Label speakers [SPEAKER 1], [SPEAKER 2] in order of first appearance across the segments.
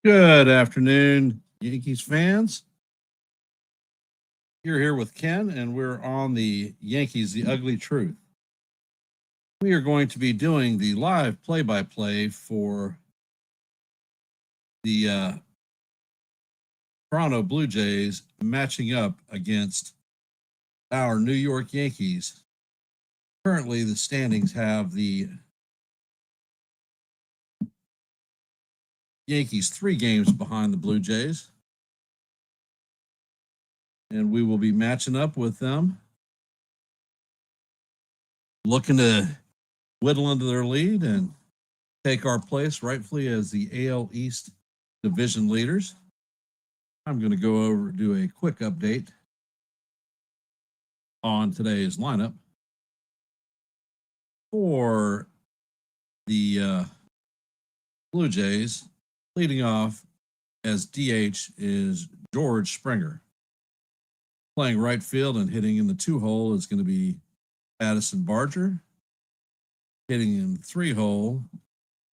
[SPEAKER 1] Good afternoon, Yankees fans. You're here with Ken, and we're on the Yankees, The Ugly Truth. We are going to be doing the live play by play for the Toronto Blue Jays matching up against our New York Yankees. Currently, the standings have the Yankees 3 games behind the Blue Jays. And we will be matching up with them, looking to whittle into their lead and take our place rightfully as the AL East division leaders. I'm going to go over do a quick update on today's lineup. For the Blue Jays, leading off as DH is George Springer. Playing right field and hitting in the 2-hole is going to be Addison Barger. Hitting in the 3-hole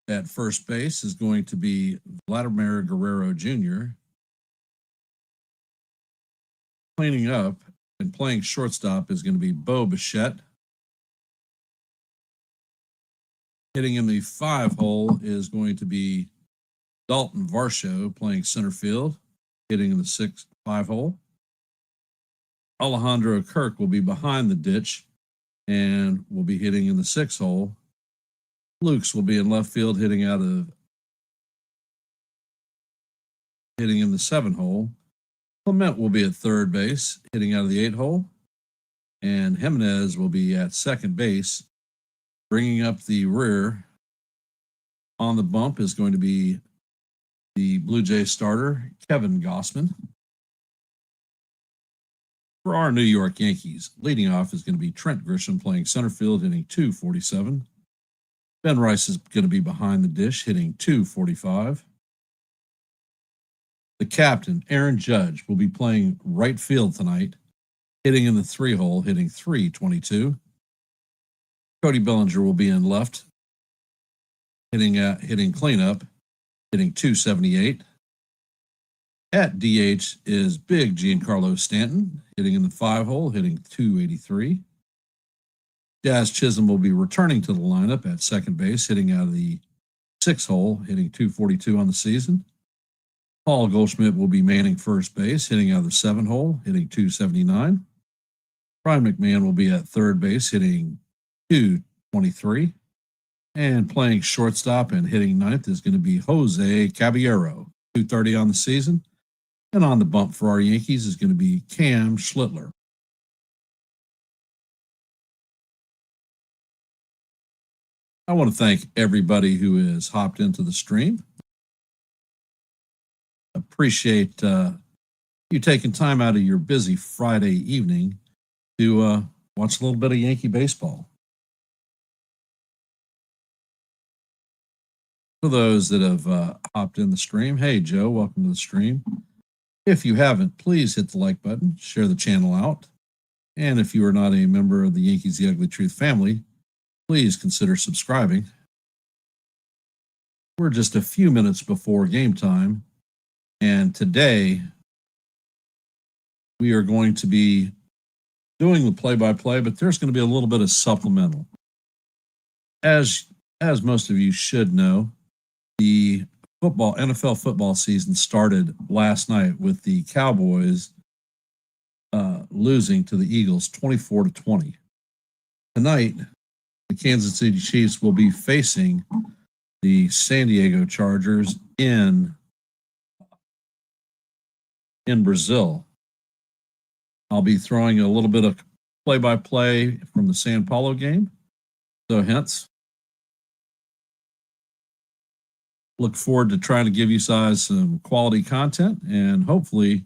[SPEAKER 1] at first base is going to be Vladimir Guerrero Jr. Cleaning up and playing shortstop is going to be Bo Bichette. Hitting in the 5-hole is going to be Dalton Varsho playing center field, hitting in the 5-hole. Alejandro Kirk will be behind the ditch and will be hitting in the 6-hole. Lukes will be in left field, hitting in the 7-hole. Clement will be at third base, hitting out of the 8-hole. And Jimenez will be at second base, bringing up the rear. On the bump is going to be the Blue Jays starter, Kevin Gausman. For our New York Yankees, leading off is going to be Trent Grisham playing center field, hitting .247. Ben Rice is going to be behind the dish, hitting .245. The captain, Aaron Judge, will be playing right field tonight, hitting in the 3-hole, hitting .322. Cody Bellinger will be in left, hitting cleanup, hitting .278. At DH is big Giancarlo Stanton, hitting in the 5-hole, hitting .283. Jazz Chisholm will be returning to the lineup at second base, hitting out of the 6-hole, hitting .242 on the season. Paul Goldschmidt will be manning first base, hitting out of the 7-hole, hitting .279. Brian McMahon will be at third base, hitting .223. And playing shortstop and hitting ninth is going to be Jose Caballero, .230 on the season. And on the bump for our Yankees is going to be Cam Schlittler. I want to thank everybody who has hopped into the stream. Appreciate you taking time out of your busy Friday evening to watch a little bit of Yankee baseball. For those that have hopped in the stream, hey, Joe, welcome to the stream. If you haven't, please hit the like button, share the channel out. And if you are not a member of the Yankees The Ugly Truth family, please consider subscribing. We're just a few minutes before game time, and today we are going to be doing the play-by-play, but there's going to be a little bit of supplemental. As most of you should know, the NFL football season started last night with the Cowboys losing to the Eagles 24-20. Tonight, the Kansas City Chiefs will be facing the San Diego Chargers in Brazil. I'll be throwing a little bit of play-by-play from the Sao Paulo game. So hence, look forward to trying to give you guys some quality content, and hopefully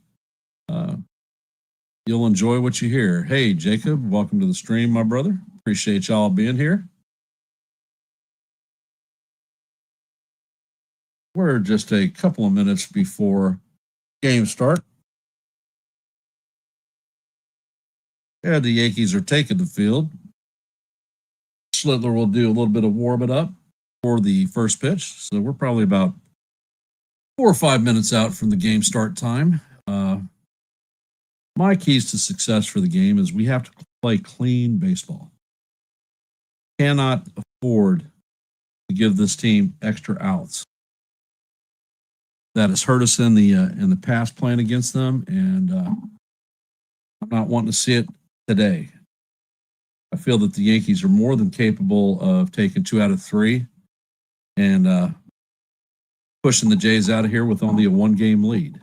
[SPEAKER 1] you'll enjoy what you hear. Hey, Jacob, welcome to the stream, my brother. Appreciate y'all being here. We're just a couple of minutes before game start. Yeah, the Yankees are taking the field. Schlittler will do a little bit of warming up for the first pitch. So we're probably about 4 or 5 minutes out from the game start time. My keys to success for the game is we have to play clean baseball. Cannot afford to give this team extra outs. That has hurt us in the past playing against them, and I'm not wanting to see it today. I feel that the Yankees are more than capable of taking 2 out of 3 and pushing the Jays out of here with only a 1-game lead.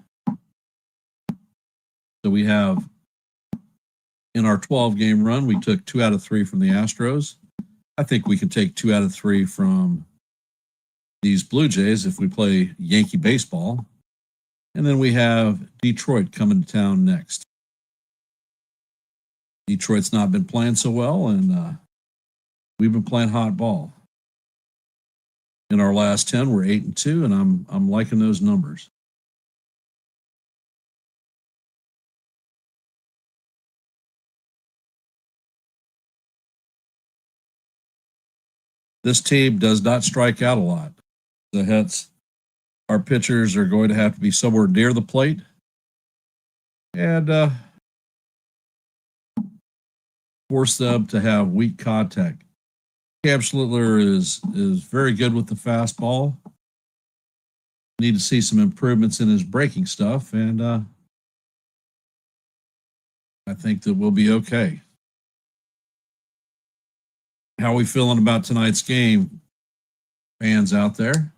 [SPEAKER 1] So we have, in our 12-game run, we took 2 out of 3 from the Astros. I think we can take 2 out of 3 from these Blue Jays if we play Yankee baseball. And then we have Detroit coming to town next. Detroit's not been playing so well, and we've been playing hot ball. In our last 10, we're 8-2, and I'm liking those numbers. This team does not strike out a lot. Our pitchers are going to have to be somewhere near the plate, and force them to have weak contact. Cam Schlittler is very good with the fastball. Need to see some improvements in his breaking stuff, and I think that we'll be okay. How are we feeling about tonight's game, fans out there?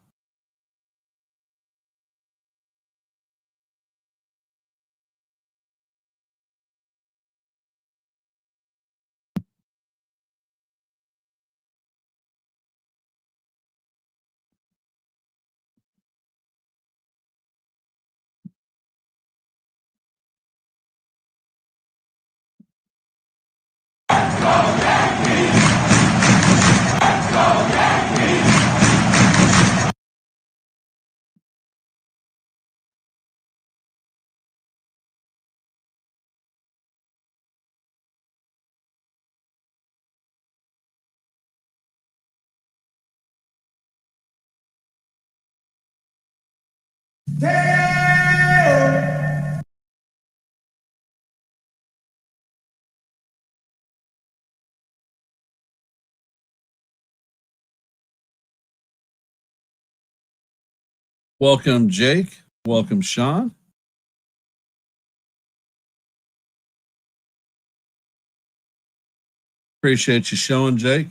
[SPEAKER 1] Welcome, Jake. Welcome, Sean. Appreciate you showing, Jake.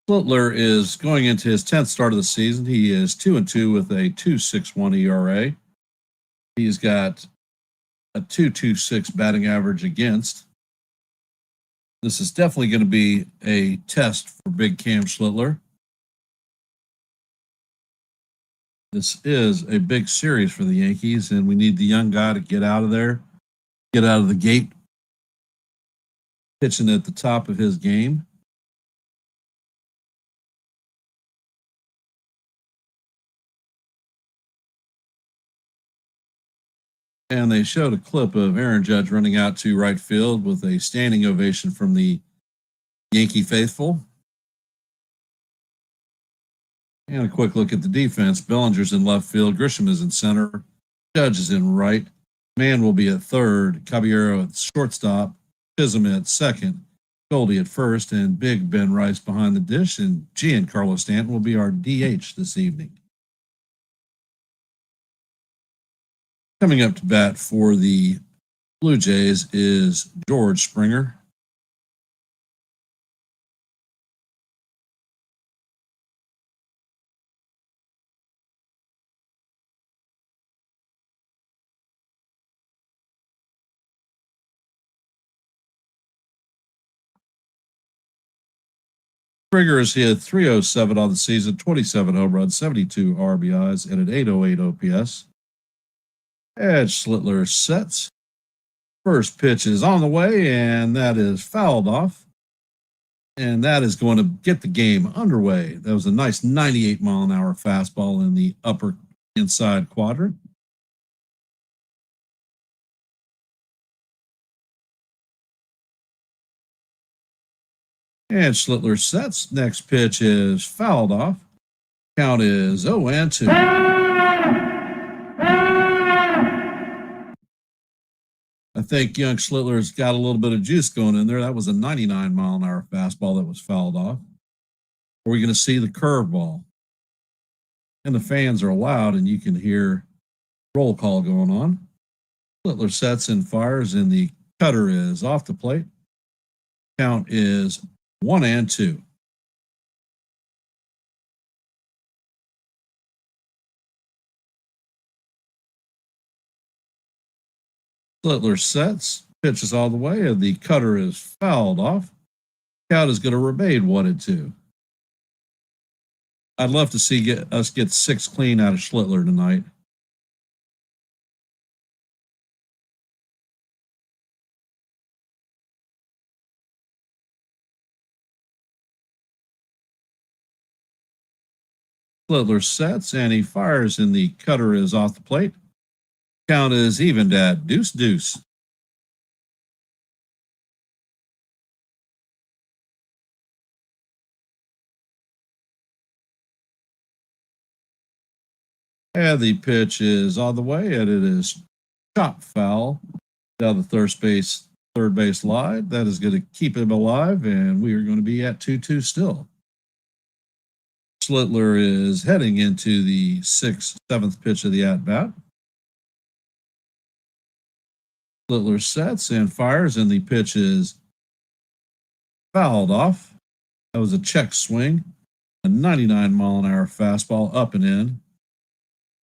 [SPEAKER 1] Schlittler is going into his 10th start of the season. He is 2-2 with a 2.61 ERA. He's got a 2.26 batting average against. This is definitely going to be a test for big Cam Schlittler. This is a big series for the Yankees, and we need the young guy to get out of there, get out of the gate, pitching at the top of his game. And they showed a clip of Aaron Judge running out to right field with a standing ovation from the Yankee faithful. And a quick look at the defense. Bellinger's in left field. Grisham is in center. Judge is in right. Mann will be at third. Caballero at shortstop. Chisholm at second. Goldie at first. And big Ben Rice behind the dish. And Giancarlo Stanton will be our DH this evening. Coming up to bat for the Blue Jays is George Springer. Springer has hit 307 on the season, 27 home runs, 72 RBIs, and an 808 OPS. And Schlittler sets. First pitch is on the way, and that is fouled off. And that is going to get the game underway. That was a nice 98-mile-an-hour fastball in the upper inside quadrant. And Schlittler sets. Next pitch is fouled off. Count is 0-2. I think young Schlittler's got a little bit of juice going in there. That was a 99-mile-an-hour fastball that was fouled off. Are we going to see the curveball? And the fans are loud, and you can hear roll call going on. Schlittler sets and fires, and the cutter is off the plate. Count is 1-2. Schlittler sets, pitches all the way, and the cutter is fouled off. Count is going to remain 1-2. I'd love to see us get 6 clean out of Schlittler tonight. Schlittler sets, and he fires, and the cutter is off the plate. Count is evened at 2-2. And the pitch is on the way, and it is chop foul down the third base line. That is going to keep him alive, and we are going to be at 2-2 still. Schlittler is heading into the 7th pitch of the at-bat. Schlittler sets and fires, and the pitch is fouled off. That was a check swing, a 99-mile-an-hour fastball up and in.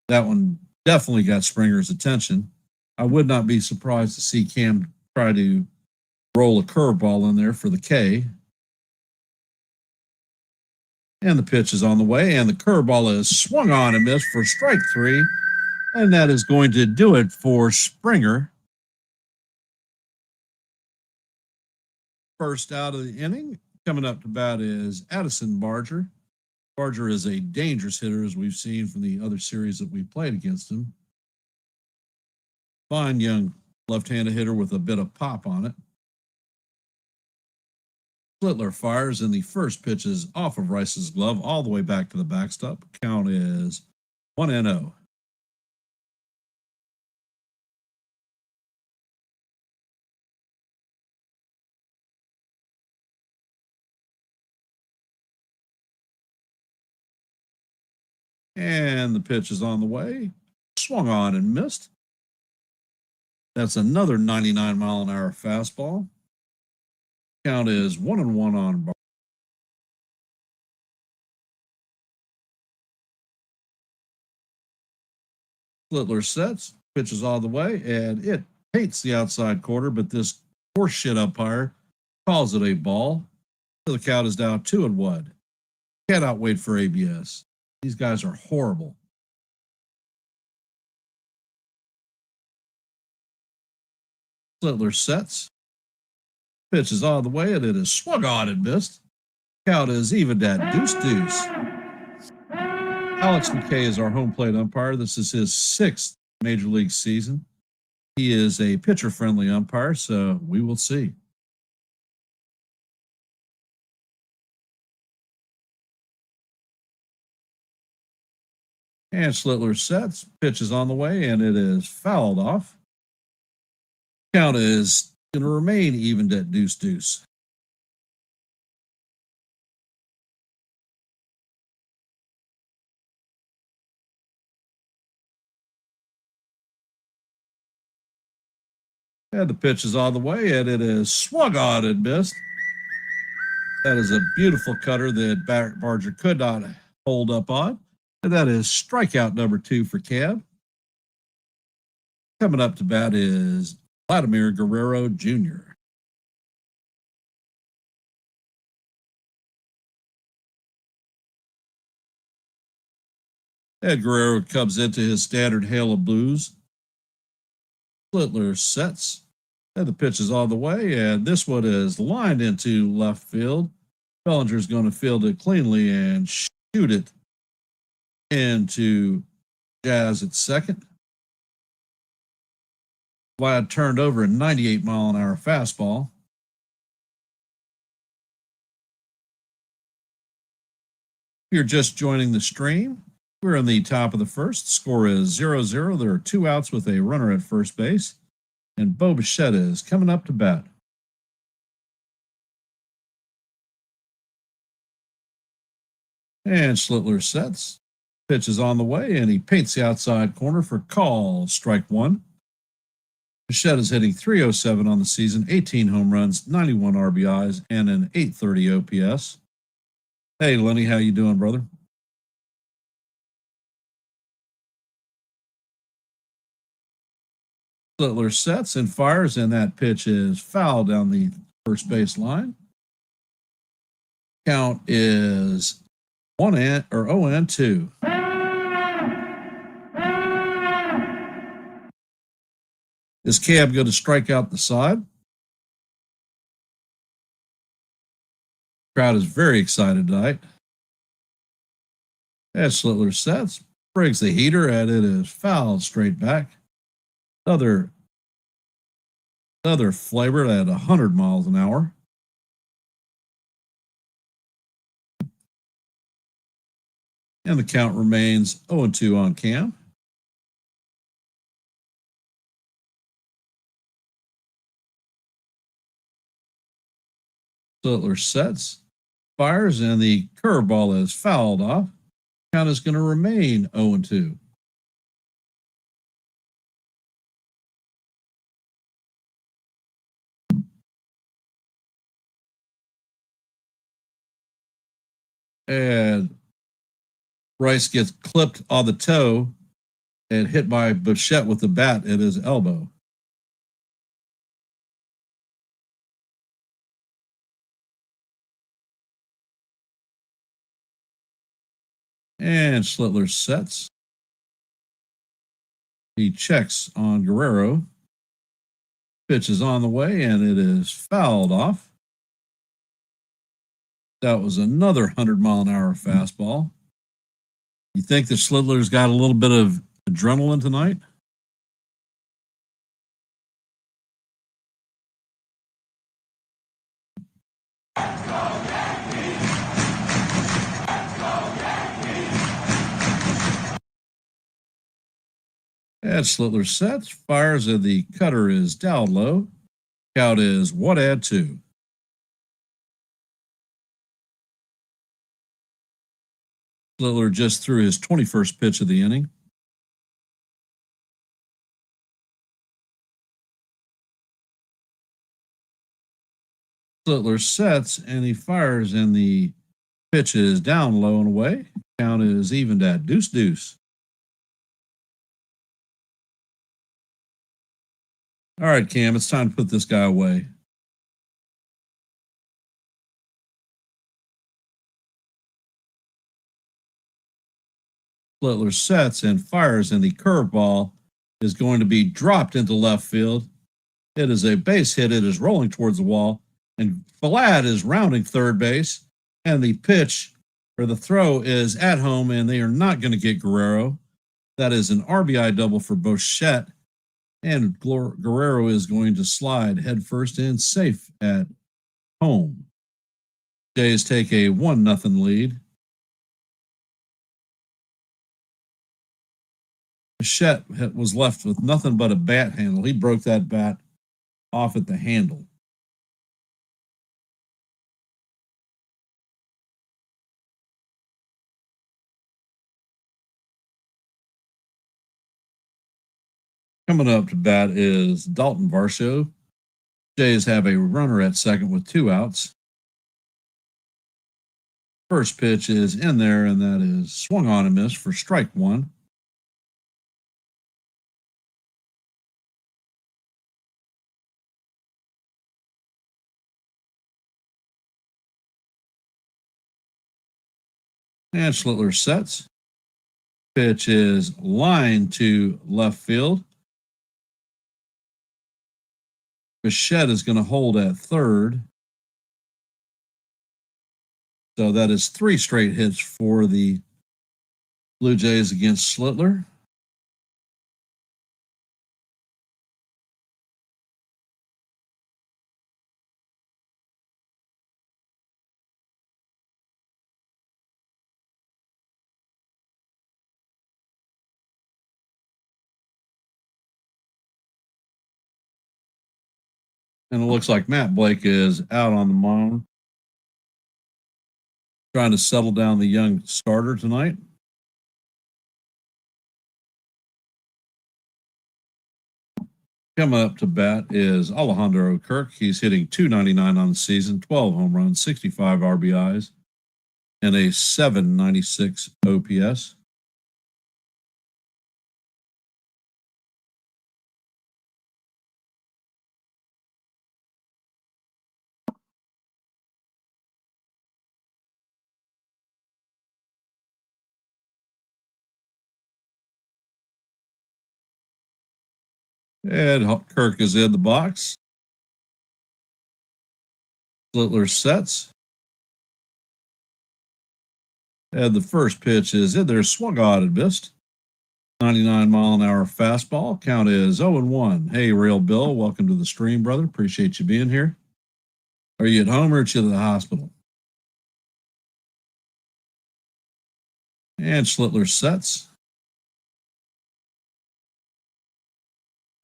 [SPEAKER 1] That one definitely got Springer's attention. I would not be surprised to see Cam try to roll a curveball in there for the K. And the pitch is on the way, and the curveball is swung on and missed for strike 3. And that is going to do it for Springer. First out of the inning, coming up to bat is Addison Barger. Barger is a dangerous hitter, as we've seen from the other series that we played against him. Fine young left-handed hitter with a bit of pop on it. Schlittler fires, and the first pitch is off of Rice's glove all the way back to the backstop. Count is 1-0. And the pitch is on the way. Swung on and missed. That's another 99-mile-an-hour fastball. Count is 1-1 on Barger. Schlittler sets, pitches all the way, and it hates the outside corner, but this horseshit umpire calls it a ball. So the count is down 2-1. Cannot wait for ABS. These guys are horrible. Schlittler sets, pitches all the way, and it is swung on and missed. Count is evened at 2-2. Alex McKay is our home plate umpire. This is his 6th major league season. He is a pitcher-friendly umpire, so we will see. And Schlittler sets, pitches on the way, and it is fouled off. Count is going to remain evened at 2-2. And the pitch is on the way, and it is swung on and missed. That is a beautiful cutter that Barger could not hold up on. And that is strikeout number 2 for Cam. Coming up to bat is Vladimir Guerrero Jr. Ed Guerrero comes into his standard hail of blues. Schlittler sets, and the pitch is on the way, and this one is lined into left field. Bellinger's going to field it cleanly and shoot it into Jazz at second. Vlad turned over a 98-mile-an-hour fastball. you're just joining the stream, we're in the top of the first. Score is 0-0. There are 2 outs with a runner at first base, and Bo Bichette is coming up to bat. And Schlittler sets. Pitch is on the way, and he paints the outside corner for call. Strike one. Bichette is hitting .307 on the season, 18 home runs, 91 RBIs, and an .830 OPS. Hey, Lenny, how you doing, brother? Schlittler sets and fires, and that pitch is foul down the first base line. Count is 0-2. Is Cam going to strike out the side? Crowd is very excited tonight. As Schlittler sets, breaks the heater, and it is fouled straight back. Another flavor at 100 miles an hour. And the count remains 0-2 on Cam. Schlittler sets, fires, and the curveball is fouled off. Count is going to remain 0-2. And Rice gets clipped on the toe and hit by Bichette with the bat at his elbow. And Schlittler sets. He checks on Guerrero. Pitch is on the way, and it is fouled off. That was another 100-mile-an-hour fastball. You think that Schlittler's got a little bit of adrenaline tonight? And Schlittler sets, fires, and the cutter is down low. Count is 1-2. Schlittler just threw his 21st pitch of the inning. Schlittler sets, and he fires, and the pitch is down low and away. Count is evened at 2-2. All right, Cam, it's time to put this guy away. Schlittler sets and fires, and the curveball is going to be dropped into left field. It is a base hit. It is rolling towards the wall, and Vlad is rounding third base, and the pitch or the throw is at home, and they are not going to get Guerrero. That is an RBI double for Bichette, and Guerrero is going to slide headfirst and safe at home. Jays take a 1-0 lead. Bichette was left with nothing but a bat handle. He broke that bat off at the handle. Coming up to bat is Dalton Varsho. Jays have a runner at second with 2 outs. First pitch is in there, and that is swung on and missed for strike one. And Schlittler sets. Pitch is lined to left field. Bichette is going to hold at third. So that is 3 straight hits for the Blue Jays against Schlittler. And it looks like Matt Blake is out on the mound, trying to settle down the young starter tonight. Coming up to bat is Alejandro Kirk. He's hitting .299 on the season, 12 home runs, 65 RBIs, and a .796 OPS. And Kirk is in the box. Schlittler sets. And the first pitch is in there, swung on and missed. 99-mile-an-hour fastball. Count is 0-1. Hey, Real Bill, welcome to the stream, brother. Appreciate you being here. Are you at home or at the hospital? And Schlittler sets.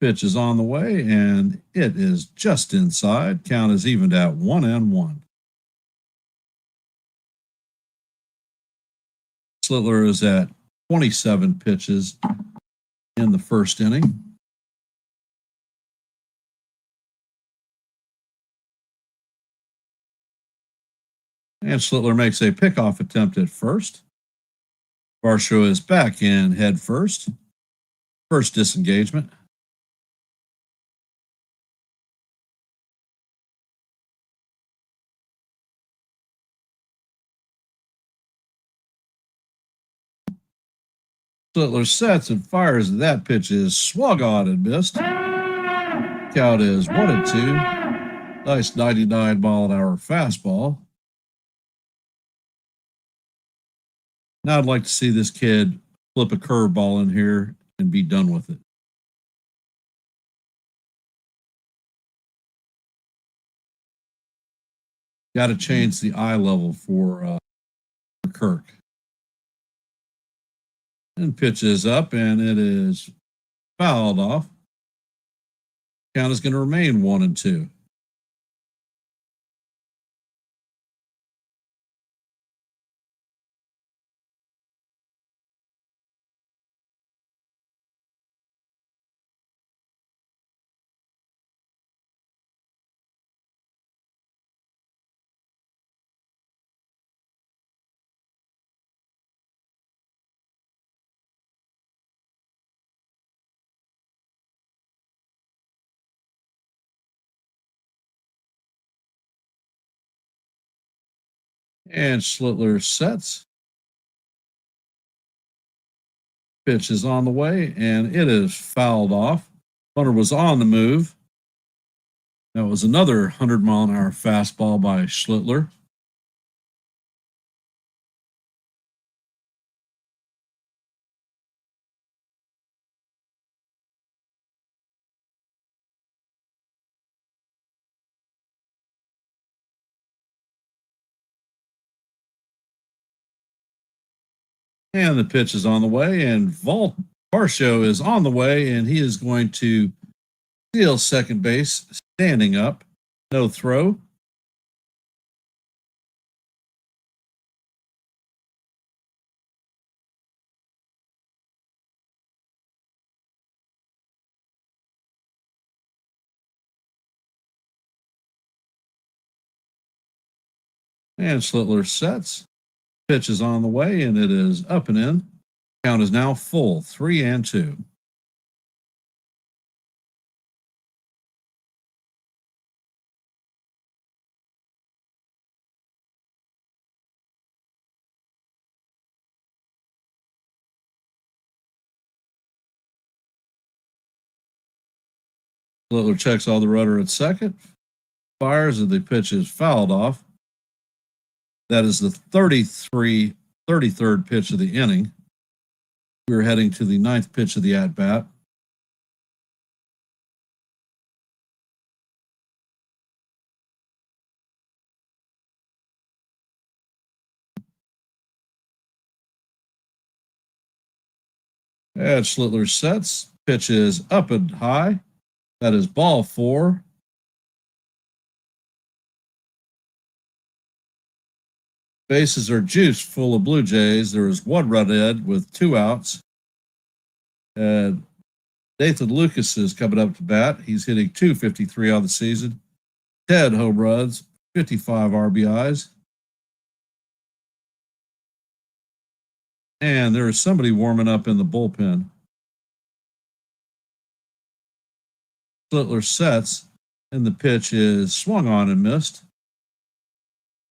[SPEAKER 1] Pitch is on the way, and it is just inside. Count is evened at 1-1. Schlittler is at 27 pitches in the first inning. And Schlittler makes a pickoff attempt at first. Varsho is back in head first. First disengagement. Schlittler sets and fires. That pitch is swung on and missed. Count is 1-2. Nice 99-mile-an-hour fastball. Now I'd like to see this kid flip a curveball in here and be done with it. Got to change the eye level for Kirk. And pitches up, and it is fouled off. Count is going to remain 1-2. And Schlittler sets. Pitch is on the way, and it is fouled off. Hunter was on the move. That was another 100-mile-an-hour fastball by Schlittler. And the pitch is on the way, and Varsho is on the way, and he is going to steal second base, standing up. No throw. And Schlittler sets. Pitch is on the way, and it is up and in. Count is now full, 3-2. Schlittler checks all the rudder at second. Fires, and the pitch is fouled off. That is the 33rd pitch of the inning. We're heading to the 9th pitch of the at-bat. And Schlittler sets. Pitch is up and high. That is ball 4. Bases are juiced full of Blue Jays. There is one run in with 2 outs. And Nathan Lucas is coming up to bat. He's hitting .253 on the season, 10 home runs, 55 RBIs. And there is somebody warming up in the bullpen. Schlittler sets, and the pitch is swung on and missed.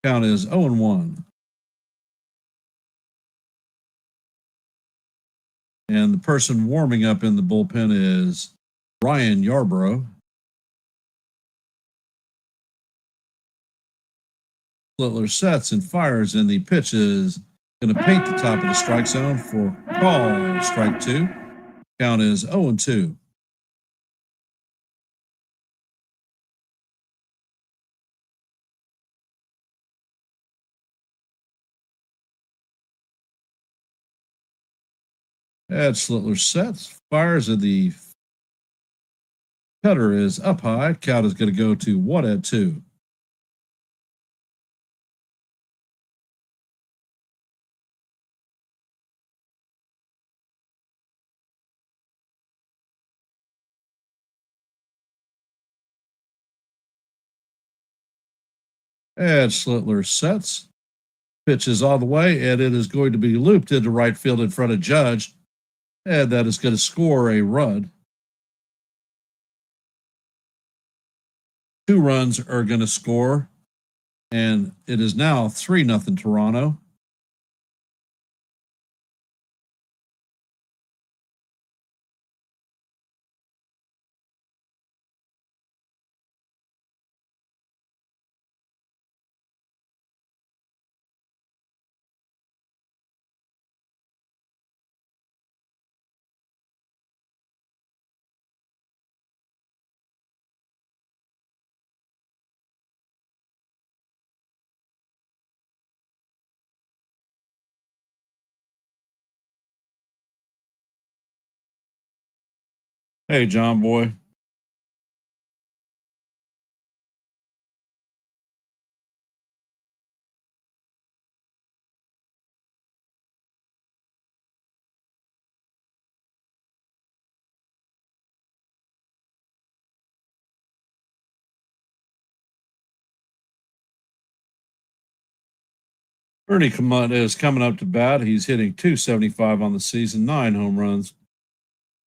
[SPEAKER 1] Count is 0-1. And the person warming up in the bullpen is Ryan Yarbrough. Schlittler sets and fires, and the pitch is going to paint the top of the strike zone for call, strike 2. Count is 0-2. And Schlittler sets, fires, and the cutter is up high. Count is going to go to 1-2. And Schlittler sets, pitches all the way, and it is going to be looped into right field in front of Judge, and that is going to score a run. 2 runs are going to score, and it is now 3-0 Toronto. Hey, John Boy. Ernie Kamut is coming up to bat. He's hitting .275 on the season, 9 home runs,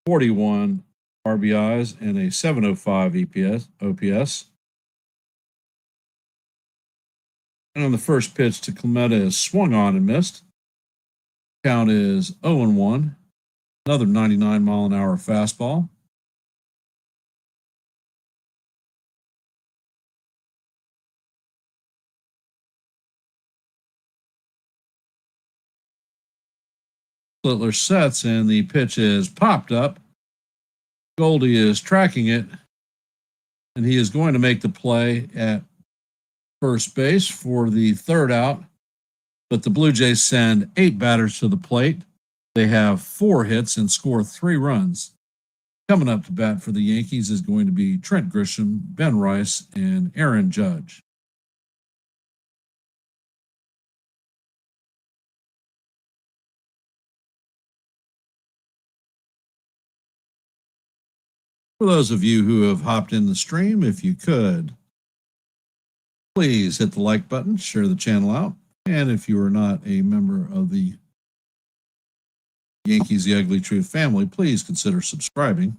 [SPEAKER 1] 41 RBIs, and a .705 OPS. And on the first pitch to Clemetta is swung on and missed. Count is 0-1. Another 99-mile-an-hour fastball. Schlittler sets, and the pitch is popped up. Goldie is tracking it, and he is going to make the play at first base for the 3rd out. But the Blue Jays send 8 batters to the plate. They have 4 hits and score 3 runs. Coming up to bat for the Yankees is going to be Trent Grisham, Ben Rice, and Aaron Judge. For those of you who have hopped in the stream, if you could, please hit the like button, share the channel out, and if you are not a member of the Yankees The Ugly Truth family, please consider subscribing.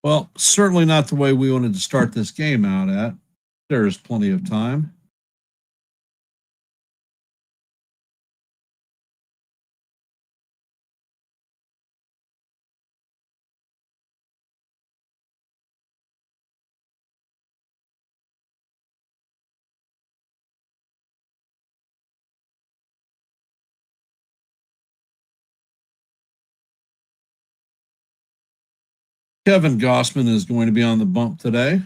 [SPEAKER 1] Well, certainly not the way we wanted to start this game out at. There is plenty of time. Kevin Gausman is going to be on the bump today.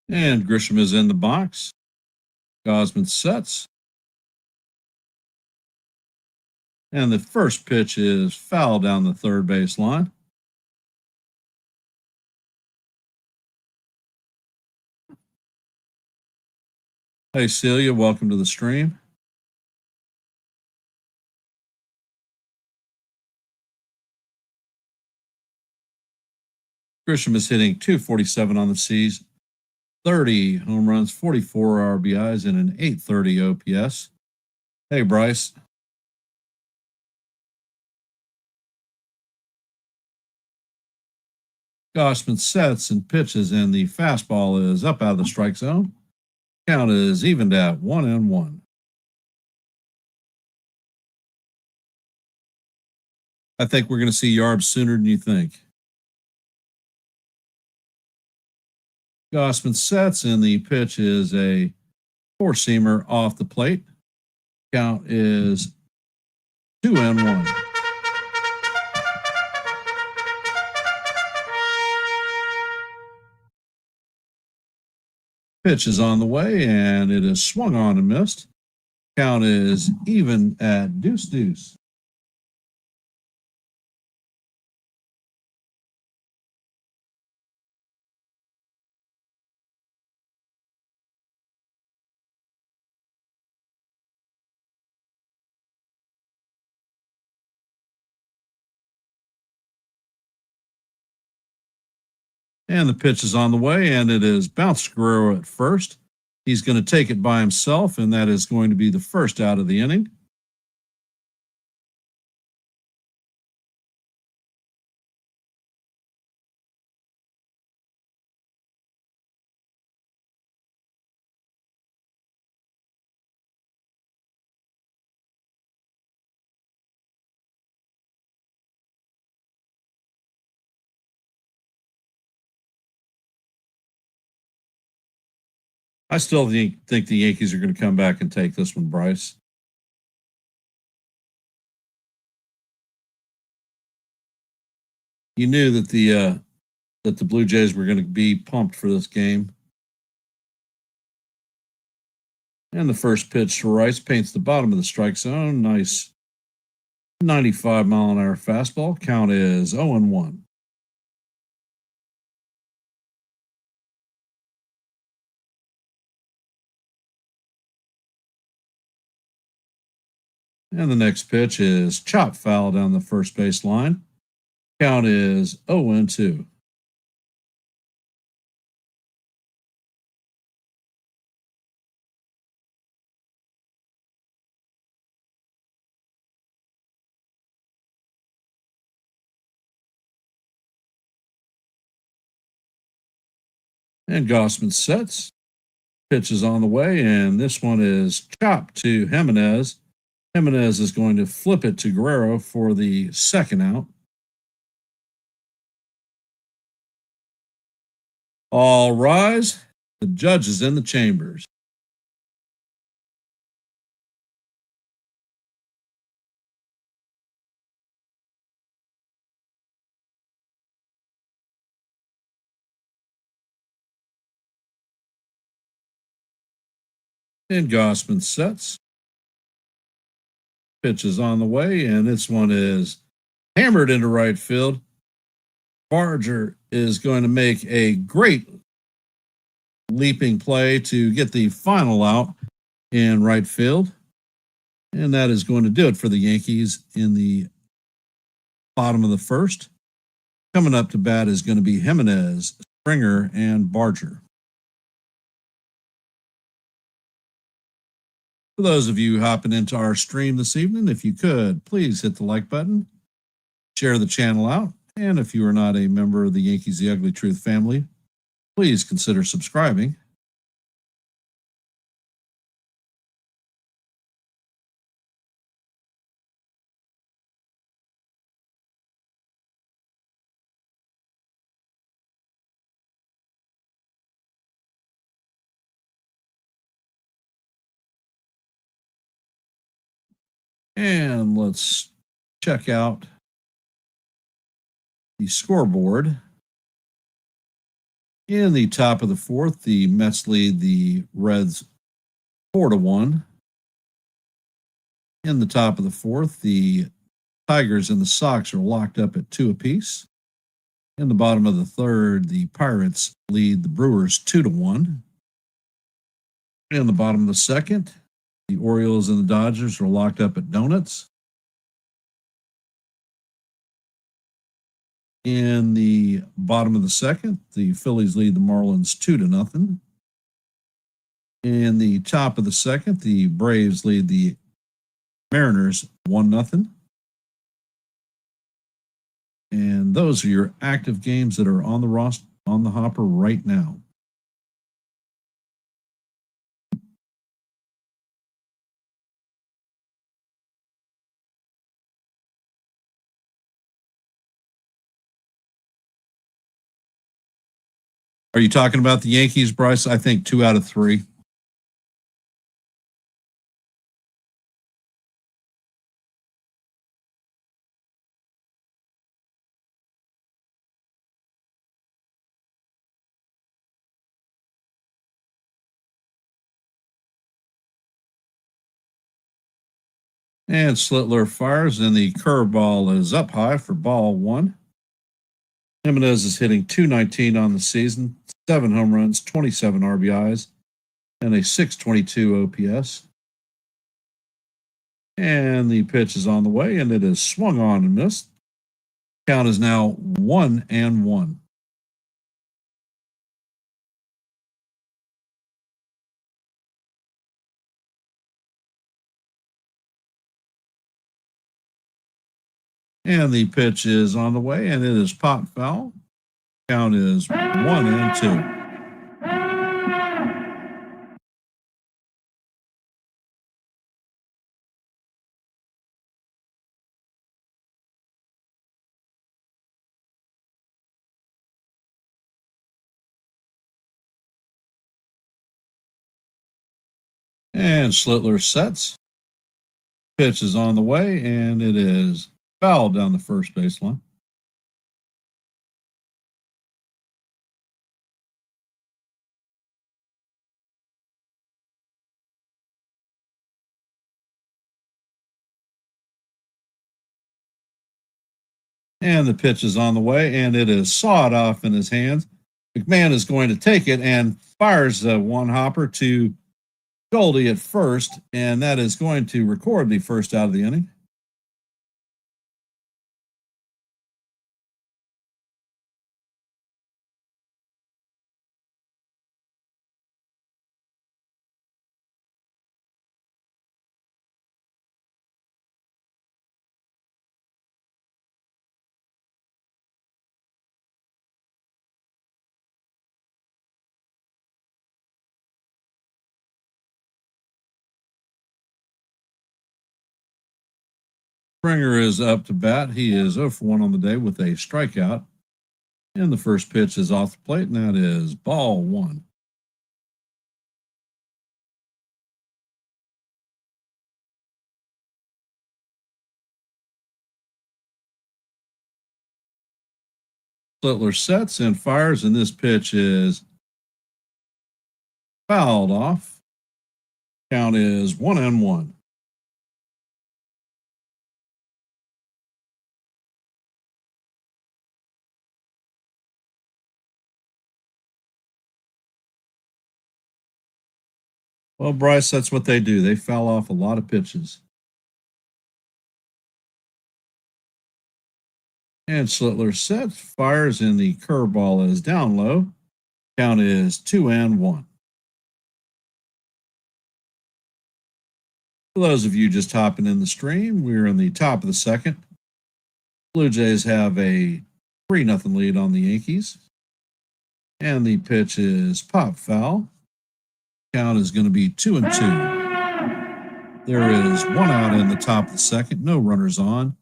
[SPEAKER 1] And Grisham is in the box. Gausman sets. And the first pitch is foul down the third base line. Hey, Celia, welcome to the stream. Grisham is hitting 247 on the season, 30 home runs, 44 RBIs, and an 830 OPS. Hey, Bryce. Gausman sets and pitches, and the fastball is up out of the strike zone. Count is evened at 1-1. I think we're going to see Yarbs sooner than you think. Gausman sets, and the pitch is a four-seamer off the plate. Count is 2-1. Pitch is on the way, and it is swung on and missed. Count is even at 2-2. And the pitch is on the way, and it is bounced Guerrero at first. He's going to take it by himself, and that is going to be the first out of the inning. I still think the Yankees are going to come back and take this one, Bryce. You knew that the Blue Jays were going to be pumped for this game. And the first pitch to Rice paints the bottom of the strike zone. Nice 95-mile-an-hour fastball. Count is 0-1. And the next pitch is chop foul down the first base line. Count is 0-2. And Gausman sets. Pitch is on the way, and this one is chopped to Jimenez. Jimenez is going to flip it to Guerrero for the second out. All rise. The judge is in the chambers. And Gausman sets. Pitch is on the way, and this one is hammered into right field. Barger is going to make a great leaping play to get the final out in right field. And that is going to do it for the Yankees in the bottom of the first. Coming up to bat is going to be Jimenez, Springer, and Barger. For those of you hopping into our stream this evening, if you could, please hit the like button, share the channel out, and if you are not a member of the Yankees The Ugly Truth family, please consider subscribing. And let's check out the scoreboard. In the top of the fourth, the Mets lead the Reds 4-1. In the top of the fourth, the Tigers and the Sox are locked up at 2 apiece. In the bottom of the third, the Pirates lead the Brewers 2-1. In the bottom of the second, the Orioles and the Dodgers are locked up at donuts. In the bottom of the second, the Phillies lead the Marlins 2-0. In the top of the second, the Braves lead the Mariners 1-0. And those are your active games that are on the hopper right now. Are you talking about the Yankees, Bryce? I think 2 out of 3. And Schlittler fires, and the curveball is up high for ball 1. Jimenez is hitting .219 on the season, 7 home runs, 27 RBIs, and a .622 OPS. And the pitch is on the way, and it is swung on and missed. Count is now 1-1. And the pitch is on the way, and it is popped foul. Count is 1-2. And Schlittler sets. Pitch is on the way, and it is fouled down the first baseline. And the pitch is on the way, and it is sawed off in his hands. McMahon is going to take it and fires one hopper to Goldie at first, and that is going to record the first out of the inning. Springer is up to bat. He is 0 for 1 on the day with a strikeout. And the first pitch is off the plate, and that is ball 1. Schlittler sets and fires, and this pitch is fouled off. Count is 1-1. Well, Bryce, that's what they do. They foul off a lot of pitches. And Schlittler sets, fires, and the curveball is down low. Count is 2-1. For those of you just hopping in the stream, we're in the top of the second. Blue Jays have a 3-0 lead on the Yankees. And the pitch is pop foul. Count is going to be 2-2. There is one out in the top of the second. No runners on.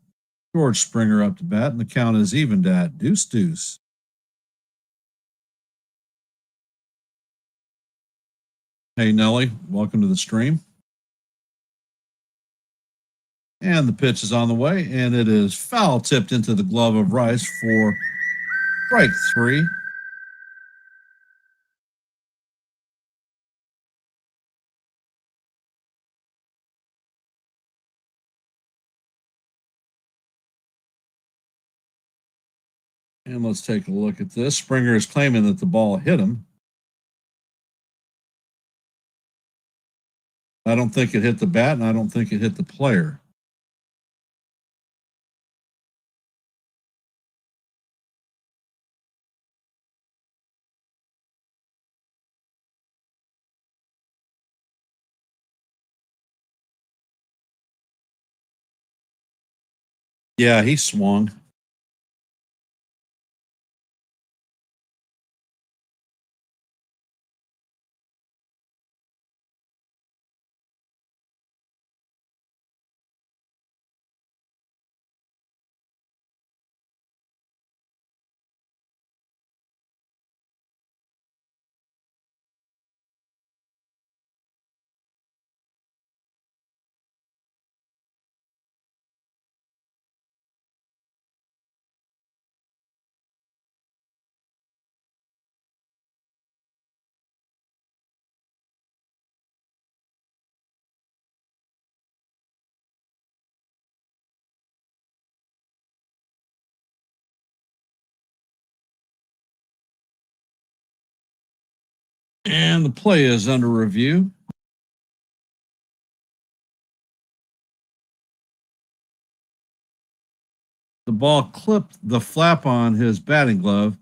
[SPEAKER 1] George Springer up to bat, and the count is evened at 2-2. Hey, Nelly, welcome to the stream. And the pitch is on the way, and it is foul tipped into the glove of Rice for strike 3. And let's take a look at this. Springer is claiming that the ball hit him. I don't think it hit the bat, and I don't think it hit the player. Yeah, he swung. And the play is under review. The ball clipped the flap on his batting glove.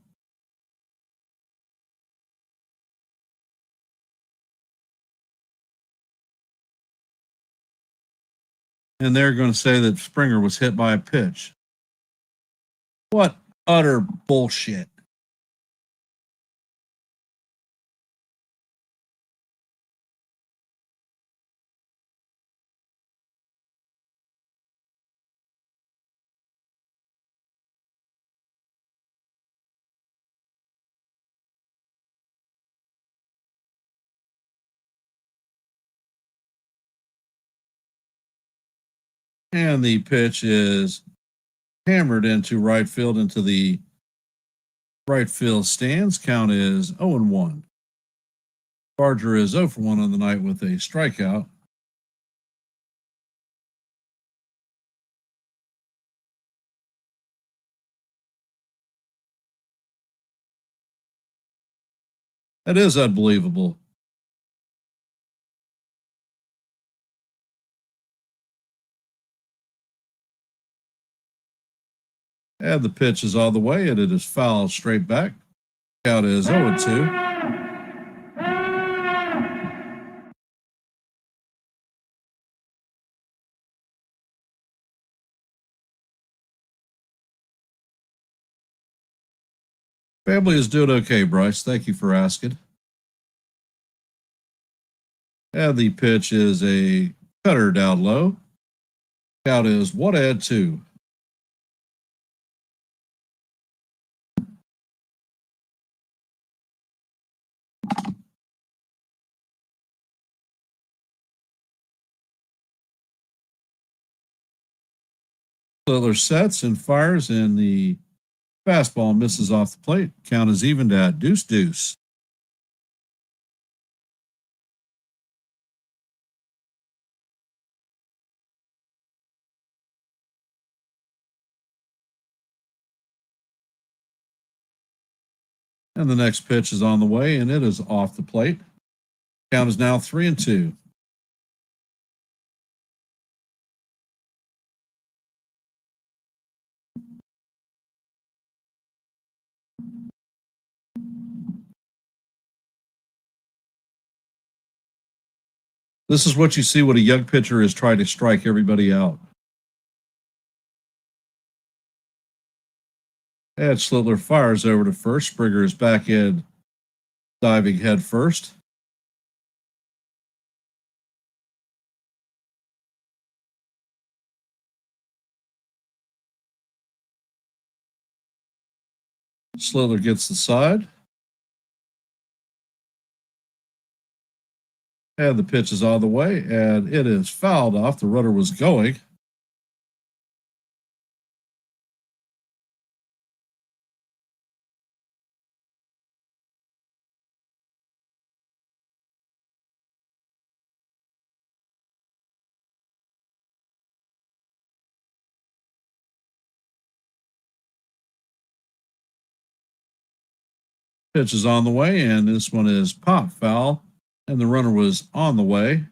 [SPEAKER 1] And they're going to say that Springer was hit by a pitch. What utter bullshit. And the pitch is hammered into right field, into the right field stands. Count is 0-1. Barger is 0 for 1 on the night with a strikeout. That is unbelievable. And the pitch is all the way, and it is fouled straight back. Count is 0-2. Family is doing okay, Bryce. Thank you for asking. And the pitch is a cutter down low. Count is 1-2. Schlittler sets and fires, and the fastball misses off the plate. Count is evened at 2-2. And the next pitch is on the way, and it is off the plate. Count is now 3-2. This is what you see when a young pitcher is trying to strike everybody out. And Schlittler fires over to first. Springer is back in, diving head first. Schlittler gets the side. And the pitch is on the way, and it is fouled off. The runner was going. Pitch is on the way, and this one is pop foul, and the runner was on the way.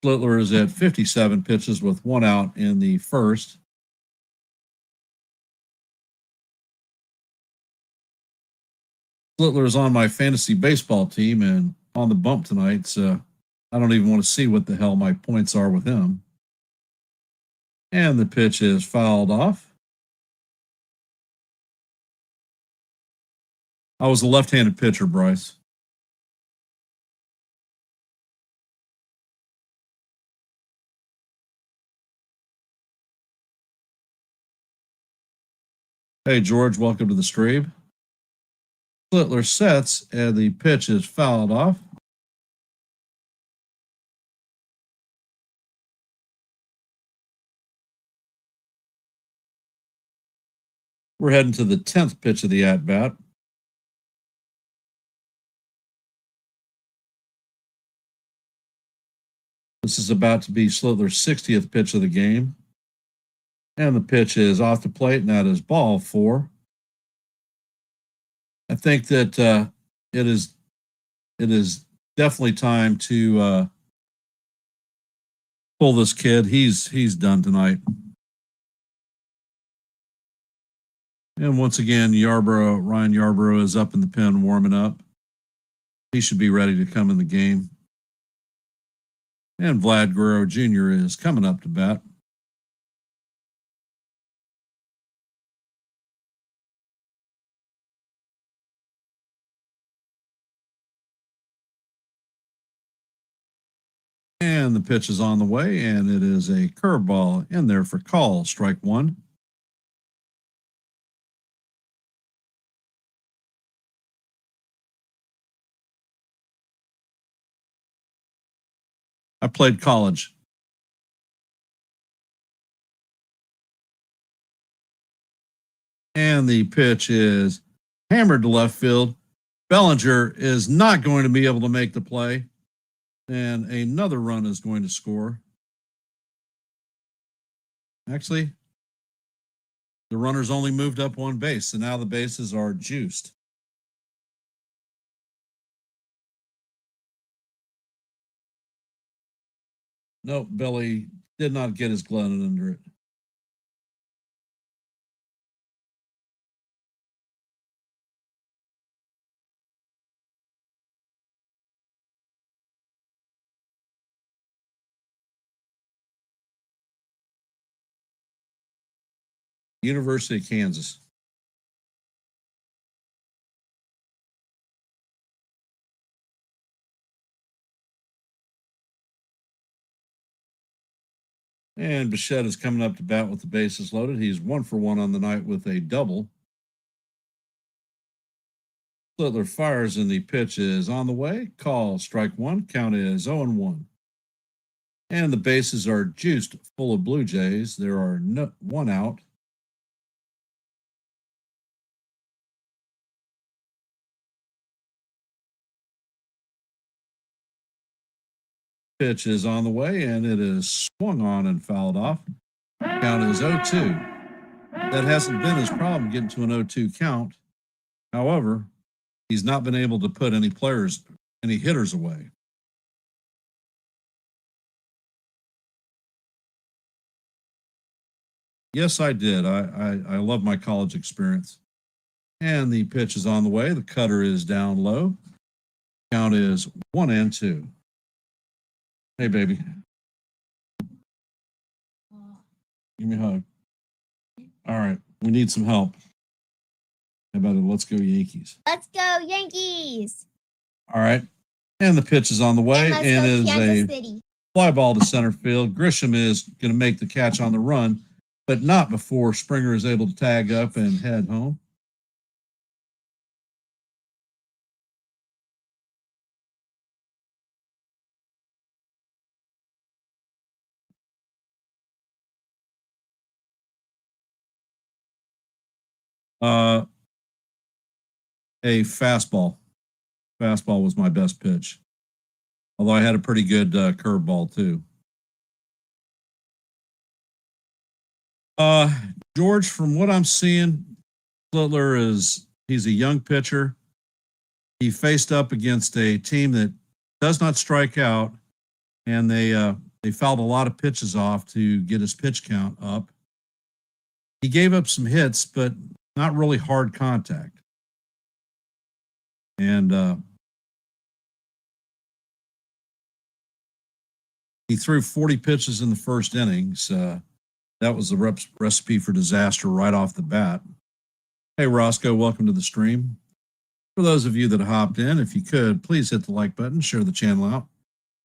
[SPEAKER 1] Schlittler is at 57 pitches with one out in the first. Schlittler is on my fantasy baseball team and on the bump tonight, so I don't even want to see what the hell my points are with him. And the pitch is fouled off. I was a left-handed pitcher, Bryce. Hey, George, welcome to the stream. Schlittler sets, and the pitch is fouled off. We're heading to the 10th pitch of the at-bat. This is about to be Schlittler's 60th pitch of the game. And the pitch is off the plate, and that is ball 4. I think that it is definitely time to pull this kid. He's done tonight. And once again, Ryan Yarbrough is up in the pen warming up. He should be ready to come in the game. And Vlad Guerrero Jr. is coming up to bat. And the pitch is on the way, and it is a curveball in there for call, strike 1. I played college. And the pitch is hammered to left field. Bellinger is not going to be able to make the play. And another run is going to score. Actually, the runner's only moved up one base, so now the bases are juiced. Nope, Billy did not get his glove under it. University of Kansas. And Bichette is coming up to bat with the bases loaded. He's 1 for 1 on the night with a double. Schlittler fires, and the pitch is on the way. Call, strike 1. Count is 0-1. And the bases are juiced full of Blue Jays. There are one out. Pitch is on the way, and it is swung on and fouled off. Count is 0-2. That hasn't been his problem, getting to an 0-2 count. However, he's not been able to put any hitters away. Yes, I did. I love my college experience. And the pitch is on the way. The cutter is down low. Count is 1-2. Hey, baby. Give me a hug. All right. We need some help. How about it? Let's go Yankees.
[SPEAKER 2] Let's go Yankees.
[SPEAKER 1] All right. And the pitch is on the way.
[SPEAKER 2] And
[SPEAKER 1] is
[SPEAKER 2] Kansas City.
[SPEAKER 1] Fly ball to center field. Grisham is going to make the catch on the run, but not before Springer is able to tag up and head home. A fastball. Fastball was my best pitch. Although I had a pretty good curveball too. George, from what I'm seeing, Schlittler he's a young pitcher. He faced up against a team that does not strike out, and they fouled a lot of pitches off to get his pitch count up. He gave up some hits, but not really hard contact. And he threw 40 pitches in the first innings. That was the recipe for disaster right off the bat. Hey, Roscoe, welcome to the stream. For those of you that hopped in, if you could, please hit the like button, share the channel out.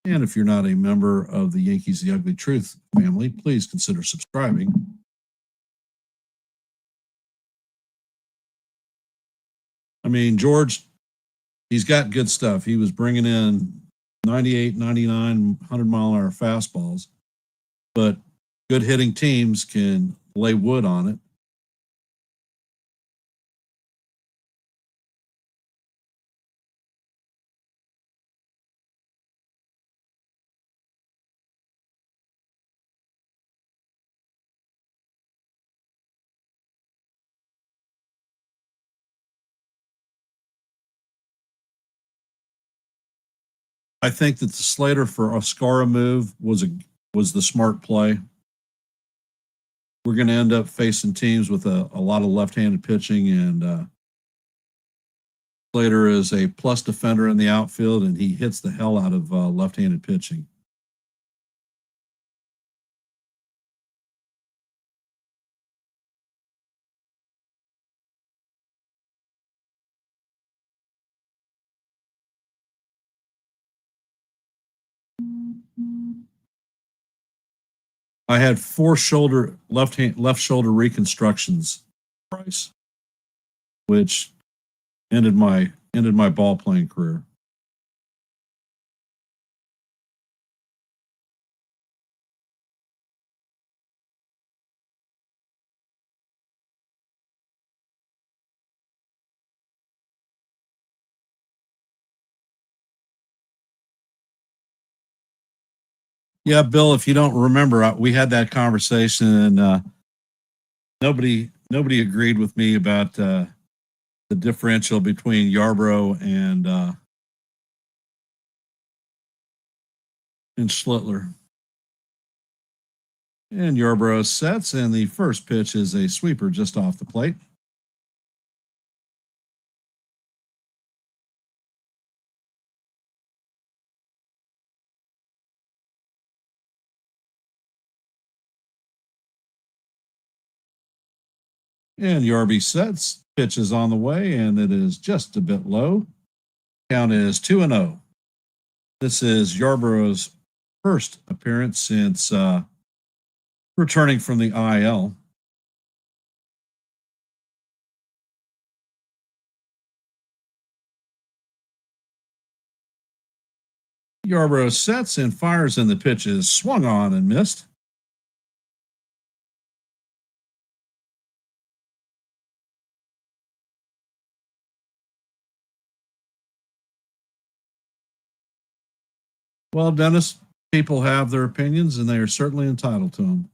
[SPEAKER 1] And if you're not a member of the Yankees The Ugly Truth family, please consider subscribing. I mean, George, he's got good stuff. He was bringing in 98, 99, 100-mile-an-hour fastballs, but good hitting teams can lay wood on it. I think that the Slater for Oscara move was the smart play. We're going to end up facing teams with a lot of left-handed pitching, and Slater is a plus defender in the outfield, and he hits the hell out of left-handed pitching. I had 4 left shoulder reconstructions, Price, which ended my ball playing career. Yeah, Bill, if you don't remember, we had that conversation, and nobody agreed with me about the differential between Yarbrough and Schlittler. And Yarbrough sets, and the first pitch is a sweeper just off the plate. And Yarby sets, pitch is on the way, and it is just a bit low. Count is 2-0. This is Yarbrough's first appearance since returning from the IL. Yarbrough sets and fires, and the pitch is swung on and missed. Well, Dennis, people have their opinions, and they are certainly entitled to them.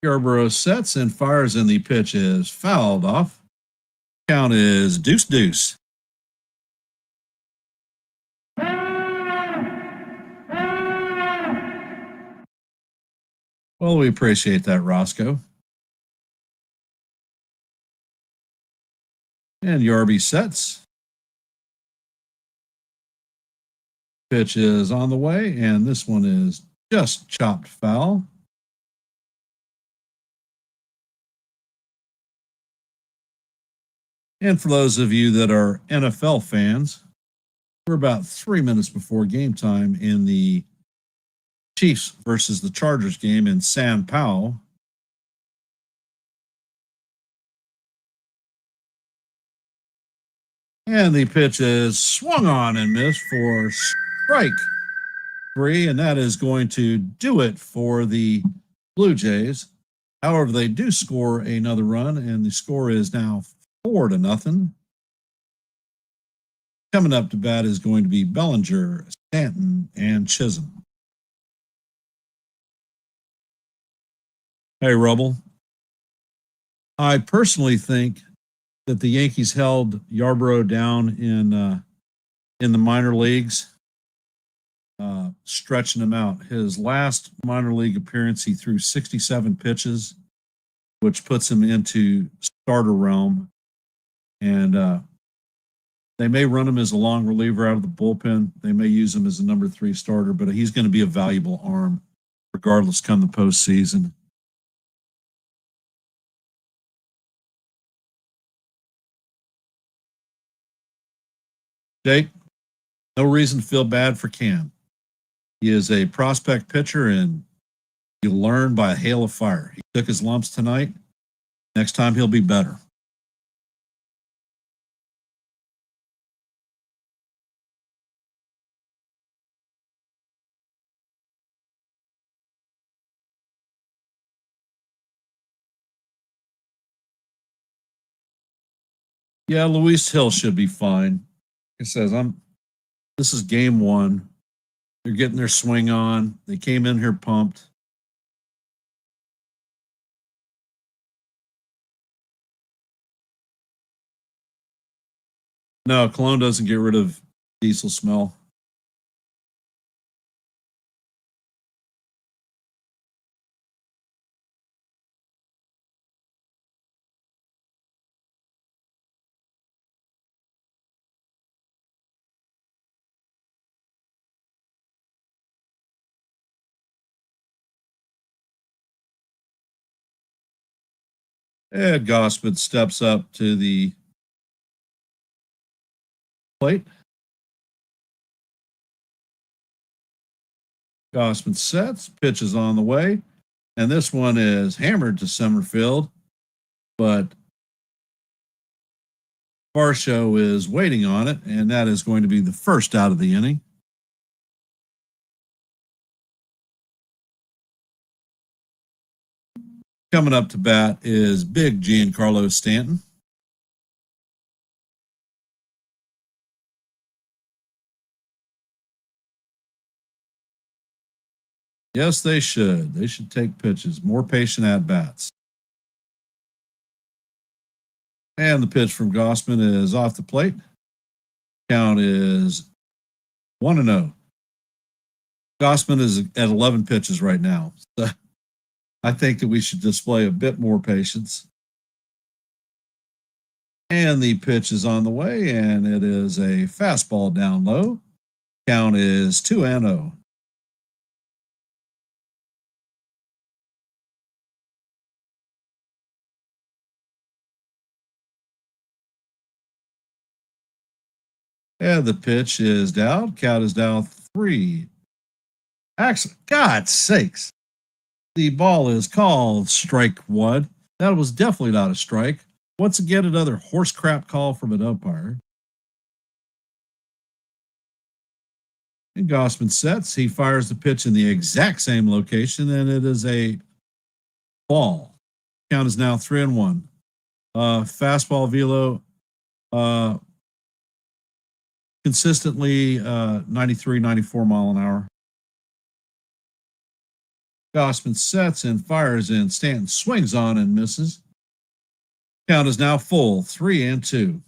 [SPEAKER 1] Yarbrough sets and fires, and the pitch is fouled off. Count is 2-2. Well, we appreciate that, Roscoe. And Yarby sets. Pitch is on the way, and this one is just chopped foul. And for those of you that are NFL fans, we're about 3 minutes before game time in the Chiefs versus the Chargers game in San Pao. And the pitch is swung on and missed for strike 3, and that is going to do it for the Blue Jays. However, they do score another run, and the score is now 4-0. Coming up to bat is going to be Bellinger, Stanton, and Chisholm. Hey, Rubble. I personally think that the Yankees held Yarbrough down in the minor leagues, stretching him out. His last minor league appearance, he threw 67 pitches, which puts him into starter realm. And they may run him as a long reliever out of the bullpen. They may use him as a number 3 starter, but he's going to be a valuable arm regardless come the postseason. Jake, no reason to feel bad for Cam. He is a prospect pitcher, and you learn by a hail of fire. He took his lumps tonight. Next time he'll be better. Yeah, Luis Hill should be fine. He says, this is game 1. They're getting their swing on. They came in here pumped. No, cologne doesn't get rid of diesel smell. And Gausman steps up to the plate. Gausman sets, pitches on the way, and this one is hammered to center field, but Varsho is waiting on it, and that is going to be the first out of the inning. Coming up to bat is big Giancarlo Stanton. Yes, they should. They should take pitches, more patient at bats. And the pitch from Gausman is off the plate. Count is 1-0. Gausman is at 11 pitches right now. So I think that we should display a bit more patience. And the pitch is on the way, and it is a fastball down low. Count is 2-0. And the pitch is down. Count is down 3. Actually, God's sakes. The ball is called strike 1. That was definitely not a strike. Once again, another horse crap call from an umpire. And Gausman sets. He fires the pitch in the exact same location, and it is a ball. Count is now 3-1. Fastball velo, consistently 93, 94 mile an hour. Gausman sets and fires in. Stanton swings on and misses. Count is now full, 3-2.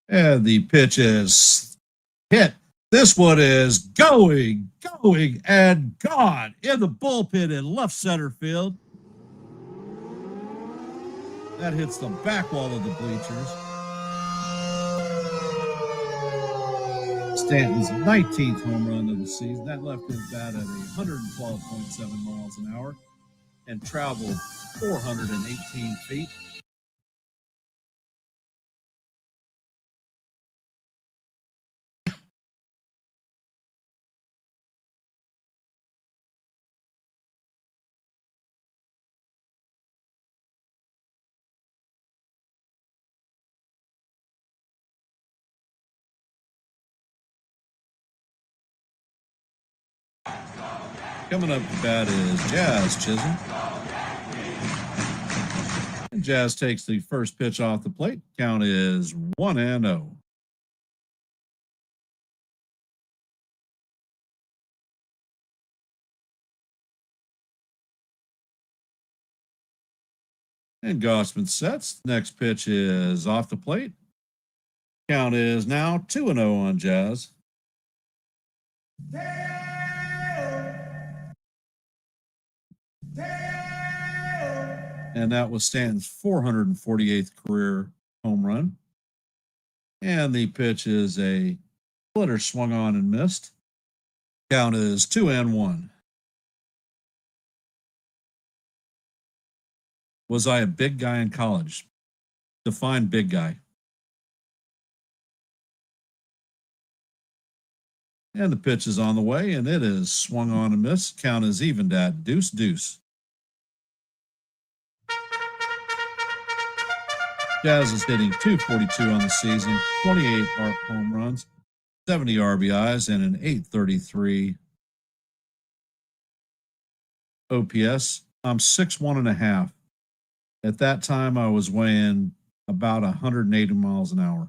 [SPEAKER 1] And the pitch is hit This one is going, and gone in the bullpen in left center field. That hits the back wall of the bleachers. Stanton's 19th home run of the season. That left his bat at 112.7 miles an hour and traveled 418 feet. Coming up to bat is Jazz Chisholm. And Jazz takes the first pitch off the plate. Count is 1-0. And Gausman sets. Next pitch is off the plate. Count is now 2-0 on Jazz. And that was Stanton's 448th career home run. And the pitch is a splitter swung on and missed. Count is 2-1. Was I a big guy in college? Define big guy. And the pitch is on the way, and it is swung on and missed. Count is evened at 2-2. Jazz is hitting .242 on the season, 28 home runs, 70 RBIs, and an .833 OPS. I'm 6'1.5". At that time, I was weighing about 180 miles an hour.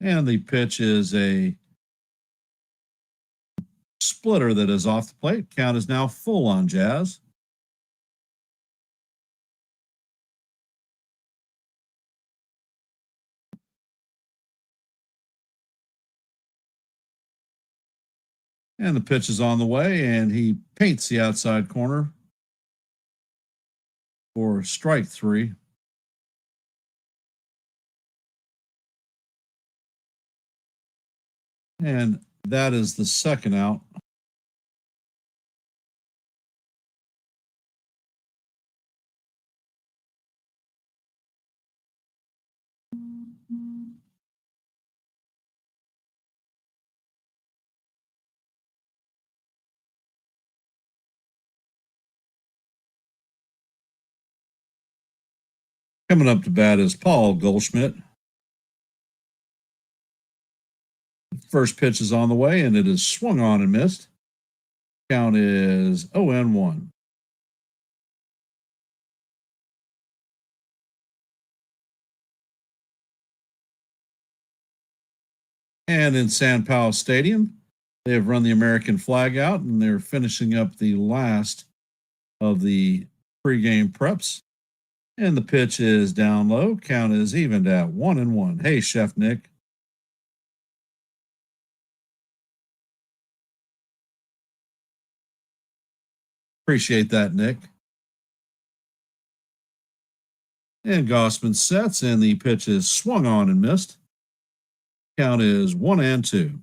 [SPEAKER 1] And the pitch is a splitter that is off the plate. Count is now full on Jazz. And the pitch is on the way, and he paints the outside corner for strike 3. And that is the second out. Coming up to bat is Paul Goldschmidt. First pitch is on the way, and it is swung on and missed. Count is 0-1. And in San Paulo Stadium, they have run the American flag out, and they're finishing up the last of the pregame preps. And the pitch is down low. Count is evened at 1-1. Hey, Chef Nick. Appreciate that, Nick. And Gausman sets, and the pitch is swung on and missed. Count is 1-2.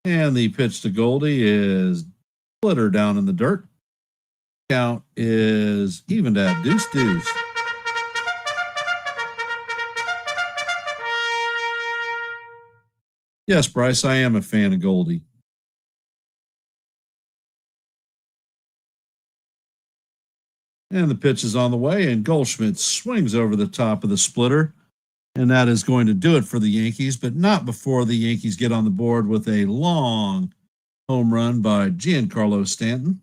[SPEAKER 1] And the pitch to Goldie is splitter down in the dirt. Count is evened at 2-2. Yes, Bryce, I am a fan of Goldie. And the pitch is on the way, and Goldschmidt swings over the top of the splitter. And that is going to do it for the Yankees, but not before the Yankees get on the board with a long home run by Giancarlo Stanton.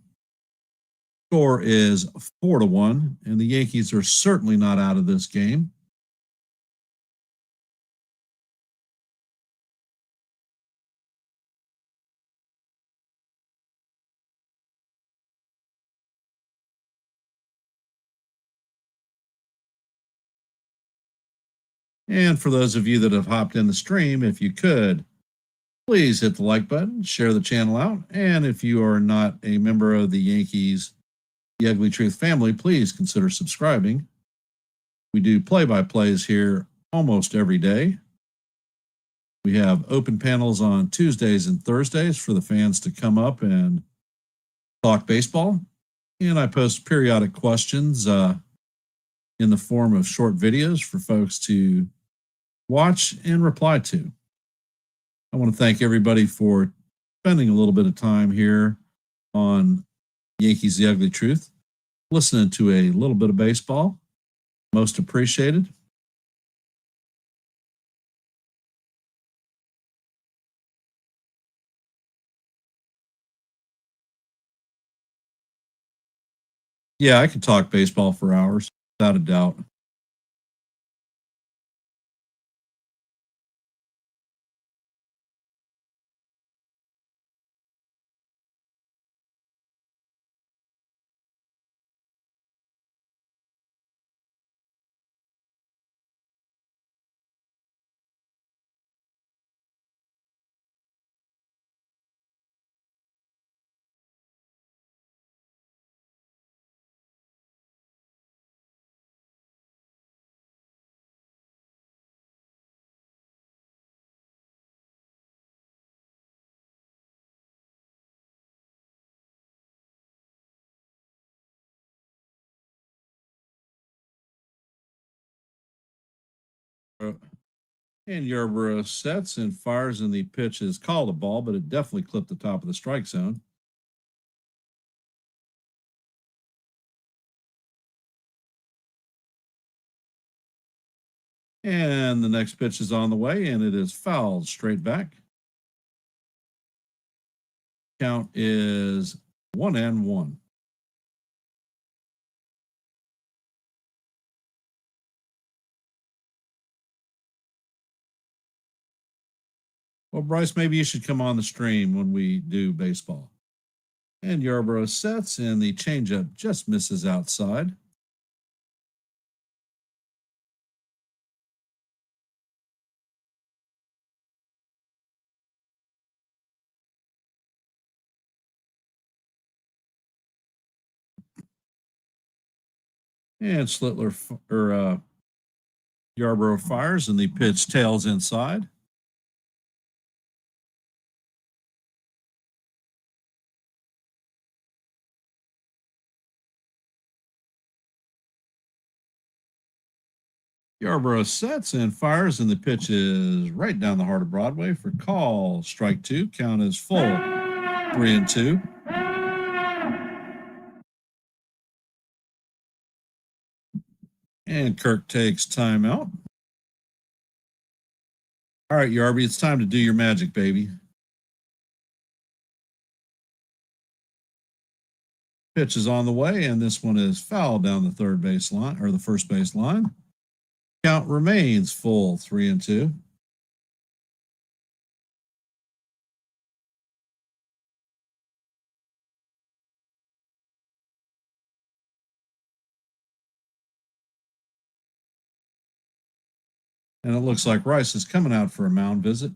[SPEAKER 1] Score is 4-1, and the Yankees are certainly not out of this game. And for those of you that have hopped in the stream, if you could, please hit the like button, share the channel out. And if you are not a member of the Yankees, the Ugly Truth family, please consider subscribing. We do play-by-plays here almost every day. We have open panels on Tuesdays and Thursdays for the fans to come up and talk baseball. And I post periodic questions in the form of short videos for folks to watch and reply to. I want to thank everybody for spending a little bit of time here on Yankees The Ugly Truth, listening to a little bit of baseball. Most appreciated. Yeah, I could talk baseball for hours, without a doubt. And Yarborough sets and fires, and the pitch is called a ball, but it definitely clipped the top of the strike zone. And the next pitch is on the way, and it is fouled straight back. Count is 1-1. Well, Bryce, maybe you should come on the stream when we do baseball. And Yarborough sets, and the changeup just misses outside. And Yarborough fires, and the pitch tails inside. Yarborough sets and fires, and the pitch is right down the heart of Broadway for call. Strike two. Count is full. 3-2. And Kirk takes timeout. All right, Yarby, it's time to do your magic, baby. Pitch is on the way, and this one is fouled down the third base line, or the first base line. Count remains full, 3-2. And it looks like Rice is coming out for a mound visit.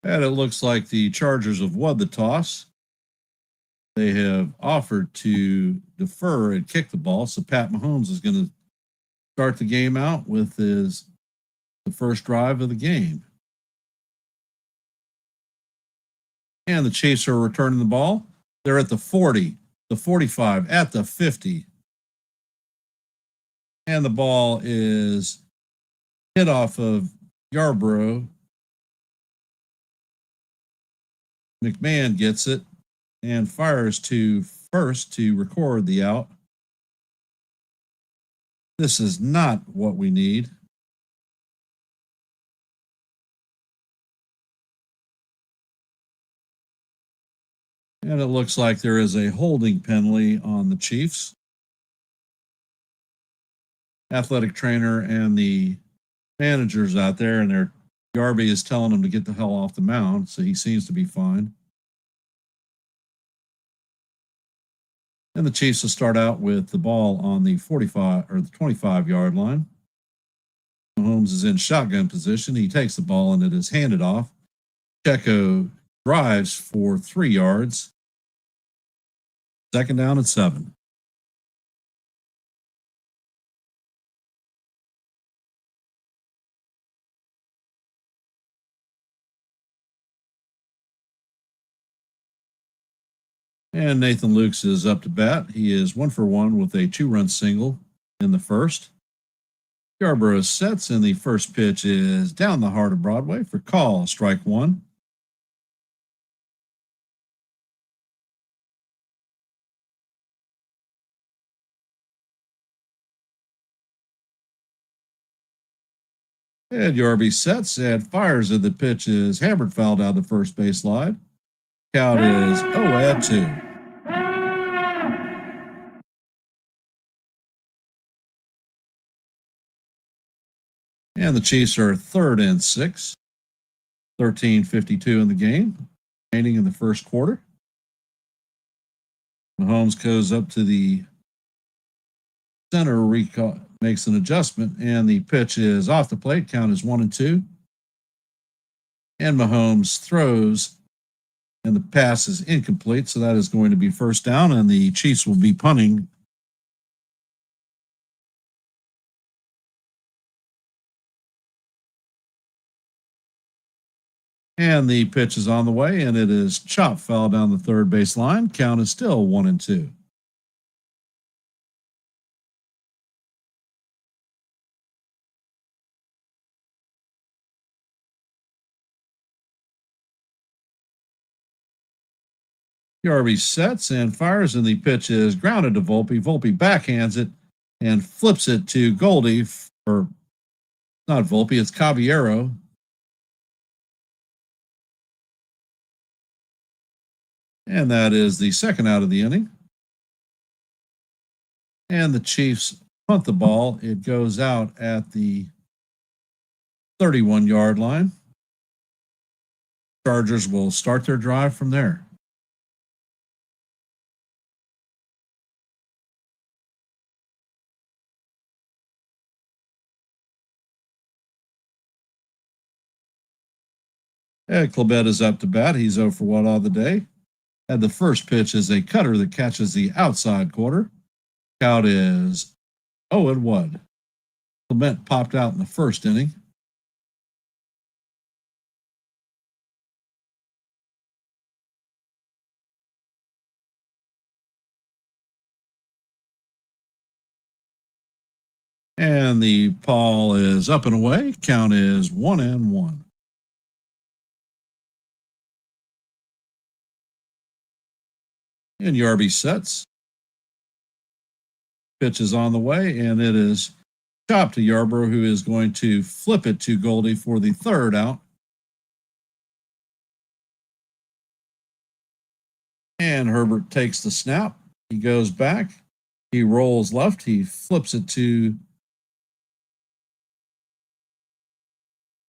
[SPEAKER 1] And it looks like the Chargers have won the toss. They have offered to defer and kick the ball, so Pat Mahomes is going to start the game out with the first drive of the game. And the Chiefs are returning the ball. They're at the 40, the 45, at the 50. And the ball is hit off of Yarborough. McMahon gets it and fires to first to record the out. This is not what we need. And it looks like there is a holding penalty on the Chiefs. Athletic trainer and the managers out there, and Yarby is telling him to get the hell off the mound, so he seems to be fine. And the Chiefs will start out with the ball on the 45 or the 25-yard line. Mahomes is in shotgun position. He takes the ball and it is handed off. Checo drives for 3 yards. 2nd down and 7. And Nathan Lukes is up to bat. He is 1 for 1 with a 2-run single in the first. Yarborough sets, and the first pitch is down the heart of Broadway for call, strike 1. And Yarby sets and fires, and the pitch is hammered foul down the first base line. Count is 0-2. And the Chiefs are 3rd and 6. 13:52 in the game, remaining in the first quarter. Mahomes goes up to the center, makes an adjustment, and the pitch is off the plate. Count is 1-2. And Mahomes throws, and the pass is incomplete, so that is going to be first down, and the Chiefs will be punting. And the pitch is on the way, and it is chopped foul down the third base line. Count is still 1-2. Yarby sets and fires, and the pitch is grounded to Volpe. Volpe backhands it and flips it to Goldie, or not Volpe, it's Caballero. And that is the second out of the inning. And the Chiefs punt the ball. It goes out at the 31-yard line. Chargers will start their drive from there. And Clabett is up to bat. He's 0 for 1 on the day. And the first pitch is a cutter that catches the outside corner. Count is 0-1. Clement popped out in the first inning. And the ball is up and away. Count is 1-1. And Yarby sets. Pitch is on the way, and it is chopped to Yarborough, who is going to flip it to Goldie for the third out. And Herbert takes the snap. He goes back. He rolls left. He flips it to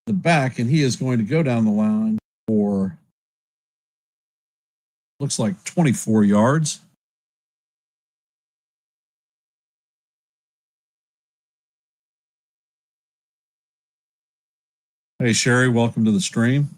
[SPEAKER 1] the back, and he is going to go down the line for, looks like 24 yards. Hey, Sherry, welcome to the stream.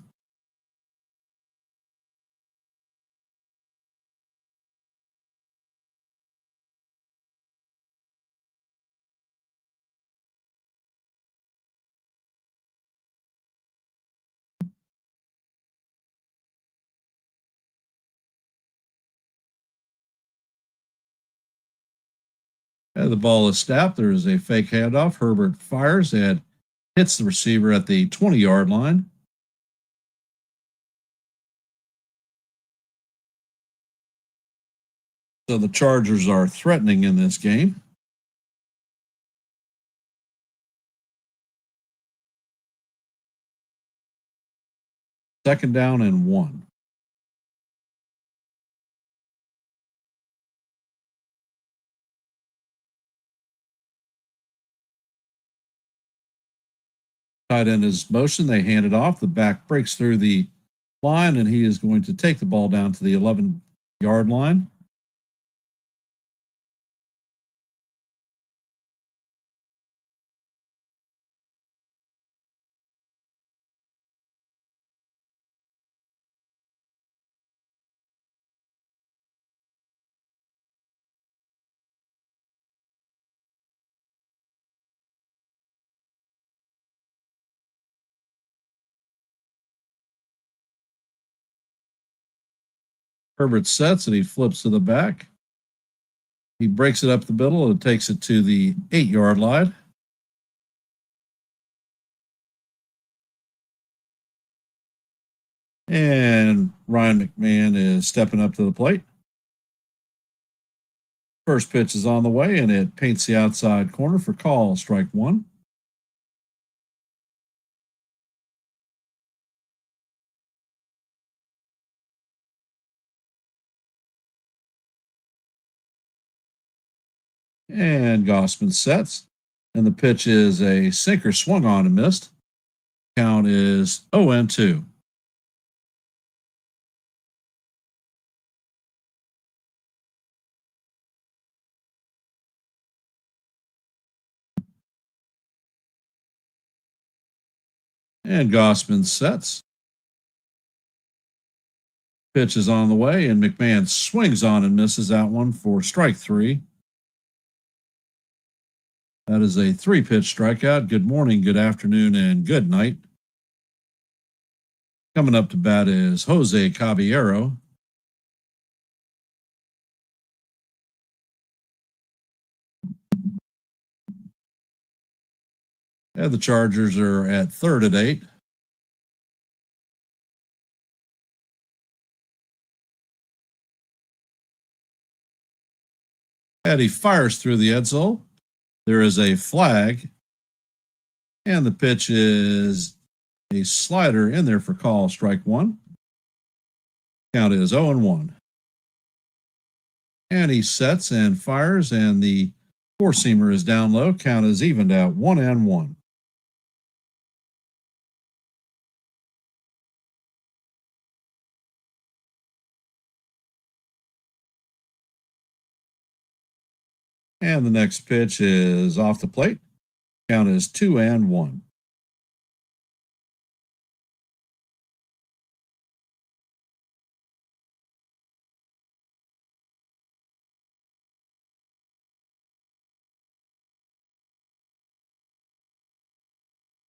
[SPEAKER 1] And the ball is snapped. There is a fake handoff. Herbert fires and hits the receiver at the 20-yard line. So the Chargers are threatening in this game. Second down and 1. Tight end is motion. They hand it off. The back breaks through the line, and he is going to take the ball down to the 11-yard line. Herbert sets and he flips to the back. He breaks it up the middle and takes it to the 8-yard line. And Ryan McMahon is stepping up to the plate. First pitch is on the way, and it paints the outside corner for call, strike 1. And Gausman sets, and the pitch is a sinker swung on and missed. Count is 0-2. And Gausman sets. Pitch is on the way, and McMahon swings on and misses that one for strike 3. That is a 3-pitch strikeout. Good morning, good afternoon, and good night. Coming up to bat is Jose Caballero. And the Chargers are at third at 8. And he fires through the end zone. There is a flag, and the pitch is a slider in there for call, strike 1. Count is 0-1. And he sets and fires, and the four-seamer is down low. Count is evened out, 1-1. And the next pitch is off the plate. Count is 2-1.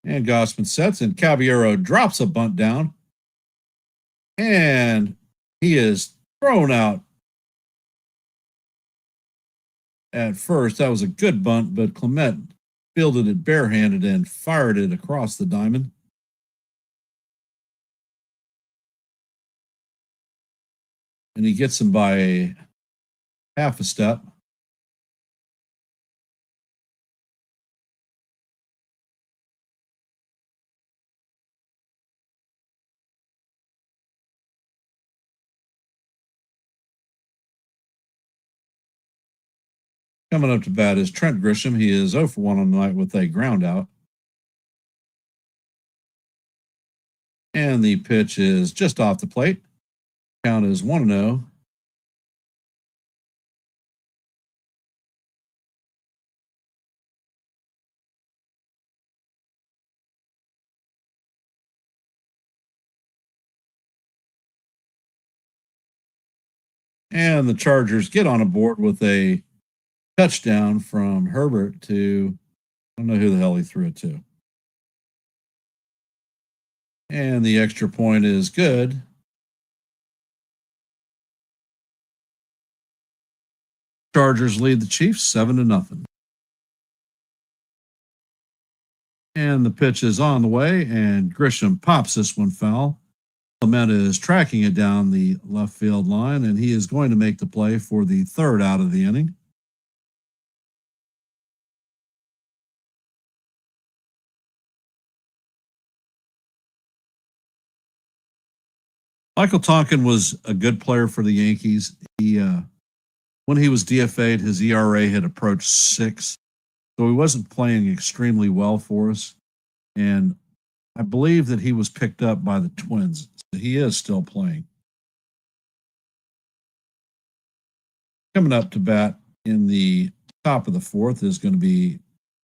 [SPEAKER 1] And Gausman sets, and Caballero drops a bunt down. And he is thrown out at first. That was a good bunt, but Clement fielded it barehanded and fired it across the diamond. And he gets him by half a step. Coming up to bat is Trent Grisham. He is 0 for 1 on the night with a ground out. And the pitch is just off the plate. Count is 1-0. And the Chargers get on a board with a touchdown from Herbert to, I don't know who the hell he threw it to. And the extra point is good. Chargers lead the Chiefs 7-0. And the pitch is on the way, and Grisham pops this one foul. Clement is tracking it down the left field line, and he is going to make the play for the third out of the inning. Michael Tonkin was a good player for the Yankees. When he was DFA'd, his ERA had approached 6, so he wasn't playing extremely well for us. And I believe that he was picked up by the Twins. So he is still playing. Coming up to bat in the top of the fourth is going to be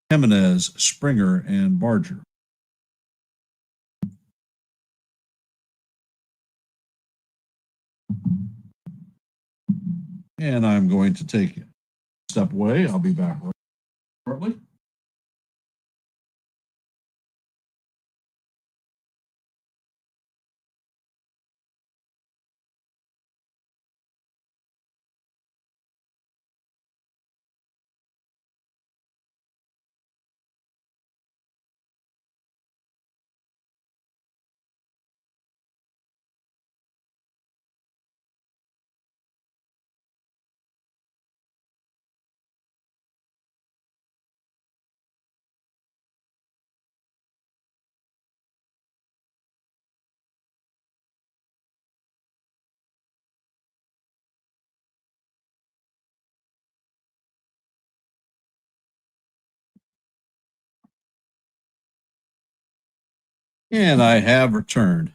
[SPEAKER 1] Jimenez, Springer, and Barger. And I'm going to take a step away. I'll be back shortly. And I have returned.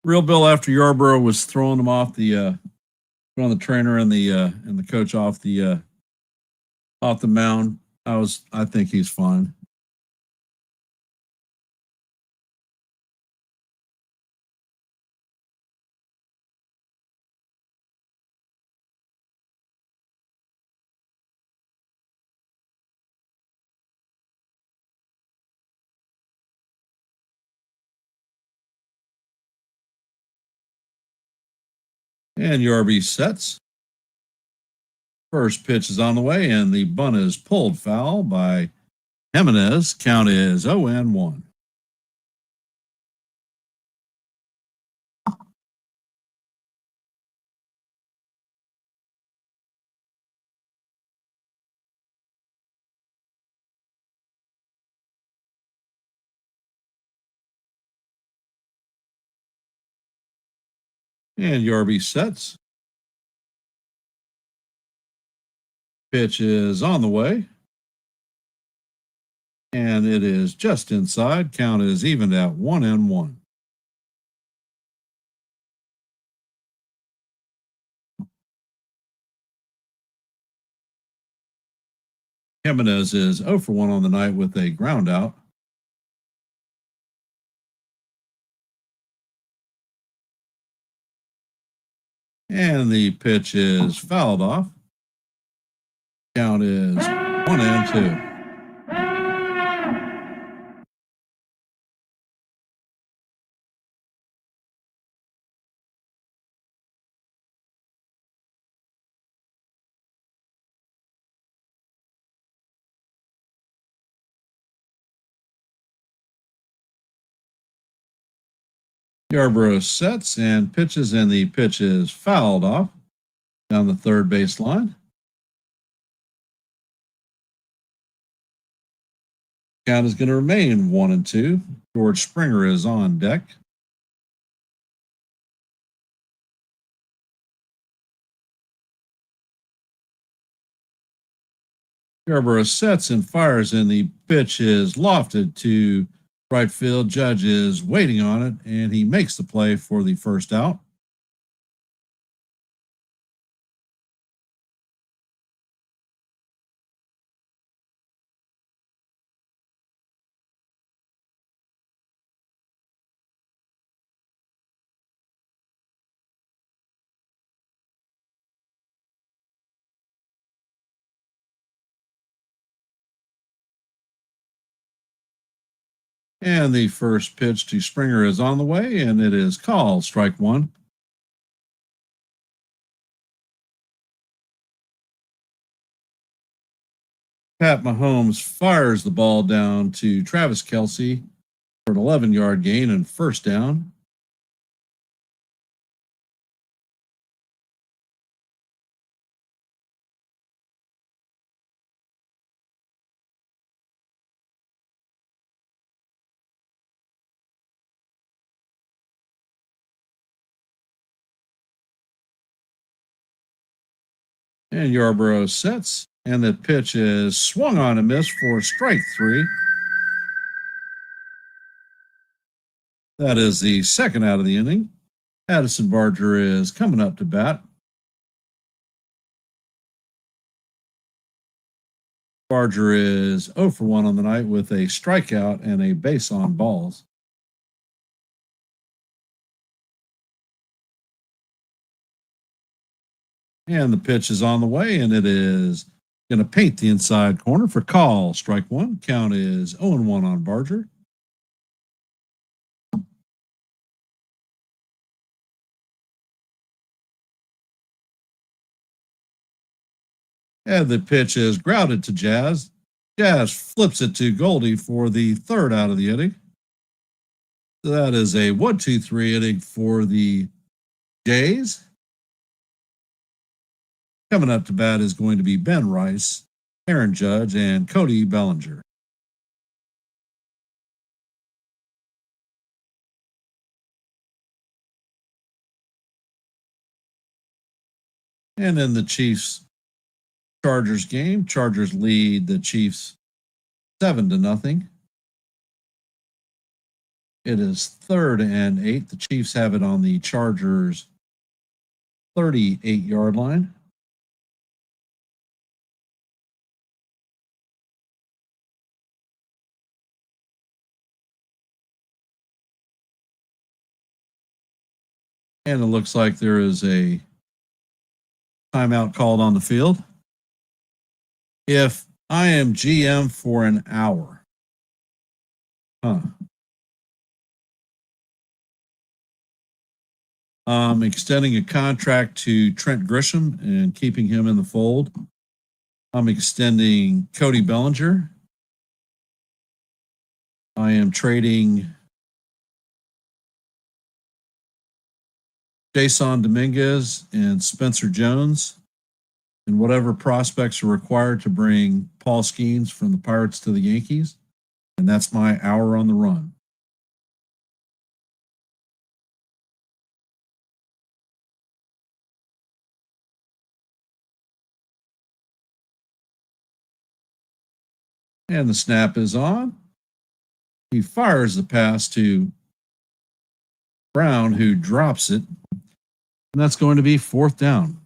[SPEAKER 1] Real Bill, after Yarborough was throwing him off the trainer and the coach off the mound, I think he's fine. And Yarby sets. First pitch is on the way, and the bunt is pulled foul by Jimenez. Count is 0-1. And Yarby sets. Pitch is on the way. And it is just inside. Count is evened at 1-1. Jimenez is 0 for 1 on the night with a ground out. And the pitch is fouled off. Count is 1-2. Yarborough sets and pitches, and the pitch is fouled off down the third base line. Count is going to remain 1-2. George Springer is on deck. Yarborough sets and fires, and the pitch is lofted to right field. Judge is waiting on it, and he makes the play for the first out. And the first pitch to Springer is on the way, and it is called strike one. Pat Mahomes fires the ball down to Travis Kelce for an 11-yard gain and first down. And Yarborough sets, and the pitch is swung on and missed for strike three. That is the second out of the inning. Addison Barger is coming up to bat. Barger is 0 for 1 on the night with a strikeout and a base on balls. And the pitch is on the way, and it is going to paint the inside corner for call. Strike one. Count is 0-1 on Barger. And the pitch is grounded to Jazz. Jazz flips it to Goldie for the third out of the inning. So that is a 1-2-3 inning for the Jays. Coming up to bat is going to be Ben Rice, Aaron Judge, and Cody Bellinger. And in the Chiefs Chargers game, Chargers lead the Chiefs 7-0. It is 3rd and 8. The Chiefs have it on the Chargers 38-yard line. And it looks like there is a timeout called on the field. If I am GM for an hour, I'm extending a contract to Trent Grisham and keeping him in the fold. I'm extending Cody Bellinger. I am trading Jason Dominguez and Spencer Jones and whatever prospects are required to bring Paul Skeens from the Pirates to the Yankees. And that's my hour on the run. And the snap is on. He fires the pass to Brown, who drops it. And that's going to be 4th down.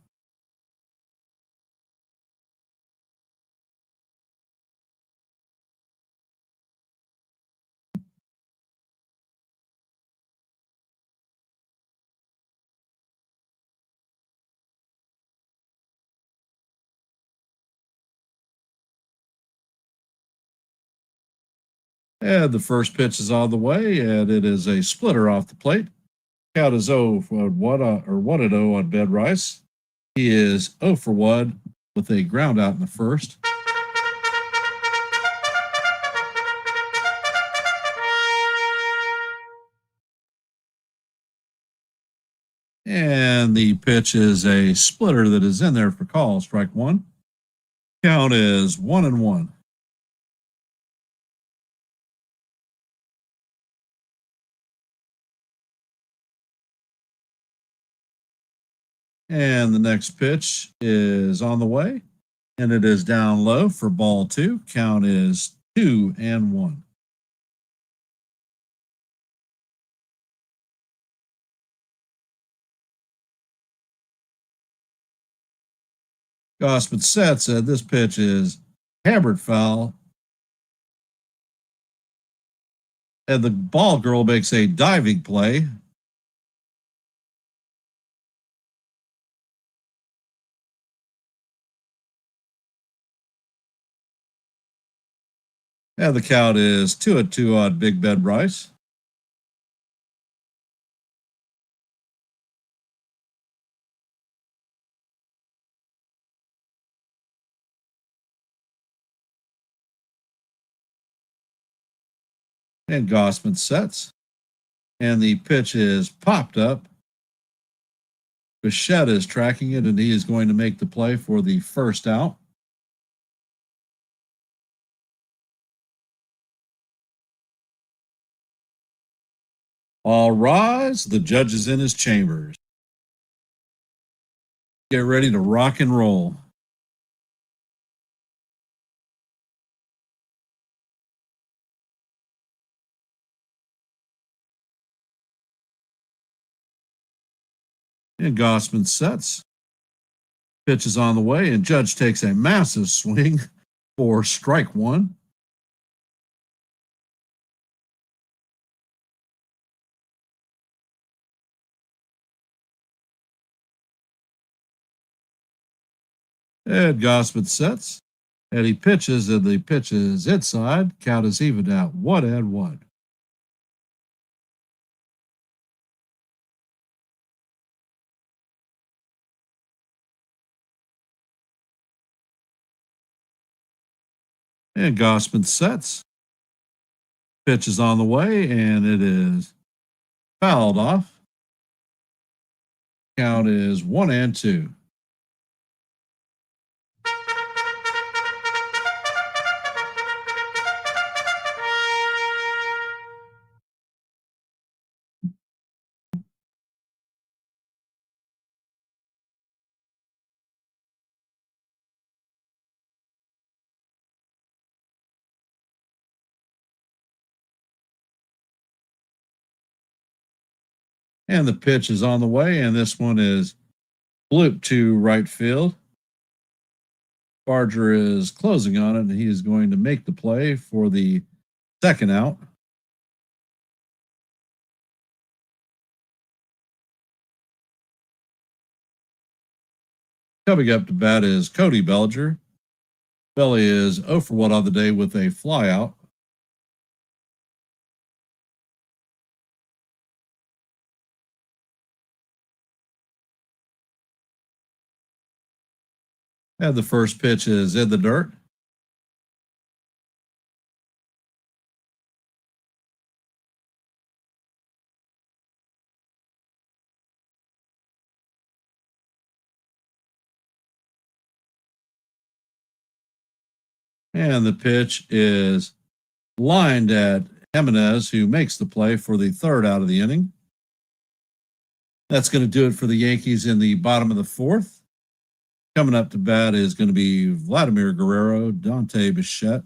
[SPEAKER 1] And the first pitch is on the way, and it is a splitter off the plate. Count is 0 for 1 on Ben Rice. He is 0 for 1 with a ground out in the first. And the pitch is a splitter that is in there for call. Strike one. Count is 1-1. And the next pitch is on the way, and it is down low for ball 2. Count is 2-1. Gausman sets. This pitch is hammered foul. And the ball girl makes a diving play. And the count is 2-2 on Big Ben Rice. And Gausman sets. And the pitch is popped up. Bichette is tracking it, and he is going to make the play for the first out. All rise. The judge is in his chambers. Get ready to rock and roll. And Gausman sets. Pitch is on the way, and Judge takes a massive swing for strike one. And Gausman sets. And he pitches, and the pitch is inside. Count is even at 1-1. And Gausman sets. Pitch is on the way, and it is fouled off. Count is 1-2. And the pitch is on the way, and this one is blooped to right field. Barger is closing on it, and he is going to make the play for the second out. Coming up to bat is Cody Bellinger. Belly is 0 for 1 on the day with a flyout. And the first pitch is in the dirt. And the pitch is lined at Jimenez, who makes the play for the third out of the inning. That's going to do it for the Yankees in the bottom of the fourth. Coming up to bat is going to be Vladimir Guerrero, Dante Bichette,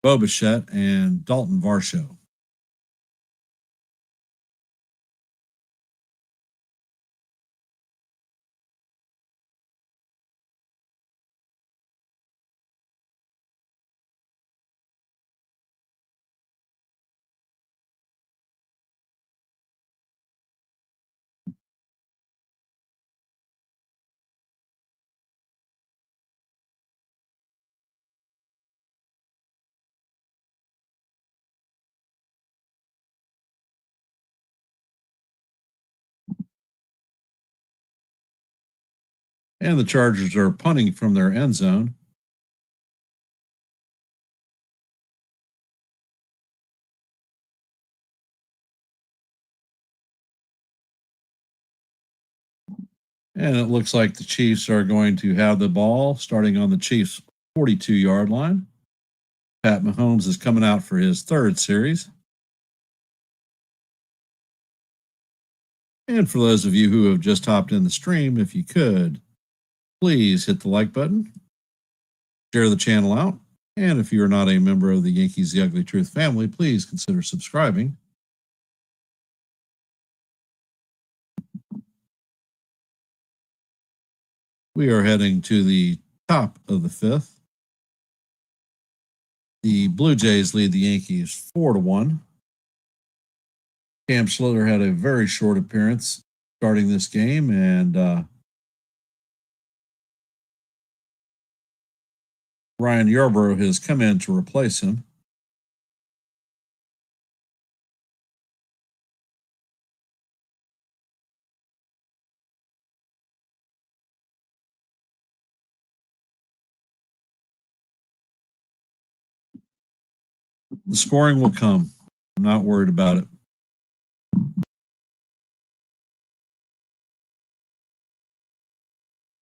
[SPEAKER 1] Bo Bichette, and Dalton Varsho. And the Chargers are punting from their end zone. And it looks like the Chiefs are going to have the ball starting on the Chiefs' 42-yard line. Pat Mahomes is coming out for his third series. And for those of you who have just hopped in the stream, if you could, please hit the like button, share the channel out, and if you are not a member of the Yankees The Ugly Truth family, please consider subscribing. We are heading to the top of the fifth. The Blue Jays lead the Yankees 4-1. Cam Schlittler had a very short appearance starting this game, and Ryan Yarbrough has come in to replace him. The scoring will come. I'm not worried about it.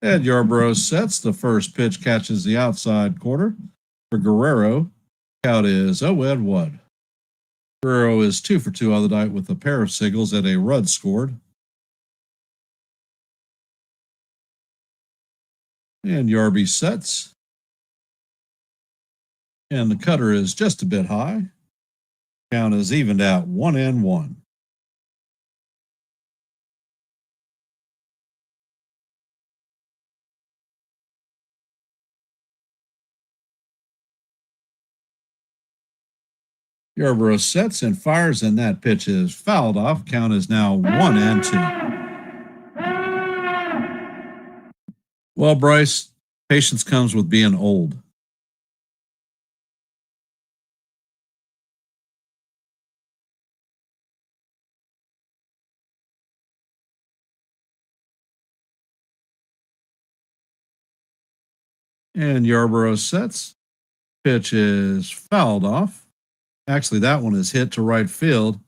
[SPEAKER 1] Ed Yarbrough sets. The first pitch catches the outside corner for Guerrero. Count is 0-1. Guerrero is 2 for 2 on the night with a pair of singles and a run scored. And Yarby sets. And the cutter is just a bit high. Count is evened out 1-1. Yarbrough sets and fires, and that pitch is fouled off. Count is now 1-2. Well, Bryce, patience comes with being old. And Yarbrough sets. Pitch is fouled off. Actually, that one is hit to right field,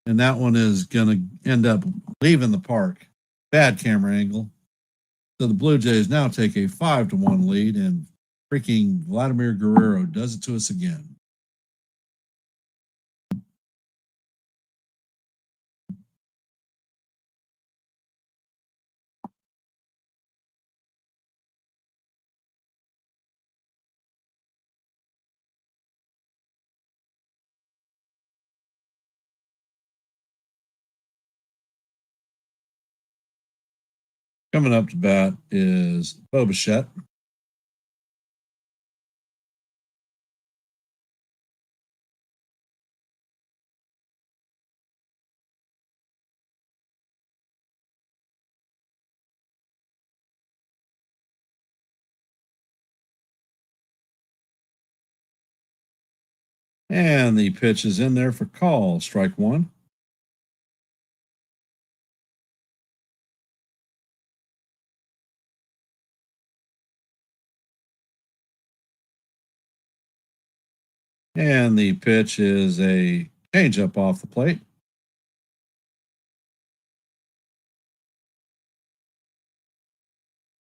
[SPEAKER 1] and that one is going to end up leaving the park. Bad camera angle. So the Blue Jays now take a 5-1 lead, and freaking Vladimir Guerrero does it to us again. Coming up to bat is Bo Bichette. And the pitch is in there for call, strike one. And the pitch is a changeup off the plate.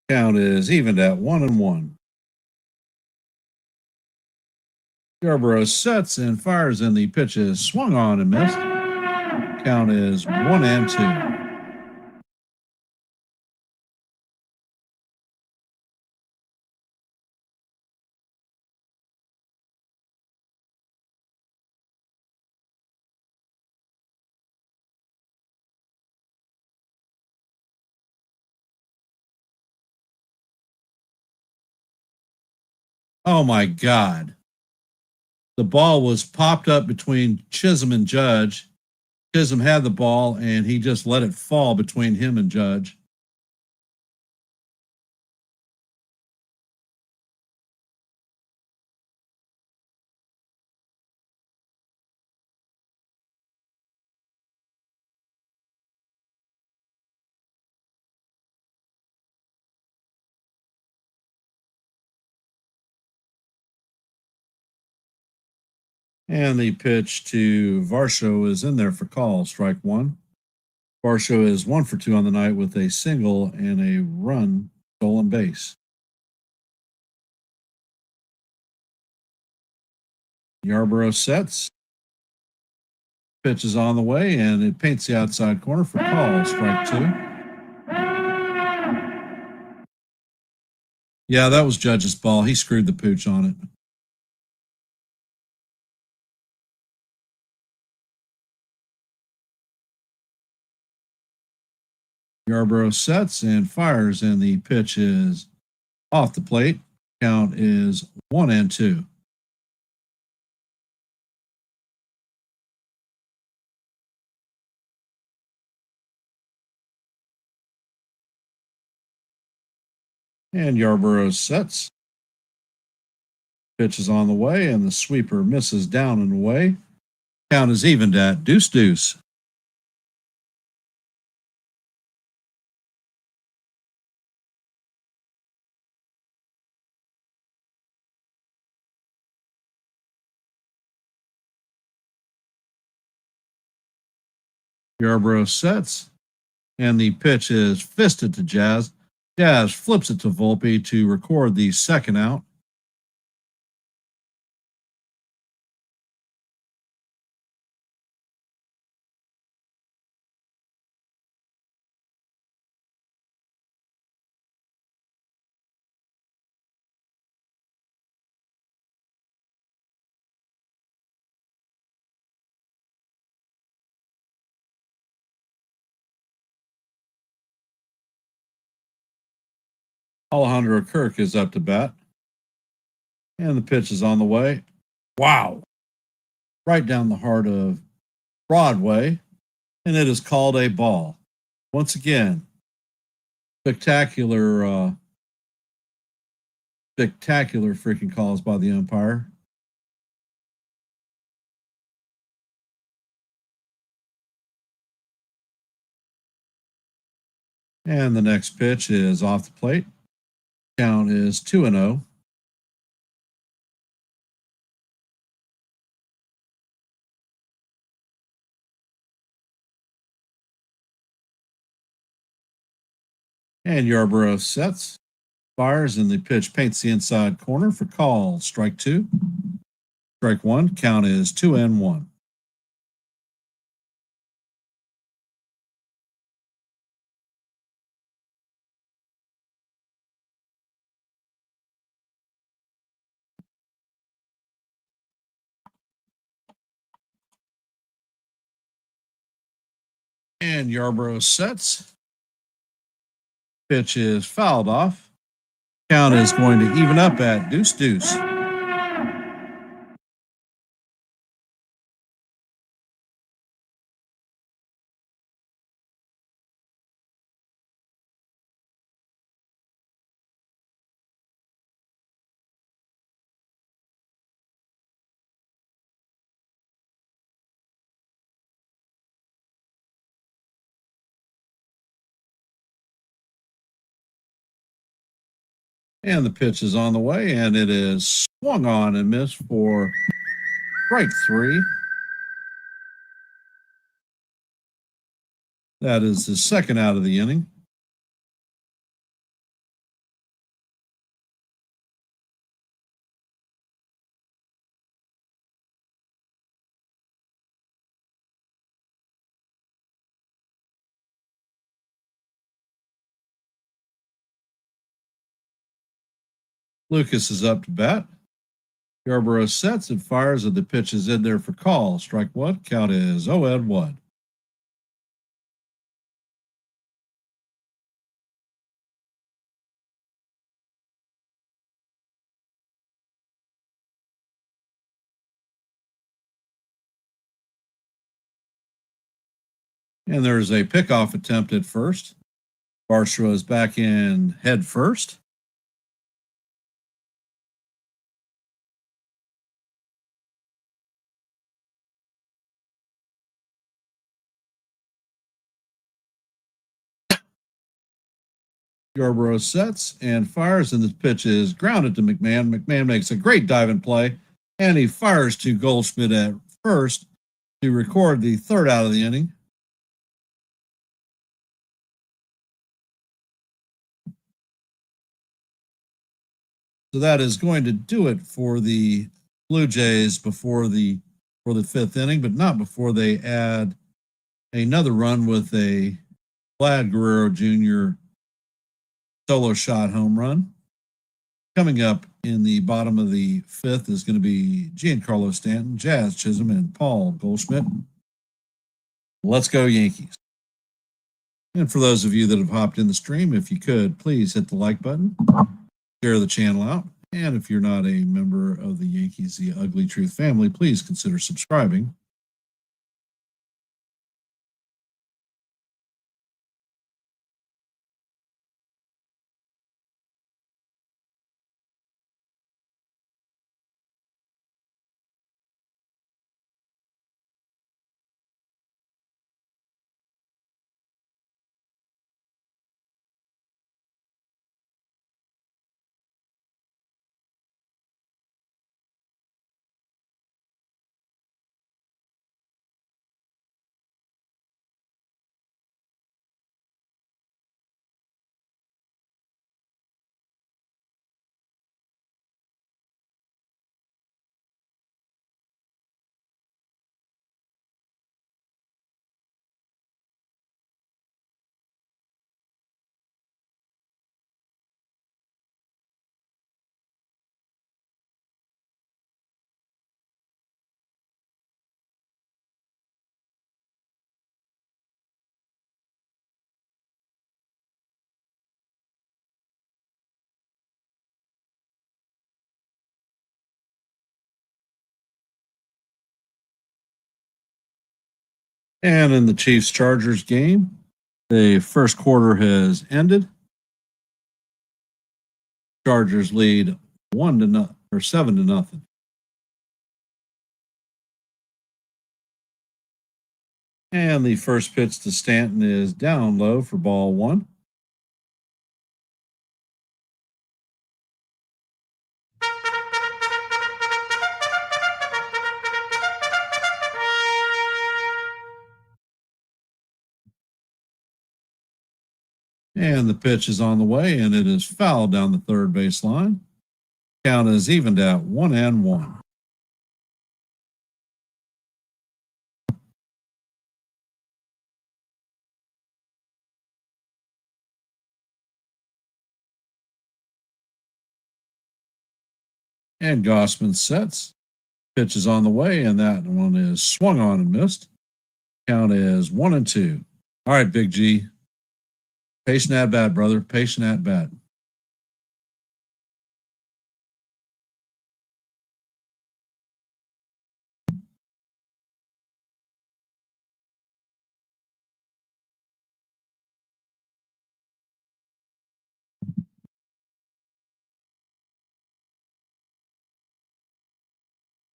[SPEAKER 1] Count is evened at 1-1. Yarbrough sets and fires, and the pitch is swung on and missed. Count is 1-2. Oh my God. The ball was popped up between Chisholm and Judge. Chisholm had the ball, and he just let it fall between him and Judge. And the pitch to Varsho is in there for call, strike one. Varsho is 1 for 2 on the night with a single and a run, stolen base. Yarbrough sets. Pitch is on the way, and it paints the outside corner for call, strike two. Yeah, that was Judge's ball. He screwed the pooch on it. Yarbrough sets and fires, and the pitch is off the plate. Count is 1-2. And Yarbrough sets. Pitch is on the way, and the sweeper misses down and away. Count is evened at 2-2. Yarbrough sets, and the pitch is fisted to Jazz. Jazz flips it to Volpe to record the second out. Alejandro Kirk is up to bat. And the pitch is on the way. Wow. Right down the heart of Broadway. And it is called a ball. Once again, spectacular freaking calls by the umpire. And the next pitch is off the plate. Count is 2-0. And Yarbrough sets, fires, and the pitch paints the inside corner for call. Strike 2. Strike 1. Count is 2-1. And Yarbrough sets. Pitch is fouled off. Count is going to even up at 2-2. And the pitch is on the way, and it is swung on and missed for strike 3. That is the second out of the inning. Lucas is up to bat. Yarbrough sets and fires, and the pitch is in there for call. Strike 1. Count is 0-1. And there's a pickoff attempt at first. Barsha is back in head first. Yarbrough sets and fires, and the pitch is grounded to McMahon. McMahon makes a great diving play, and he fires to Goldschmidt at first to record the third out of the inning. So that is going to do it for the Blue Jays for the fifth inning, but not before they add another run with a Vlad Guerrero Jr. solo shot home run. Coming up in the bottom of the fifth is going to be Giancarlo Stanton, Jazz Chisholm, and Paul Goldschmidt. Let's go Yankees. And for those of you that have hopped in the stream, if you could, please hit the like button, share the channel out. And if you're not a member of the Yankees, the Ugly Truth family, please consider subscribing. And in the Chiefs-Chargers game, the first quarter has ended. Chargers lead 7-0. And the first pitch to Stanton is down low for ball one. And the pitch is on the way, and it is fouled down the third baseline. Count is evened at 1-1. And Gausman sets. Pitch is on the way, and that one is swung on and missed. Count is 1-2. All right, Big G. Patient at bat, brother. Patient at bat.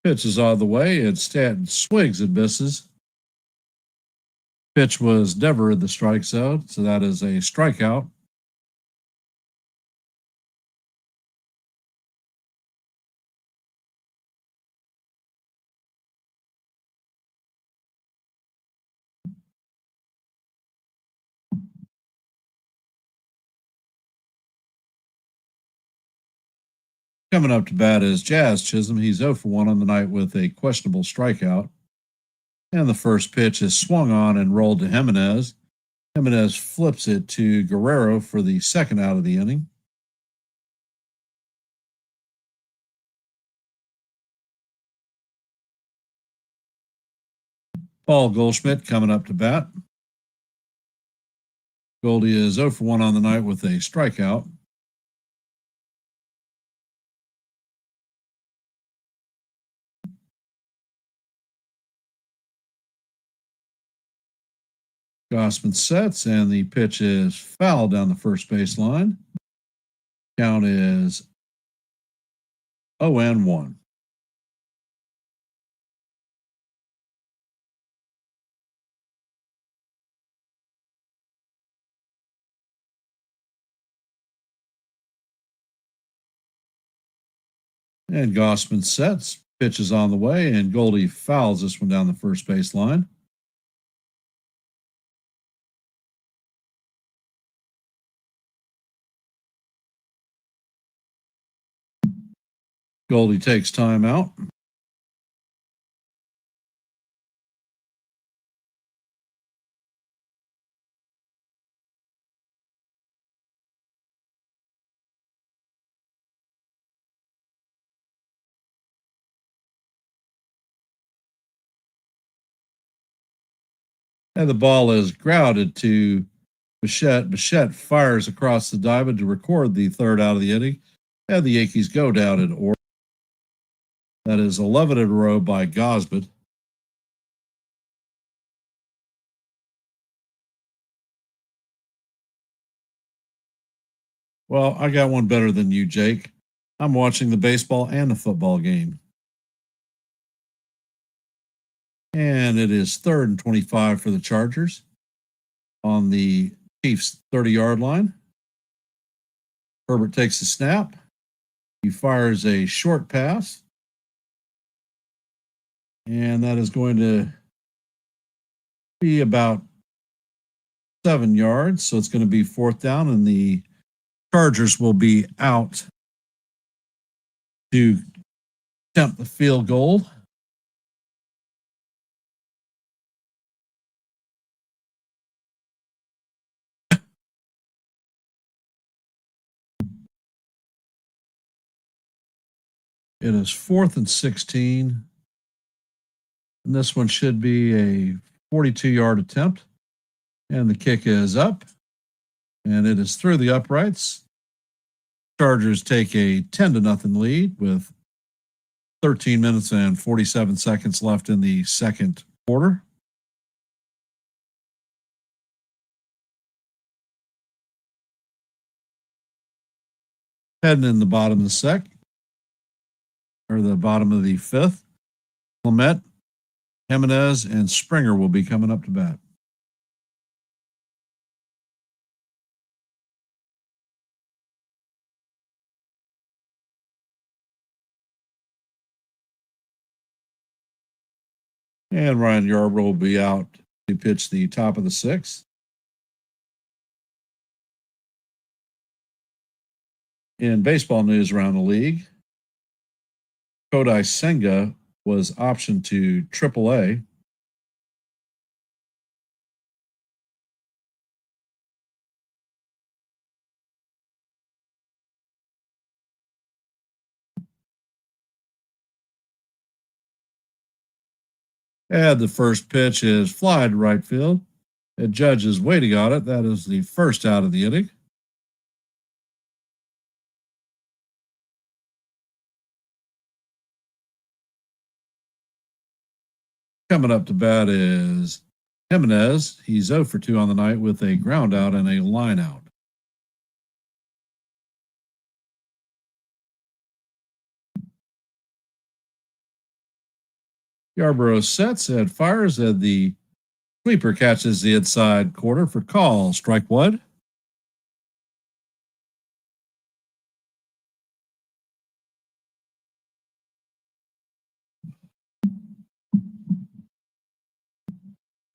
[SPEAKER 1] Pitch is on the way. It's Stanton swings and misses. Pitch was never in the strike zone, so that is a strikeout. Coming up to bat is Jazz Chisholm. He's 0 for 1 on the night with a questionable strikeout. And the first pitch is swung on and rolled to Jimenez. Jimenez flips it to Guerrero for the second out of the inning. Paul Goldschmidt coming up to bat. Goldie is 0 for 1 on the night with a strikeout. Gausman sets, and the pitch is fouled down the first baseline. Count is 0-1. And Gausman sets, pitch is on the way, and Goldie fouls this one down the first baseline. Goldie takes time out. And the ball is grounded to Bichette. Bichette fires across the diamond to record the third out of the inning. And the Yankees go down in order. That is 11 in a row by Gausman. Well, I got one better than you, Jake. I'm watching the baseball and the football game. And it is 3rd and 25 for the Chargers on the Chiefs' 30-yard line. Herbert takes a snap. He fires a short pass. And that is going to be about 7 yards. So it's going to be 4th down, and the Chargers will be out to attempt the field goal. It is 4th and 16. And this one should be a 42-yard attempt. And the kick is up. And it is through the uprights. Chargers take a 10-0 lead with 13 minutes and 47 seconds left in the second quarter. Heading in the bottom of the the bottom of the fifth, Clement, Jimenez, and Springer will be coming up to bat. And Ryan Yarbrough will be out to pitch the top of the sixth. In baseball news around the league, Kodai Senga was optioned to AAA. And the first pitch is fly to right field. The judge is waiting on it. That is the first out of the inning. Coming up to bat is Jimenez. He's 0 for 2 on the night with a ground out and a line out. Yarbrough sets and fires, and the sweeper catches the inside corner for call. Strike one.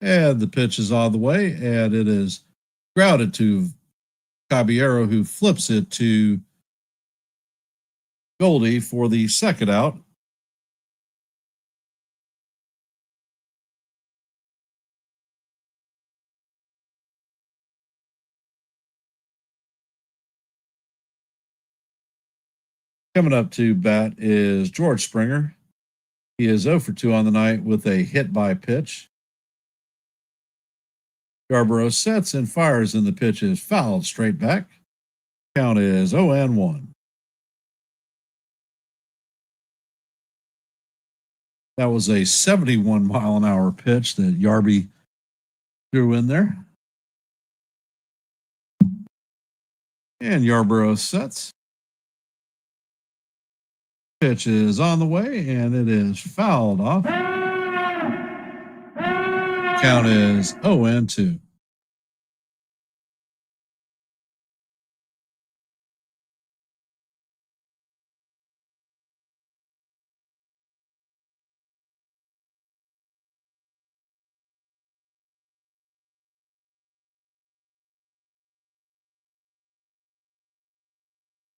[SPEAKER 1] And the pitch is on the way, and it is grounded to Caballero, who flips it to Goldie for the second out. Coming up to bat is George Springer. He is 0 for 2 on the night with a hit by pitch. Yarbrough sets and fires, and the pitch is fouled straight back. Count is 0-1. That was a 71-mile-an-hour pitch that Yarby threw in there. And Yarbrough sets. Pitch is on the way, and it is fouled off. Count is 0-2.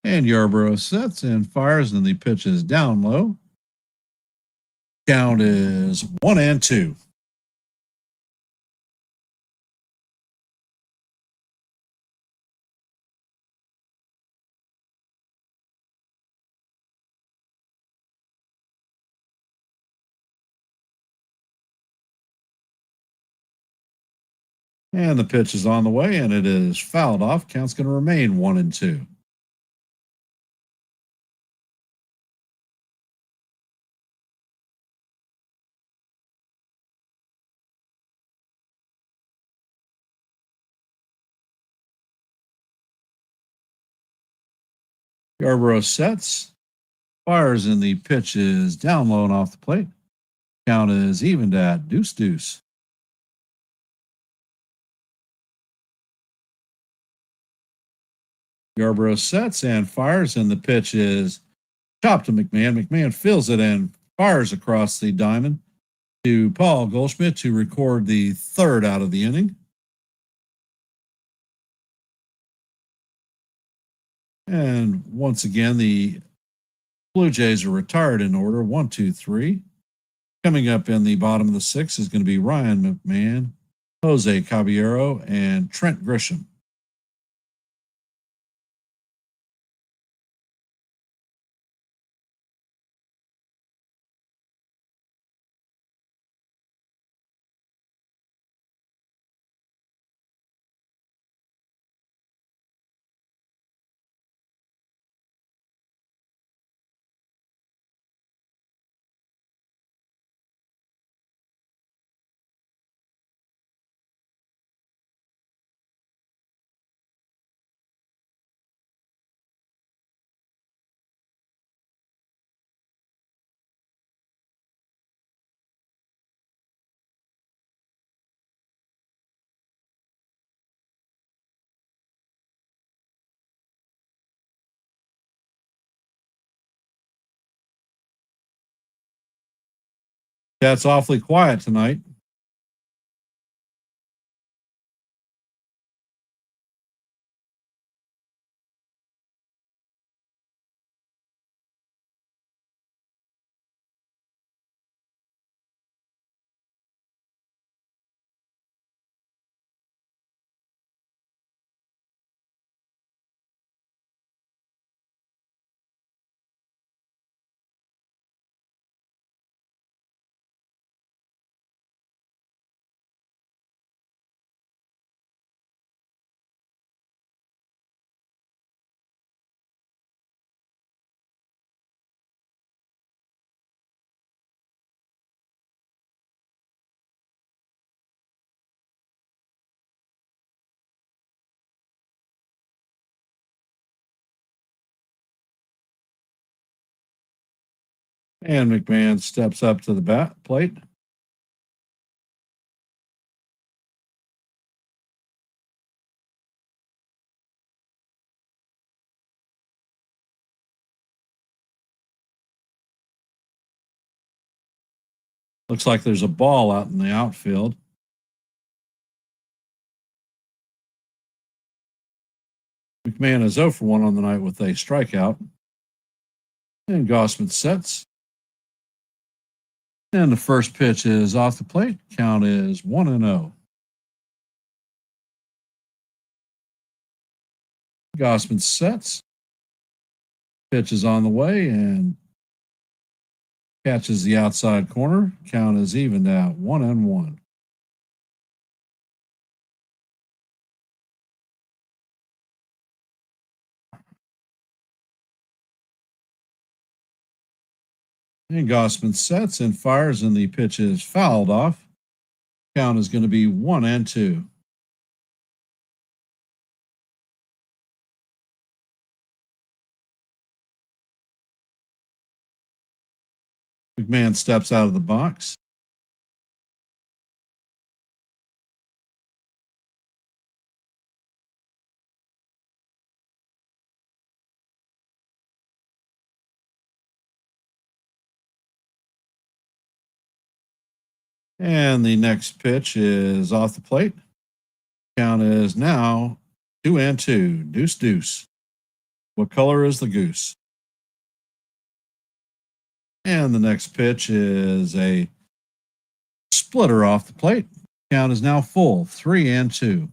[SPEAKER 1] And Yarbrough sets and fires, and the pitch is down low. Count is 1-2. And the pitch is on the way, and it is fouled off. Count's going to remain 1-2. Yarbrough sets, fires, and the pitch is down low and off the plate. Count is evened at 2-2. Yarbrough sets and fires, and the pitch is chopped to McMahon. McMahon fills it and fires across the diamond to Paul Goldschmidt to record the third out of the inning. And once again, the Blue Jays are retired in order 1, 2, 3. Coming up in the bottom of the sixth is going to be Ryan McMahon, Jose Caballero, and Trent Grisham. Cat's awfully quiet tonight. And McMahon steps up to the bat plate. Looks like there's a ball out in the outfield. McMahon is 0 for 1 on the night with a strikeout. And Gausman sets. And the first pitch is off the plate. Count is 1-0. Gausman sets. Pitch is on the way and catches the outside corner. Count is evened at 1-1. And Gausman sets and fires, and the pitch is fouled off. Count is going to be 1-2. McMahon steps out of the box. And the next pitch is off the plate. Count is now 2-2. Deuce, deuce. What color is the goose? And the next pitch is a splitter off the plate. Count is now full, 3-2.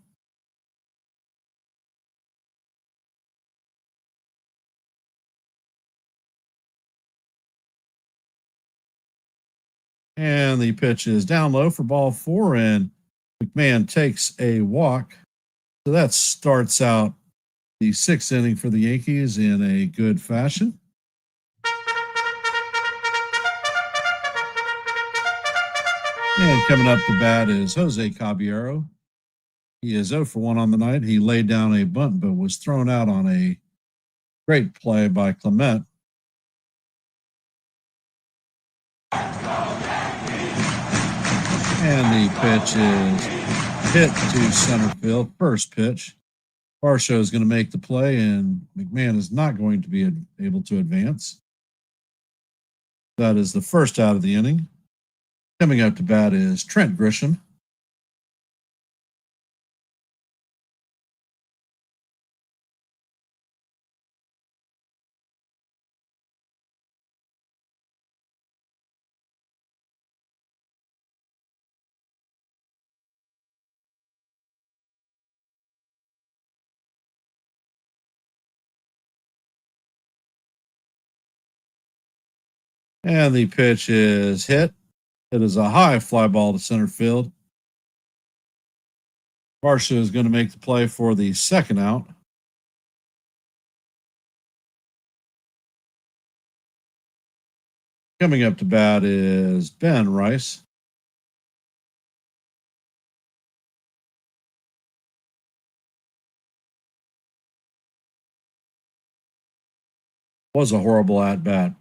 [SPEAKER 1] And the pitch is down low for ball 4, and McMahon takes a walk. So that starts out the 6th inning for the Yankees in a good fashion. And coming up to bat is Jose Caballero. He is 0 for 1 on the night. He laid down a bunt, but was thrown out on a great play by Clement. And the pitch is hit to center field. First pitch. Varsho is going to make the play, and McMahon is not going to be able to advance. That is the first out of the inning. Coming up to bat is Trent Grisham. And the pitch is hit. It is a high fly ball to center field. Varsho is going to make the play for the second out. Coming up to bat is Ben Rice. Was a horrible at bat.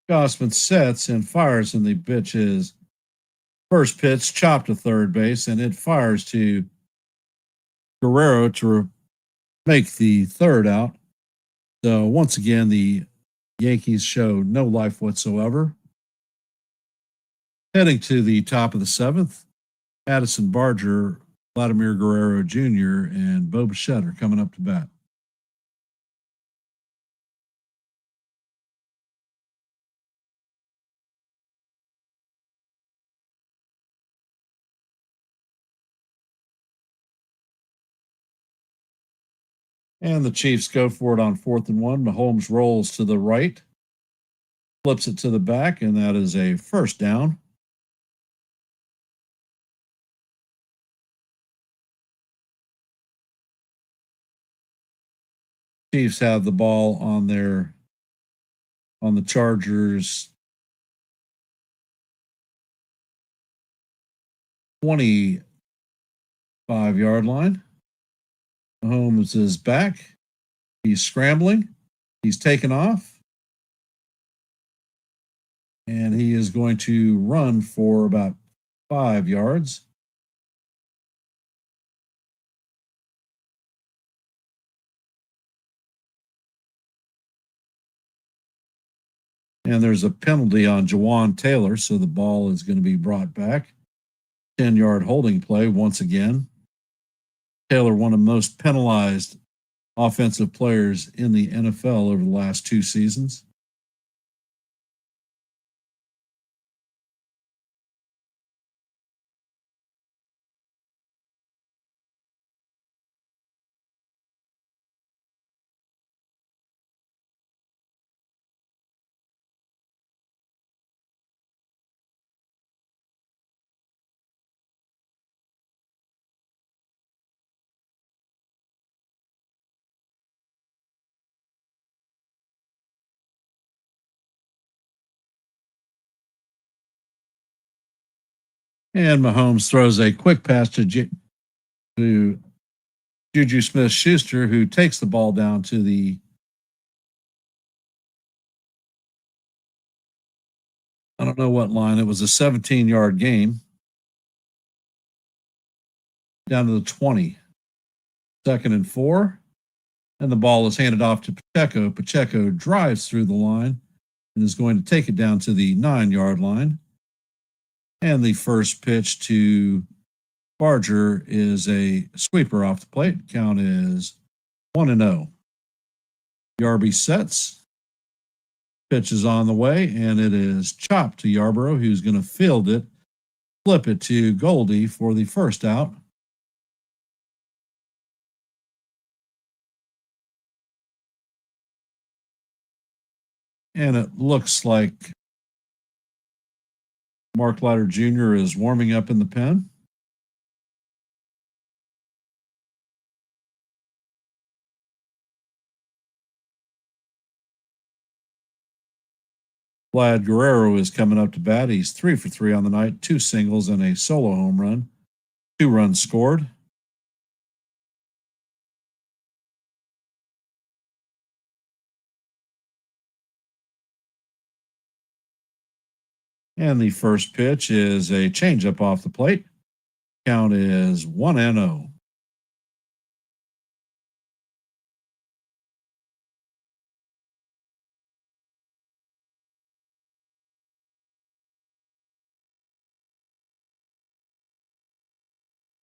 [SPEAKER 1] Gausman sets and fires, and the pitch is first pitch chopped to third base, and it fires to Guerrero to make the third out. So once again, the Yankees show no life whatsoever. Heading to the top of the seventh, Addison Barger, Vladimir Guerrero Jr., and Bo Bichette are coming up to bat. And the Chiefs go for it on 4th and 1. Mahomes rolls to the right, flips it to the back, and that is a first down. Chiefs have the ball on the Chargers 25-yard line. Mahomes is back. He's scrambling. He's taken off. And he is going to run for about 5 yards. And there's a penalty on Jawan Taylor, so the ball is going to be brought back. 10-yard holding play once again. Taylor, one of the most penalized offensive players in the NFL over the last 2 seasons. And Mahomes throws a quick pass to Juju Smith-Schuster, who takes the ball down to the I don't know what line. It was a 17-yard game. Down to the 20. 2nd and 4. And the ball is handed off to Pacheco. Pacheco drives through the line and is going to take it down to the 9-yard line. And the first pitch to Barger is a sweeper off the plate. Count is 1-0. Yarby sets. Pitch is on the way, and it is chopped to Yarborough, who's going to field it, flip it to Goldie for the first out. And it looks like Mark Leiter Jr. is warming up in the pen. Vlad Guerrero is coming up to bat. He's 3 for 3 on the night, 2 singles and a solo home run, 2 runs scored. And the first pitch is a changeup off the plate. Count is 1-0.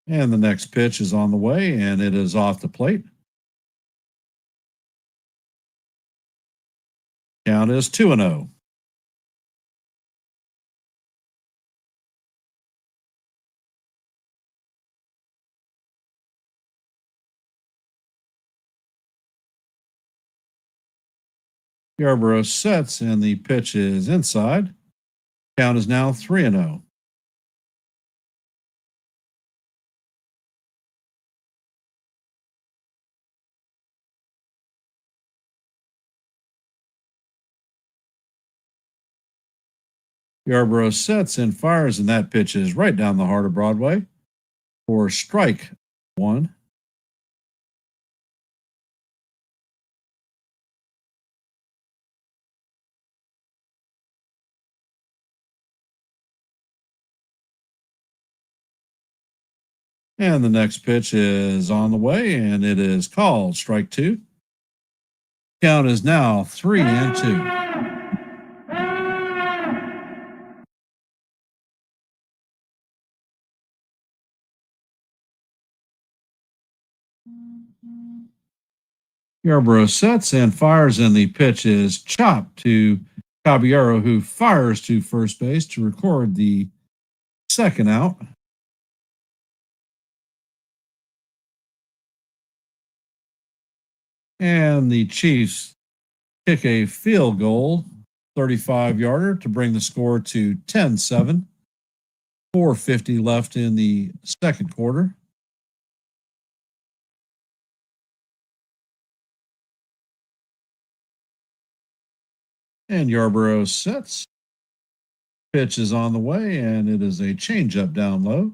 [SPEAKER 1] And the next pitch is on the way, and it is off the plate. Count is 2-0. Yarborough sets, and the pitch is inside. Count is now 3-0. Yarborough sets and fires, and that pitch is right down the heart of Broadway for strike 1. And the next pitch is on the way, and it is called strike two. Count is now 3-2. Yarbrough sets and fires, and the pitch is chopped to Caballero, who fires to first base to record the second out. And the Chiefs kick a field goal, 35-yarder, to bring the score to 10-7. 4:50 left in the second quarter. And Yarbrough sets. Pitch is on the way, and it is a changeup down low.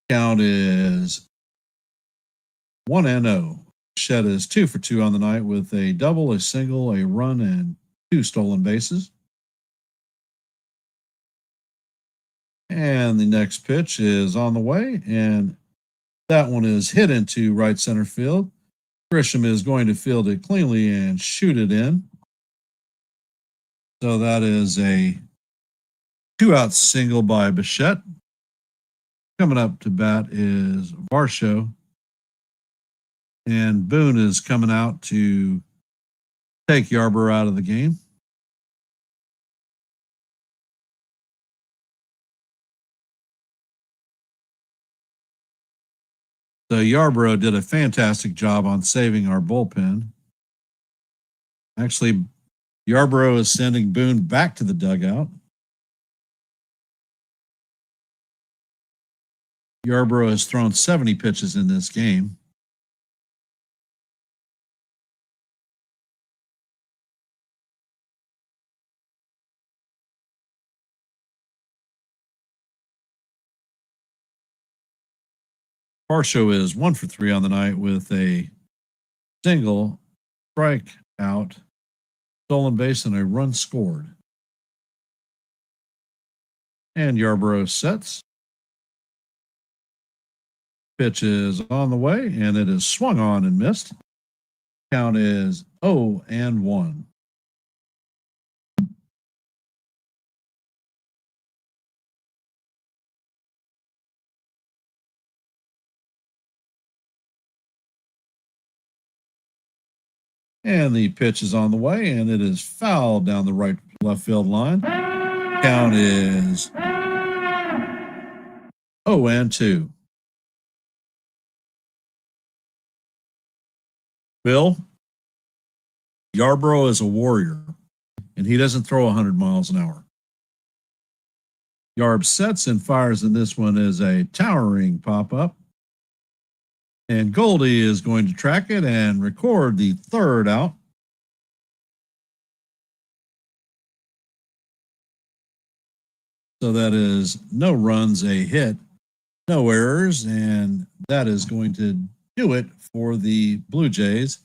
[SPEAKER 1] Count is 1-0. Shed is 2 for 2 on the night with a double, a single, a run, and 2 stolen bases. And the next pitch is on the way, and that one is hit into right center field. Grisham is going to field it cleanly and shoot it in. So that is a 2-out single by Bichette. Coming up to bat is Varsho. And Boone is coming out to take Yarbrough out of the game. So Yarbrough did a fantastic job on saving our bullpen. Actually, Yarbrough is sending Boone back to the dugout. Yarbrough has thrown 70 pitches in this game. Varsho is 1 for 3 on the night with a single, strikeout, stolen base, and a run scored. And Yarbrough sets. Pitch is on the way, and it is swung on and missed. Count is 0-1. And the pitch is on the way, and it is fouled down the left field line. Count is 0-2. Bill, Yarbrough is a warrior, and he doesn't throw 100 miles an hour. Yarb sets and fires, and this one is a towering pop-up. And Goldie is going to track it and record the third out. So that is no runs, a hit, no errors, and that is going to do it for the Blue Jays.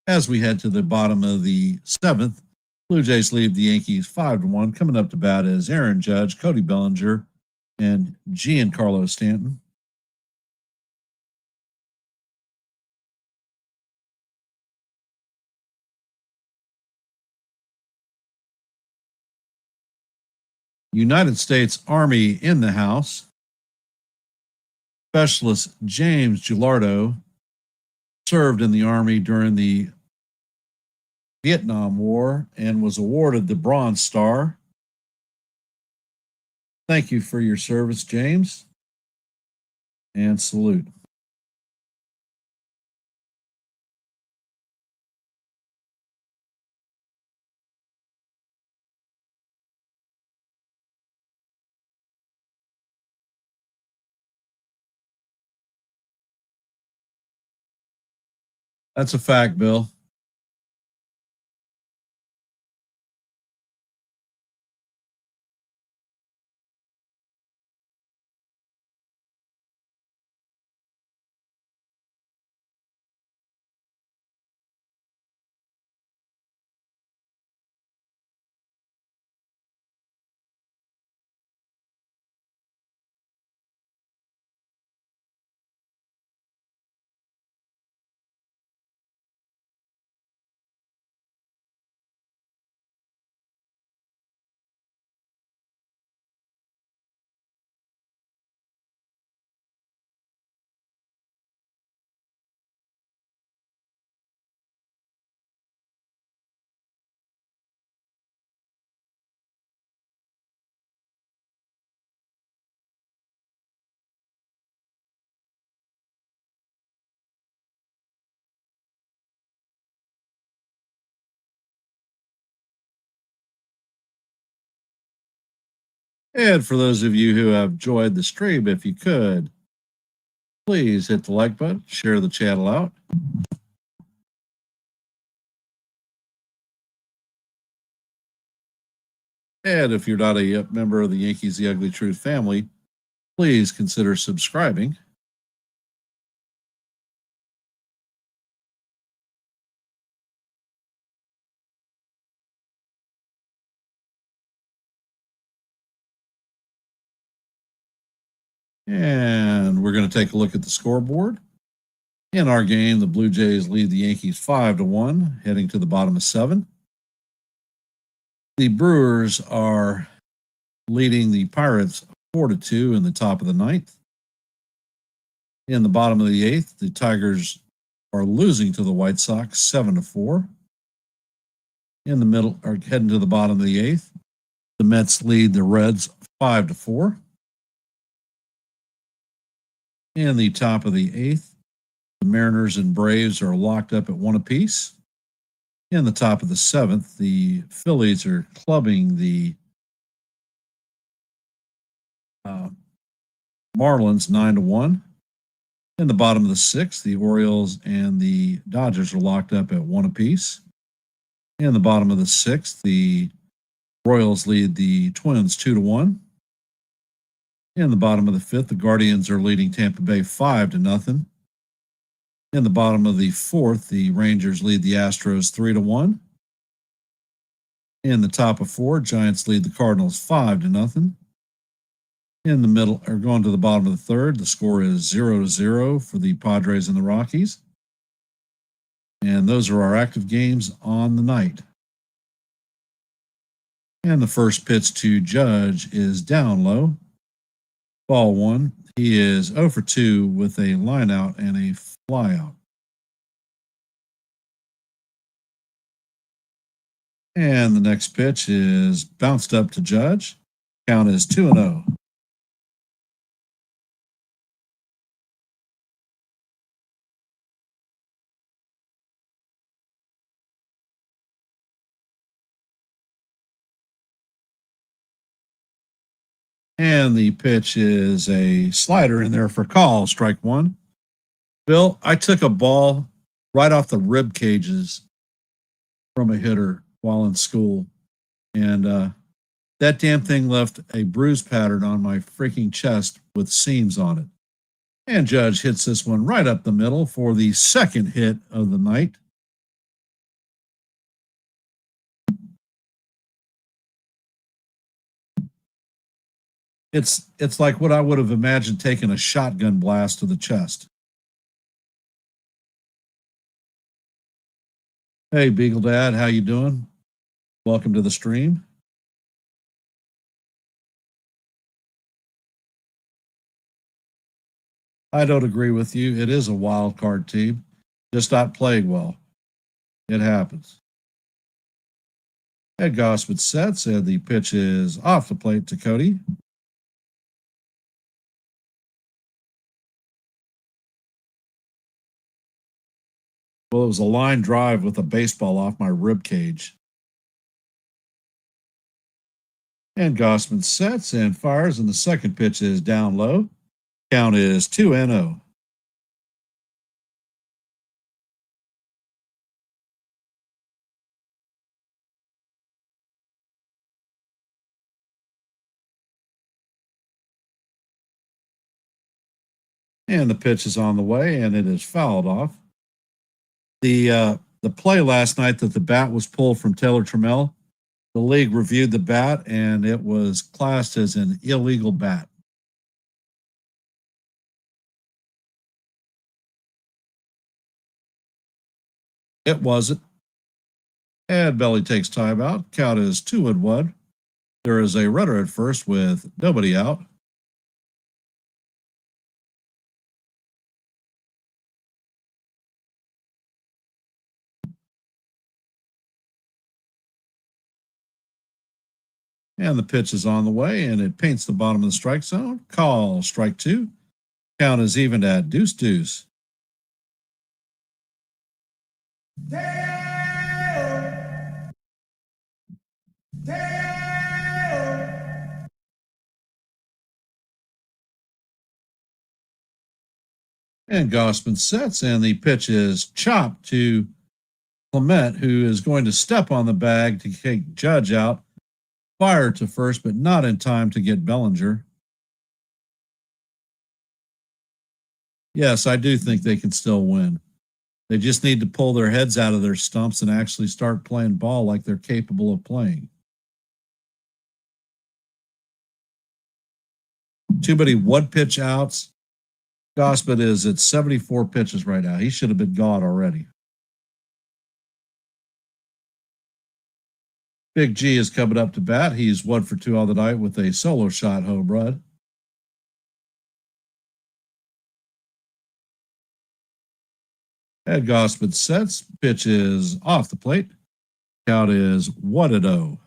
[SPEAKER 1] As we head to the bottom of the seventh, Blue Jays lead the Yankees 5-1. Coming up to bat is Aaron Judge, Cody Bellinger, and Giancarlo Stanton. United States Army in the house. Specialist James Gilardo served in the Army during the Vietnam War and was awarded the Bronze Star. Thank you for your service, James, and salute. That's a fact, Bill. And for those of you who have enjoyed the stream, if you could, please hit the like button, share the channel out. And if you're not a member of the Yankees The Ugly Truth family, please consider subscribing. And we're going to take a look at the scoreboard. In our game, the Blue Jays lead the Yankees 5-1, heading to the bottom of 7. The Brewers are leading the Pirates 4-2 in the top of the 9th. In the bottom of the 8th, the Tigers are losing to the White Sox 7-4. In the middle, are heading to the bottom of the 8th. The Mets lead the Reds 5-4. In the top of the 8th, the Mariners and Braves are locked up at 1 apiece. In the top of the 7th, the Phillies are clubbing the Marlins 9-1. In the bottom of the 6th, the Orioles and the Dodgers are locked up at 1 apiece. In the bottom of the 6th, the Royals lead the Twins 2-1. In the bottom of the 5th, the Guardians are leading Tampa Bay 5-0. In the bottom of the 4th, the Rangers lead the Astros 3-1. In the top of 4, Giants lead the Cardinals 5-0. In the middle, or going to the bottom of the 3rd, the score is 0-0 for the Padres and the Rockies. And those are our active games on the night. And the first pitch to Judge is down low. Ball 1. He is 0 for 2 with a line out and a fly out. And the next pitch is bounced up to Judge. Count is 2-0. And the pitch is a slider in there for call, strike 1. Bill, I took a ball right off the rib cages from a hitter while in school. And that damn thing left a bruise pattern on my freaking chest with seams on it. And Judge hits this one right up the middle for the second hit of the night. It's like what I would have imagined taking a shotgun blast to the chest. Hey, Beagle Dad, how you doing? Welcome to the stream. I don't agree with you. It is a wild card team, just not playing well. It happens. Ed Gausman sets, and the pitch is off the plate to Cody. Well, it was a line drive with a baseball off my rib cage. And Gausman sets and fires, and the second pitch is down low. Count is 2-0. And the pitch is on the way, and it is fouled off. The play last night that the bat was pulled from Taylor Trammell, the league reviewed the bat, and it was classed as an illegal bat. It wasn't. And Belly takes timeout. Count is 2-1. There is a runner at first with nobody out. And the pitch is on the way, and it paints the bottom of the strike zone. Call, strike 2. Count is even at deuce. Damn! Damn! And Gausman sets, and the pitch is chopped to Clement, who is going to step on the bag to take Judge out. Fire to first, but not in time to get Bellinger. Yes, I do think they can still win. They just need to pull their heads out of their stumps and actually start playing ball like they're capable of playing. Too many one pitch outs. Gausman is at 74 pitches right now. He should have been gone already. Big G is coming up to bat. He's 1 for 2 on the night with a solo shot home run. And Gausman sets. Pitch is off the plate. Count is 1-0.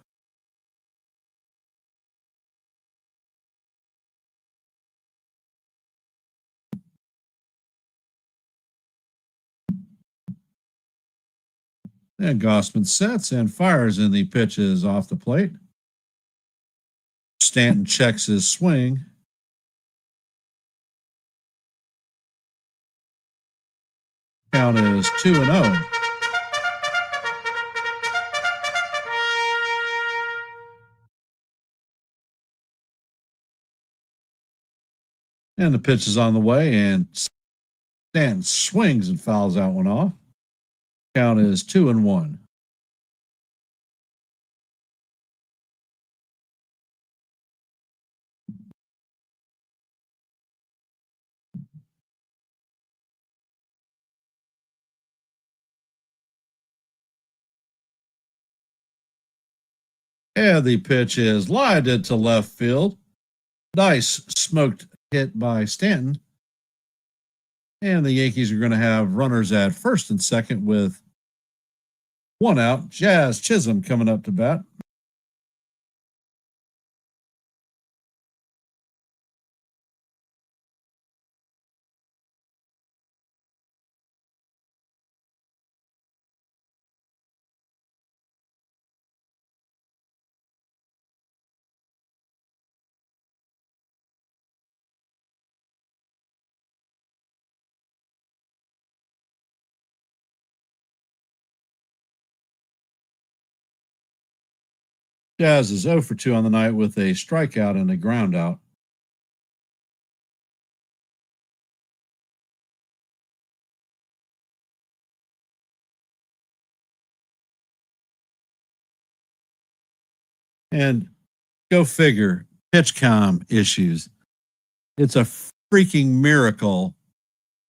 [SPEAKER 1] And Gausman sets and fires, and the pitch is off the plate. Stanton checks his swing. Count is 2-0. And the pitch is on the way, and Stanton swings and fouls that one off. Count is 2-1. And the pitch is lined into left field. Nice smoked hit by Stanton. And the Yankees are going to have runners at first and second with 1 out. Jazz Chisholm coming up to bat. Jazz is 0 for 2 on the night with a strikeout and a ground out. And go figure, PitchCom issues. It's a freaking miracle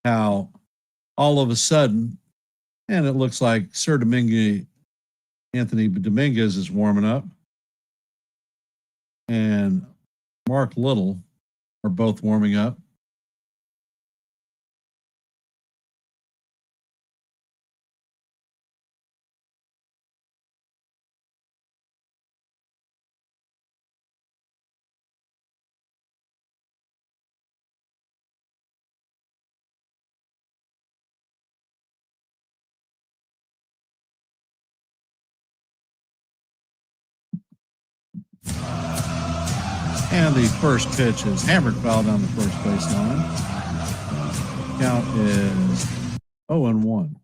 [SPEAKER 1] how all of a sudden, and it looks like Anthony Dominguez is warming up, and Mark Little are both warming up. And the first pitch is hammered foul down the first baseline. Count is 0-1.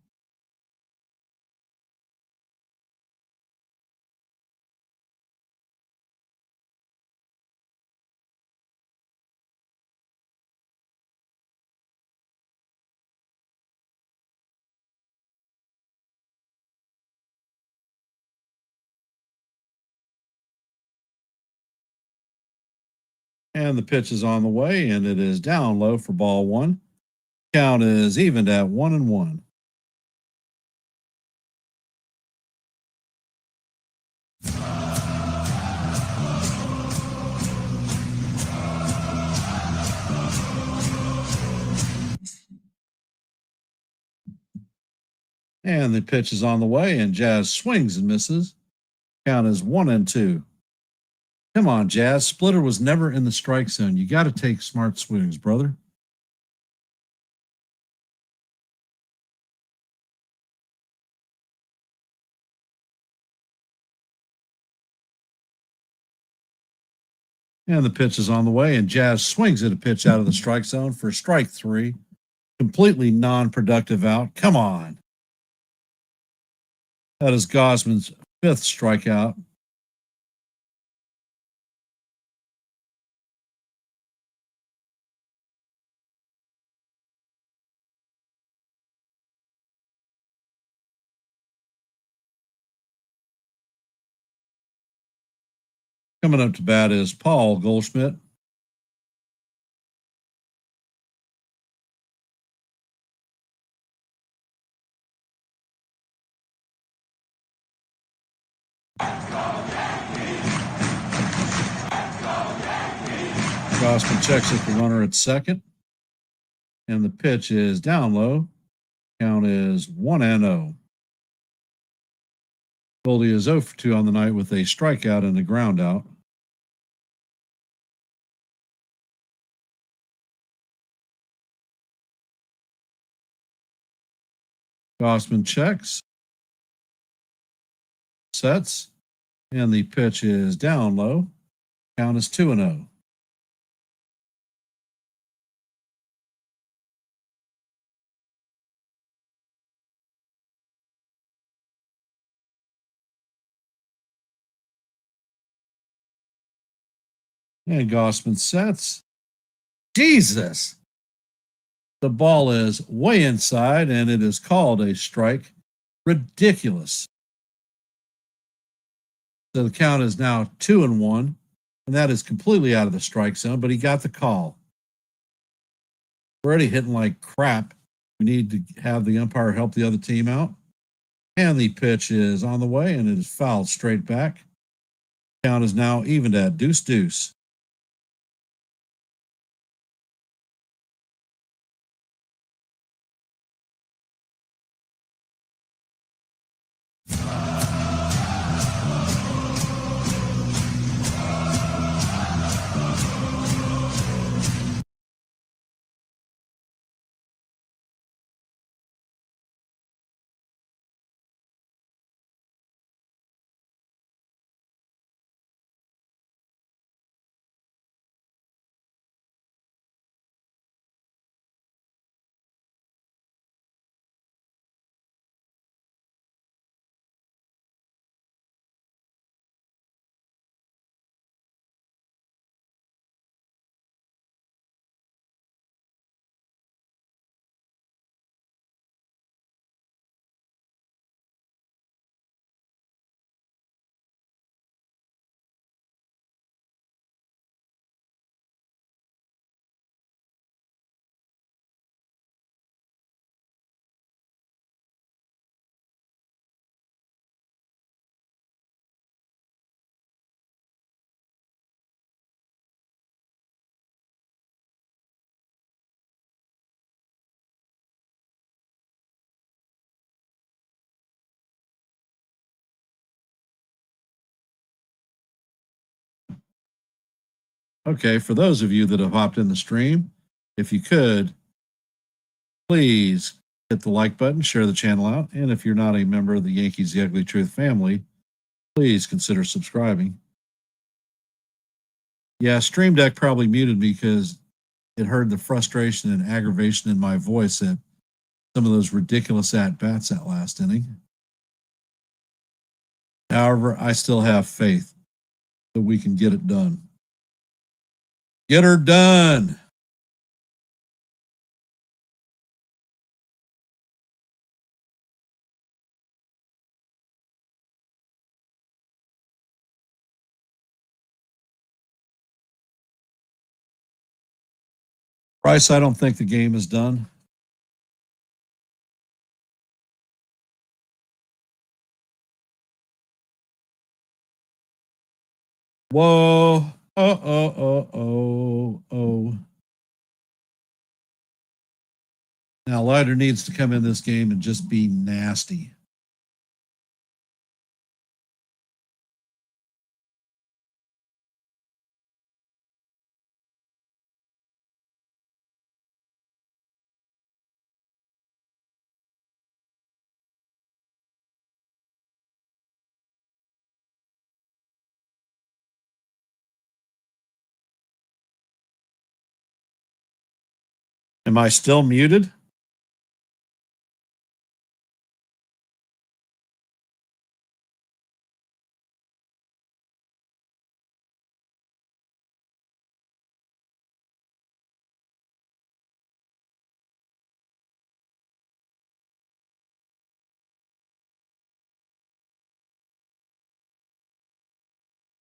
[SPEAKER 1] And the pitch is on the way, and it is down low for ball 1. Count is evened at 1-1. And the pitch is on the way, and Jazz swings and misses. Count is 1-2. Come on, Jazz. Splitter was never in the strike zone. You got to take smart swings, brother. And the pitch is on the way, and Jazz swings at a pitch out of the strike zone for strike 3. completely non-productive out. Come on. That is Gausman's 5th strikeout. Coming up to bat is Paul Goldschmidt. Gausman checks at the runner at second. And the pitch is down low. Count is 1-0. Goldie is 0 for 2 on the night with a strikeout and a ground out. Gausman checks, sets, and the pitch is down low. Count is 2-0. And Gausman sets. Jesus! The ball is way inside, and it is called a strike. Ridiculous. So the count is now 2-1, and that is completely out of the strike zone, but he got the call. We're already hitting like crap. We need to have the umpire help the other team out. And the pitch is on the way, and it is fouled straight back. Count is now evened at 2-2. Okay, for those of you that have hopped in the stream, if you could, please hit the like button, share the channel out, and if you're not a member of the Yankees The Ugly Truth family, please consider subscribing. Yeah, Stream Deck probably muted me because it heard the frustration and aggravation in my voice at some of those ridiculous at-bats that last inning. However, I still have faith that we can get it done. Get her done. Bryce, I don't think the game is done. Whoa. Oh. Now, Leiter needs to come in this game and just be nasty. Am I still muted?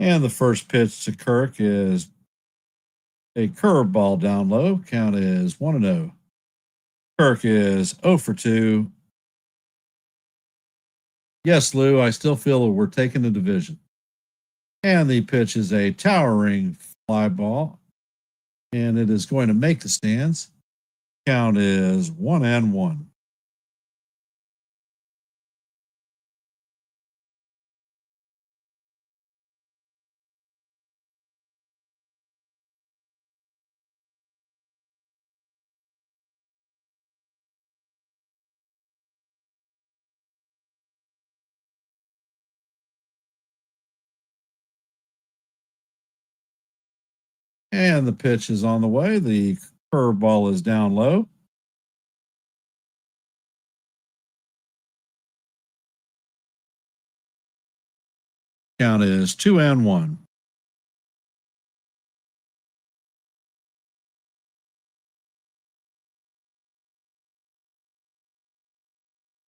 [SPEAKER 1] And the first pitch to Kirk is a curveball down low. Count is 1-0. Kirk is 0 for 2. Yes, Lou, I still feel that we're taking the division. And the pitch is a towering fly ball, and it is going to make the stands. Count is 1-1. And the pitch is on the way. The curveball is down low. Count is 2-1.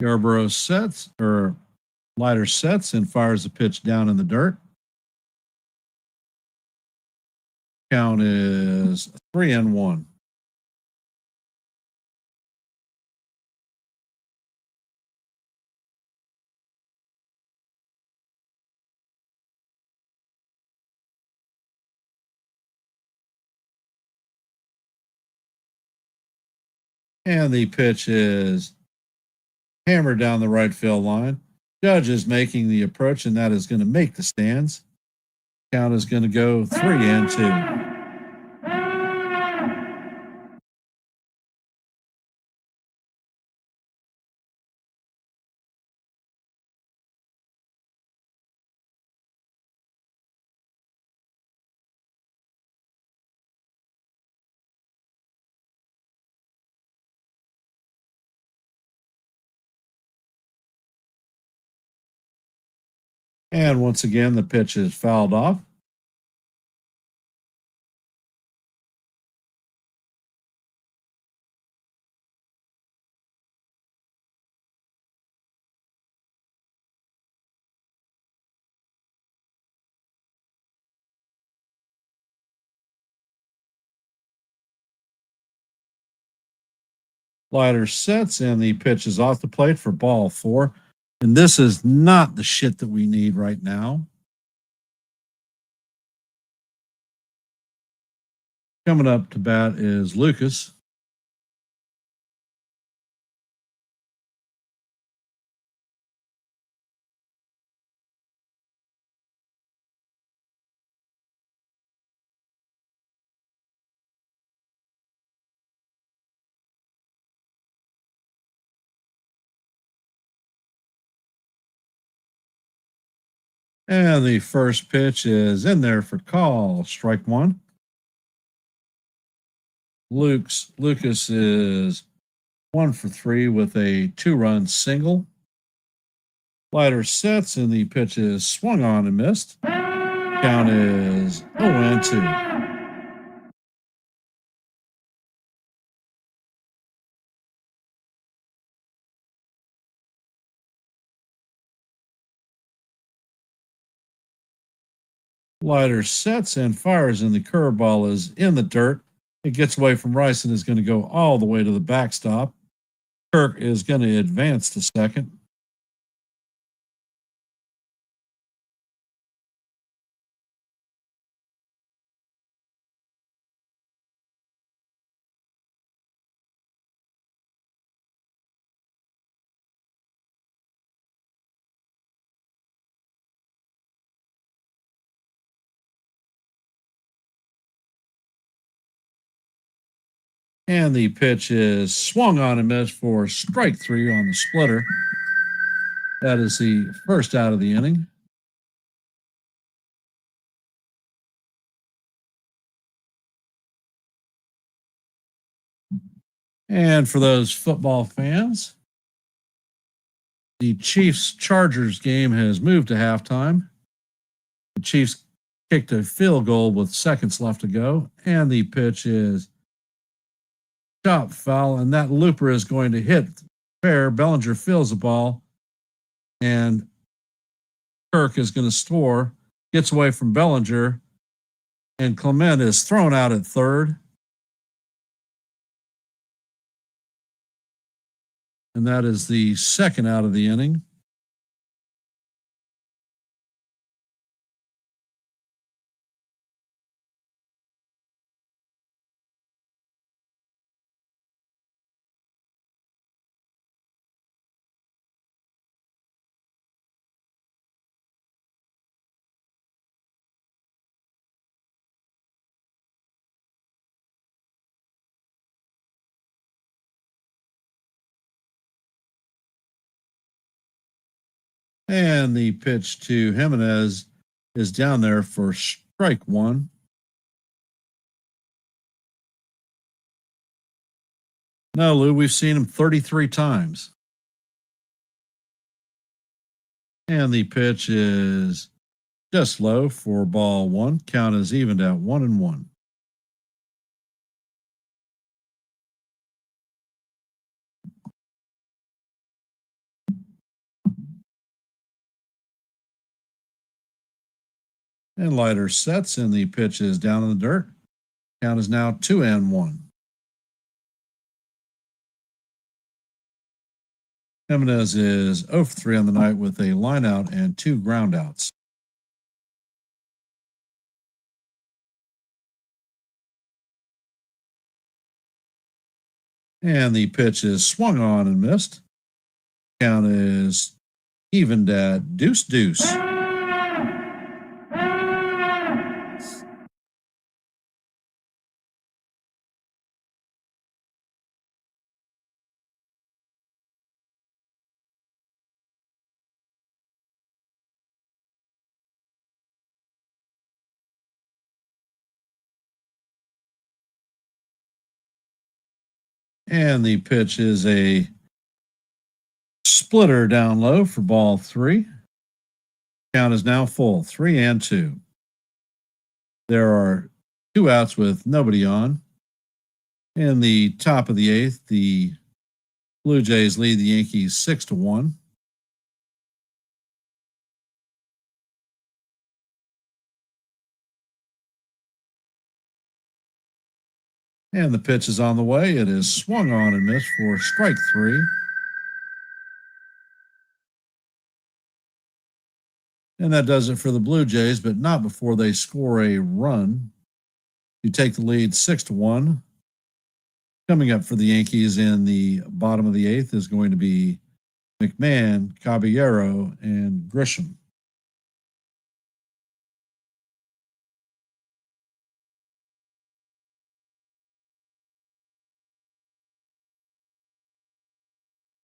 [SPEAKER 1] Yarborough sets, or Leiter sets and fires the pitch down in the dirt. Count is 3-1. And the pitch is hammered down the right field line. Judge is making the approach, and that is going to make the stands. Count is going to go 3-2. And once again, the pitch is fouled off. Leiter sets, and the pitch is off the plate for ball 4. And this is not the shit that we need right now. Coming up to bat is Lucas. And the first pitch is in there for call, strike 1. Lucas is 1 for 3 with a 2-run single. Leiter sets, and the pitch is swung on and missed. Count is 0-2. Leiter sets and fires, and the curveball is in the dirt. It gets away from Rice and is going to go all the way to the backstop. Kirk is going to advance to second. And the pitch is swung on and missed for strike 3 on the splitter. That is the first out of the inning. And for those football fans, the Chiefs-Chargers game has moved to halftime. The Chiefs kicked a field goal with seconds left to go, and the pitch is chop foul, and that looper is going to hit fair. Bellinger feels the ball, and Kirk is going to score, gets away from Bellinger, and Clement is thrown out at third. And that is the second out of the inning. And the pitch to Jimenez is down there for strike one. No, Lou, we've seen him 33 times. And the pitch is just low for ball one. Count is evened at 1-1. And Leiter sets, and the pitch is down in the dirt. Count is now 2-1. Jimenez is 0 for 3 on the night with a line out and 2 groundouts. And the pitch is swung on and missed. Count is evened at 2-2. And the pitch is a splitter down low for ball 3. Count is now full, 3-2. There are 2 outs with nobody on. In the top of the 8th, the Blue Jays lead the Yankees 6-1. And the pitch is on the way. It is swung on and missed for strike 3. And that does it for the Blue Jays, but not before they score a run. You take the lead 6-1. Coming up for the Yankees in the bottom of the 8th is going to be McMahon, Caballero, and Grisham.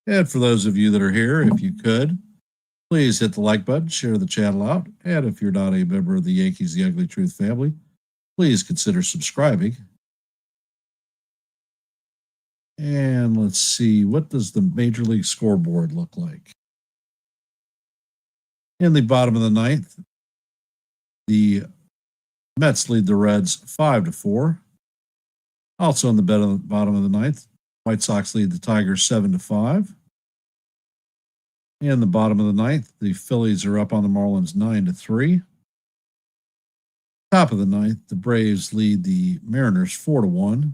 [SPEAKER 1] And for those of you that are here, if you could, please hit the like button, share the channel out, and if you're not a member of the Yankees The Ugly Truth family, please consider subscribing. And let's see, what does the Major League scoreboard look like? In the bottom of the 9th, the Mets lead the Reds 5-4. Also in the bottom of the 9th, White Sox lead the Tigers 7-5. In the bottom of the 9th, the Phillies are up on the Marlins 9-3. Top of the 9th, the Braves lead the Mariners 4-1.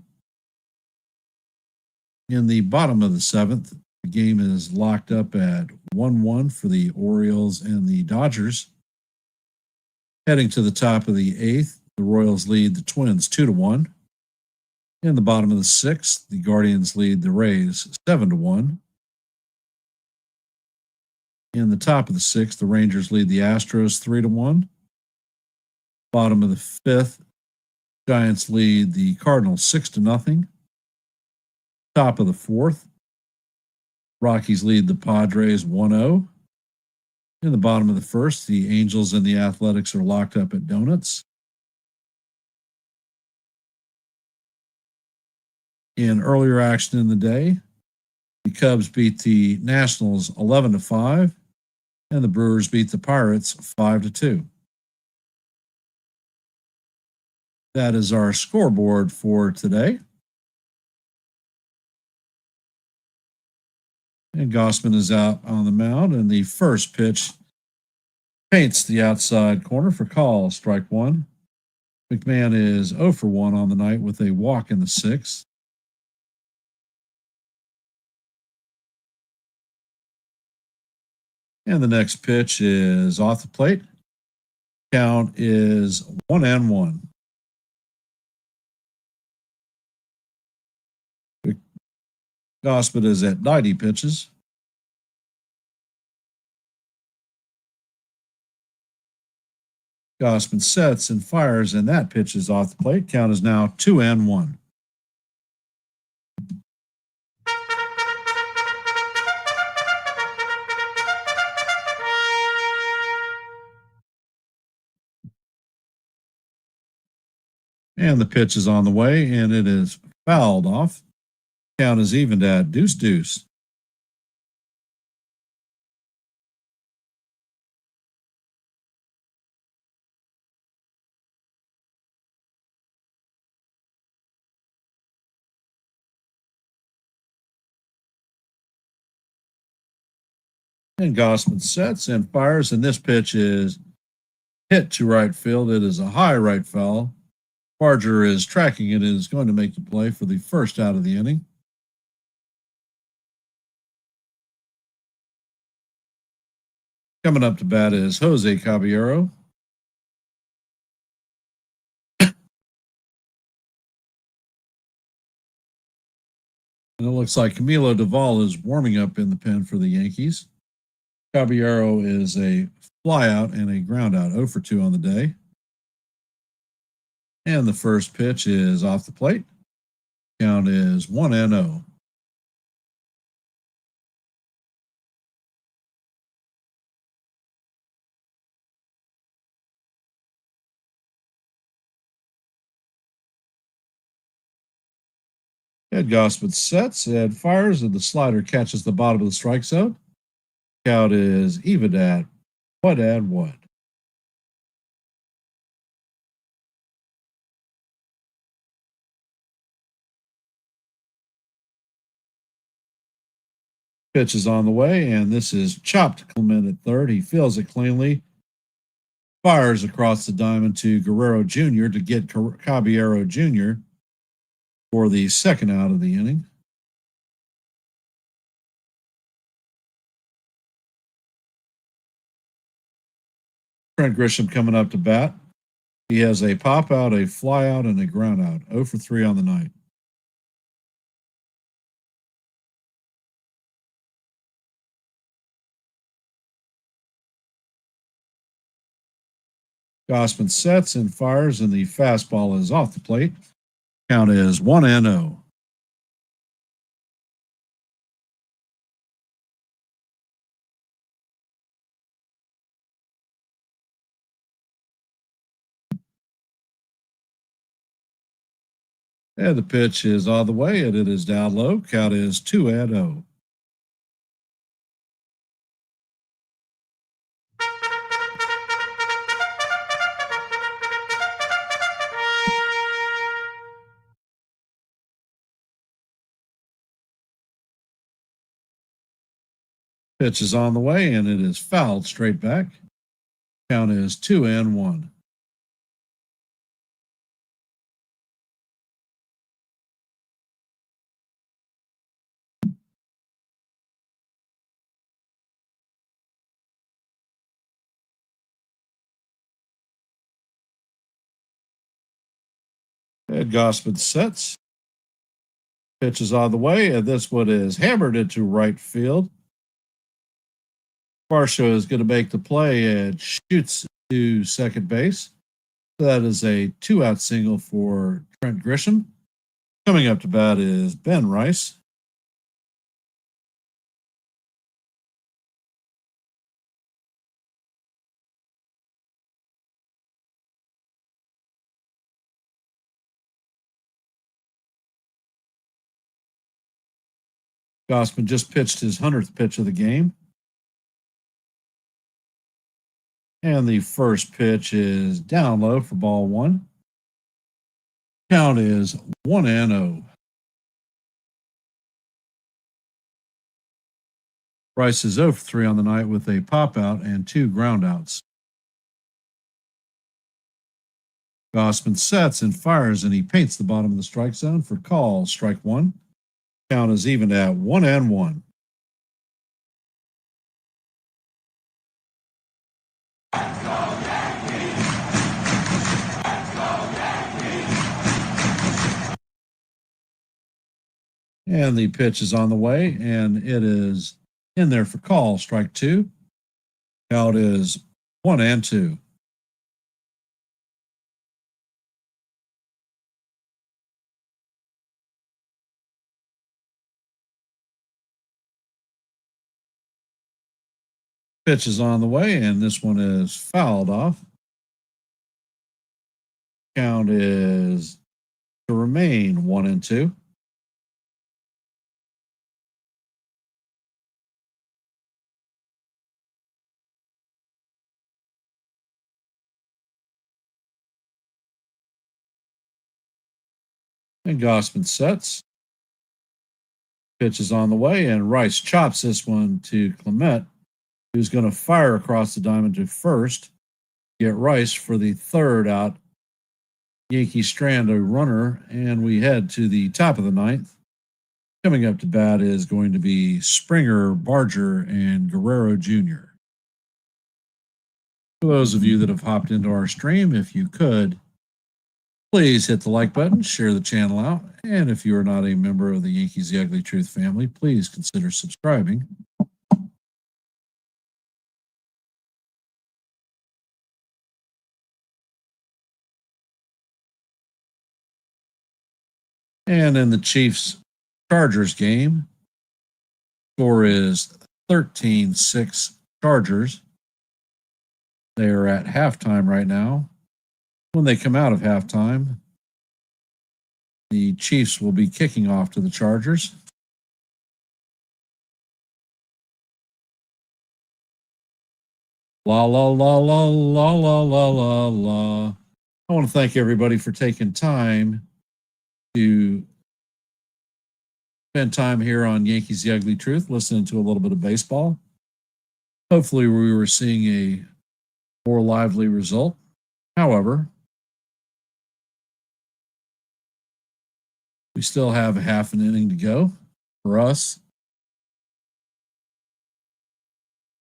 [SPEAKER 1] In the bottom of the 7th, the game is locked up at 1-1 for the Orioles and the Dodgers. Heading to the top of the 8th, the Royals lead the Twins 2-1. In the bottom of the 6th, the Guardians lead the Rays 7-1. In the top of the 6th, the Rangers lead the Astros 3-1. Bottom of the 5th, Giants lead the Cardinals 6-0. Top of the 4th, Rockies lead the Padres 1-0. In the bottom of the 1st, the Angels and the Athletics are locked up at donuts. In earlier action in the day, the Cubs beat the Nationals 11-5, and the Brewers beat the Pirates 5-2. That is our scoreboard for today. And Gausman is out on the mound, and the first pitch Paints the outside corner for call, strike one. McMahon is 0 for 1 on the night with a walk in the sixth. And the next pitch is off the plate. Count is 1-1. Gausman is at 90 pitches. Gausman sets and fires, and that pitch is off the plate. Count is now 2-1. And the pitch is on the way, and it is fouled off. Count is evened at 2-2. And Gausman sets and fires, and this pitch is hit to right field. It is a high right foul. Barger is tracking it and is going to make the play for the first out of the inning. Coming up to bat is Jose Caballero. And it looks like Camilo Doval is warming up in the pen for the Yankees. Caballero is a flyout and a groundout, 0 for 2 on the day. And the first pitch is off the plate. Count is 1-0. Ed Gausman sets and fires, and the slider catches the bottom of the strike zone. Count is even at 1-1. Pitch is on the way, and this is chopped to Clement at third. He fields it cleanly, fires across the diamond to Guerrero Jr. to get Caballero Jr. for the second out of the inning. Trent Grisham coming up to bat. He has a pop out, a fly out, and a ground out. 0 for 3 on the night. Gausman sets and fires, and the fastball is off the plate. Count is 1-0. And the pitch is on the way, and it is down low. Count is 2-0. Pitch is on the way, and it is fouled straight back. Count is 2-1. Ed Gausman sets. Pitch is on the way, and this one is hammered into right field. Varsho is going to make the play and shoots to second base. That is a 2-out single for Trent Grisham. Coming up to bat is Ben Rice. Gausman just pitched his 100th pitch of the game. And the first pitch is down low for ball one. Count is 1-0. Rice is 0 for 3 on the night with a pop out and 2 ground outs. Gausman sets and fires, and he paints the bottom of the strike zone for call. Strike one. Count is even at 1-1. And the pitch is on the way, and it is in there for call. Strike two. Count is 1-2. Pitch is on the way, and this one is fouled off. Count is to remain 1-2. And Gausman sets. Pitch is on the way, and Rice chops this one to Clement, who's going to fire across the diamond to first. Get Rice for the third out. Yankees strand a runner, and we head to the top of the ninth. Coming up to bat is going to be Springer, Barger, and Guerrero Jr. For those of you that have hopped into our stream, if you could, please hit the like button, share the channel out, and if you are not a member of the Yankees The Ugly Truth family, please consider subscribing. And in the Chiefs-Chargers game, score is 13-6 Chargers. They are at halftime right now. When they come out of halftime, the Chiefs will be kicking off to the Chargers. La, la, la, la, la, la, la, la, la. I want to thank everybody for taking time to spend time here on Yankees The Ugly Truth, listening to a little bit of baseball. Hopefully we were seeing a more lively result. However, we still have a half an inning to go for us.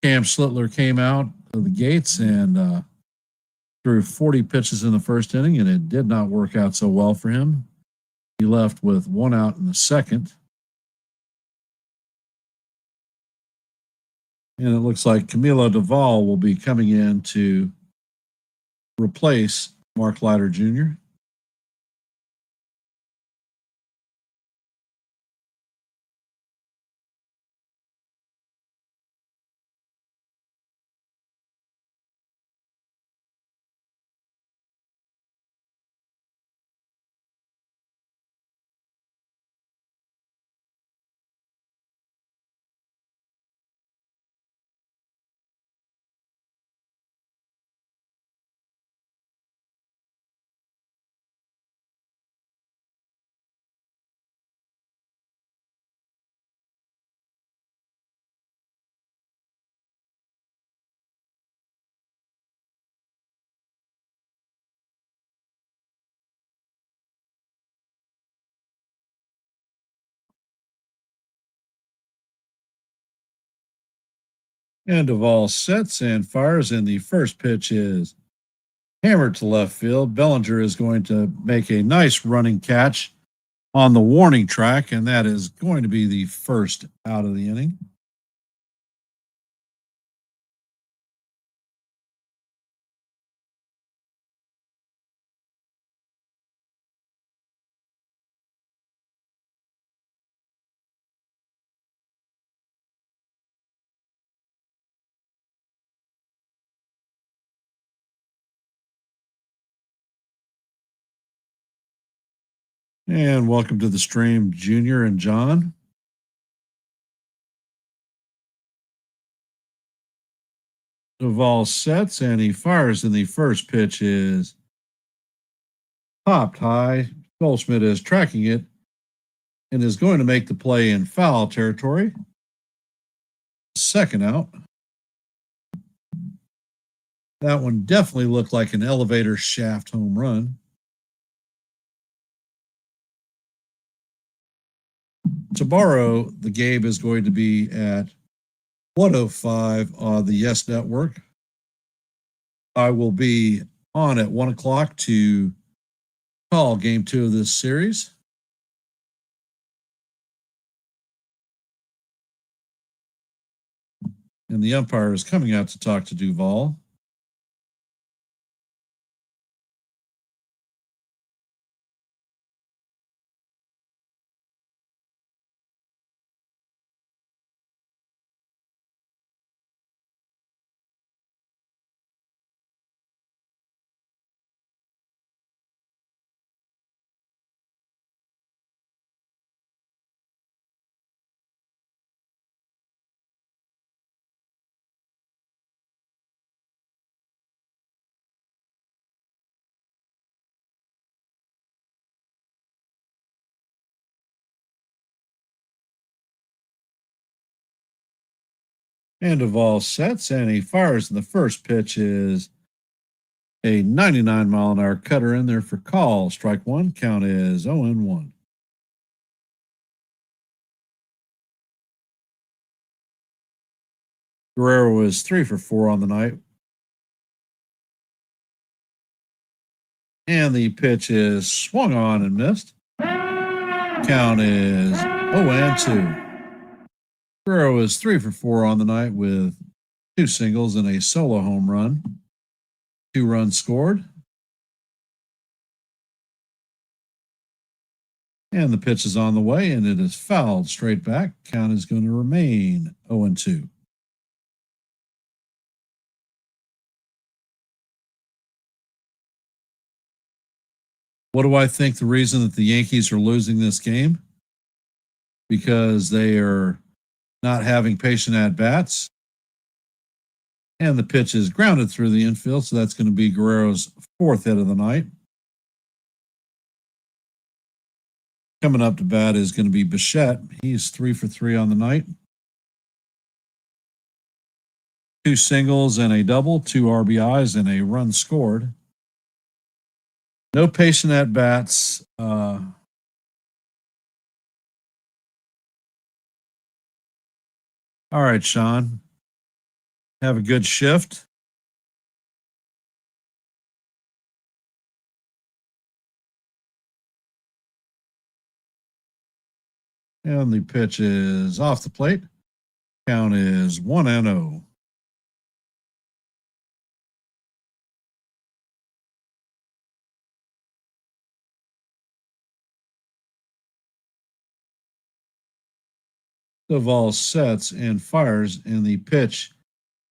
[SPEAKER 1] Cam Schlittler came out of the gates and threw 40 pitches in the first inning, and it did not work out so well for him. He left with one out in the second. And it looks like Camilo Duvall will be coming in to replace Mark Leiter Jr. And Duvall sets and fires, and the first pitch is hammered to left field. Bellinger is going to make a nice running catch on the warning track, and that is going to be the first out of the inning. And welcome to the stream, Junior and John. Duvall sets and he fires, and the first pitch is popped high. Goldschmidt is tracking it and is going to make the play in foul territory. Second out. That one definitely looked like an elevator shaft home run. Tomorrow, the game is going to be at 1:05 on the Yes Network. I will be on at 1 o'clock to call game 2 of this series. And the umpire is coming out to talk to Duval. And Duval sets and he fires. And the first pitch is a 99-mile-an-hour cutter in there for call. Strike one. Count is 0-1. Guerrero is 3 for 4 on the night. And the pitch is swung on and missed. Count is 0-2. Guerrero is 3 for 4 on the night with 2 singles and a solo home run. 2 runs scored. And the pitch is on the way, and it is fouled straight back. Count is going to remain 0-2. What do I think the reason that the Yankees are losing this game? Because they are not having patient at-bats. And the pitch is grounded through the infield, so that's going to be Guerrero's 4th hit of the night. Coming up to bat is going to be Bichette. He's 3 for 3 on the night. 2 singles and a double, 2 RBIs, and a run scored. No patient at-bats. All right, Sean. Have a good shift. And the pitch is off the plate. Count is 1-0. Duval sets and fires, and the pitch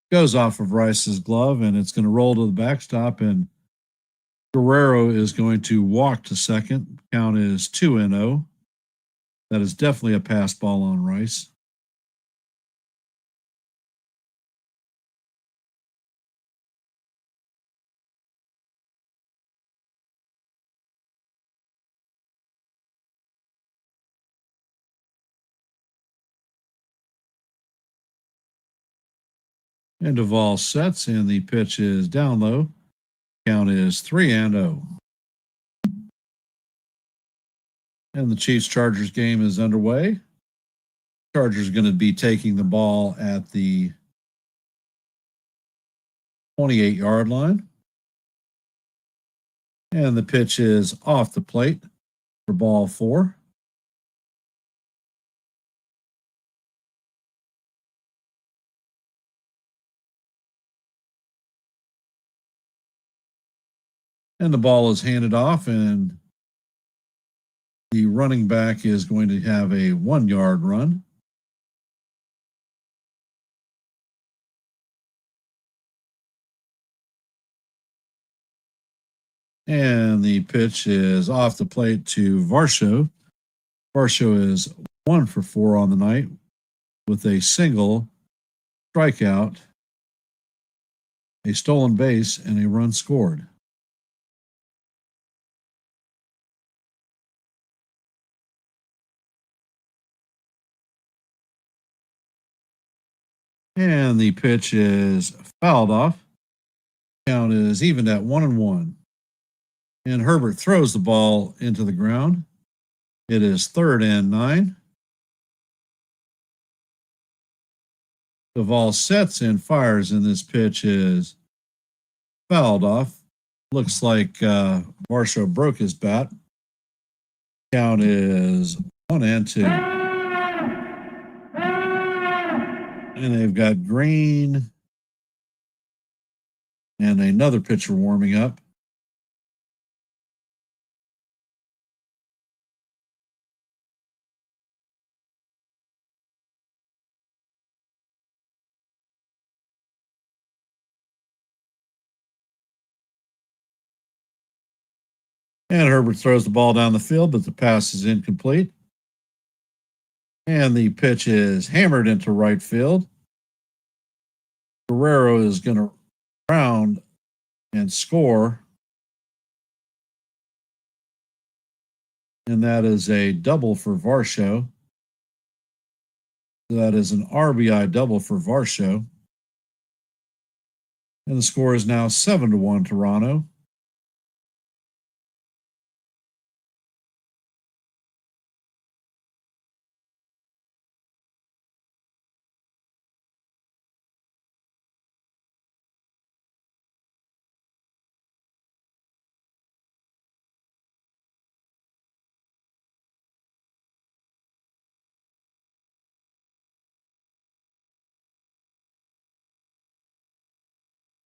[SPEAKER 1] goes off of Rice's glove, and it's going to roll to the backstop, and Guerrero is going to walk to second. Count is 2-0. That is definitely a pass ball on Rice. And Duval sets, and the pitch is down low. Count is 3-0. And the Chiefs-Chargers game is underway. Chargers going to be taking the ball at the 28-yard line. And the pitch is off the plate for ball 4. And the ball is handed off, and the running back is going to have a 1-yard run. And the pitch is off the plate to Varsho. Varsho is 1 for 4 on the night with a single, strikeout, a stolen base, and a run scored. And the pitch is fouled off. Count is even at 1-1. And Herbert throws the ball into the ground. It is 3rd and 9. Duvall sets and fires, and this pitch is fouled off. Looks like Varsho broke his bat. Count is 1-2. And they've got Green and another pitcher warming up. And Herbert throws the ball down the field, but the pass is incomplete. And the pitch is hammered into right field. Guerrero is going to round and score. And that is a double for Varsho. That is an RBI double for Varsho. And the score is now 7-1 Toronto.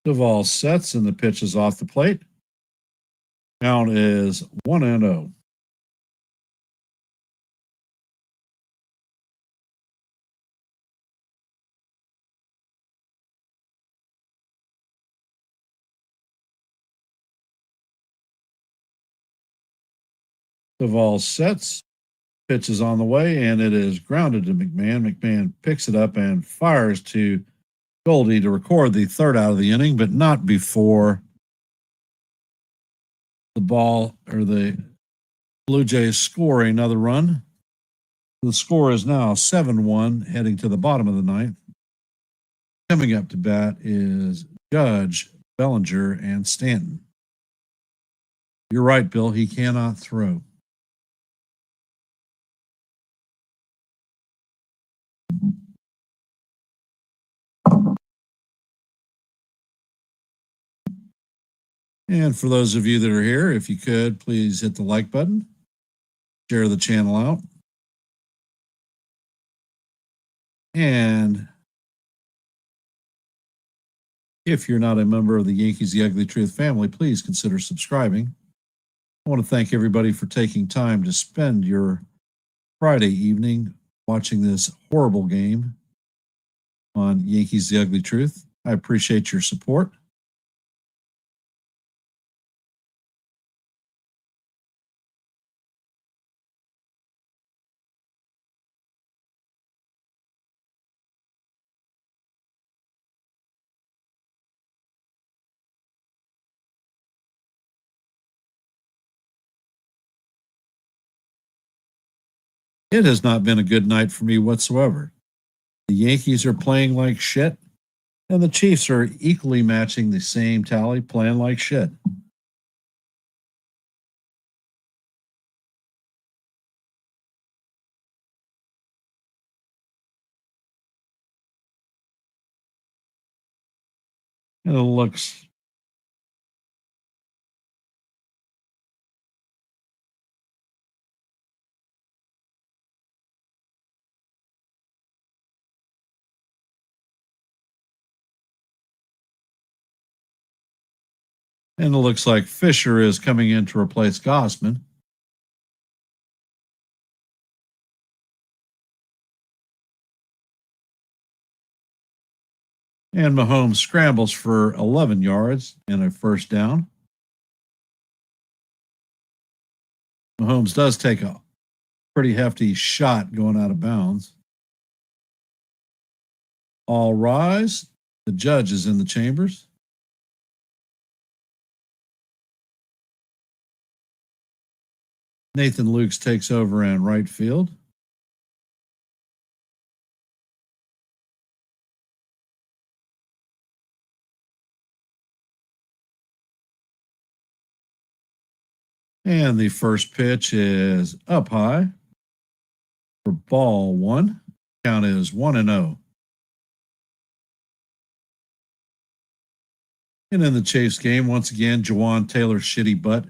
[SPEAKER 1] Duvall sets and the pitch is off the plate. Count is 1-0. Duvall sets, pitch is on the way, and it is grounded to McMahon. McMahon picks it up and fires to Goldie to record the third out of the inning, but not before the ball or the Blue Jays score another run. The score is now 7-1, heading to the bottom of the ninth. Coming up to bat is Judge, Bellinger, and Stanton. You're right, Bill. He cannot throw. And for those of you that are here, if you could, please hit the like button, share the channel out. And if you're not a member of the Yankees The Ugly Truth family, please consider subscribing. I want to thank everybody for taking time to spend your Friday evening watching this horrible game on Yankees The Ugly Truth. I appreciate your support. It has not been a good night for me whatsoever. The Yankees are playing like shit, and the Chiefs are equally matching the same tally, playing like shit. And it looks like Fisher is coming in to replace Gausman. And Mahomes scrambles for 11 yards and a first down. Mahomes does take a pretty hefty shot going out of bounds. All rise. The judge is in the chambers. Nathan Lukes takes over in right field. And the first pitch is up high for ball one. Count is 1-0. And in the chase game, once again, Jawan Taylor's shitty butt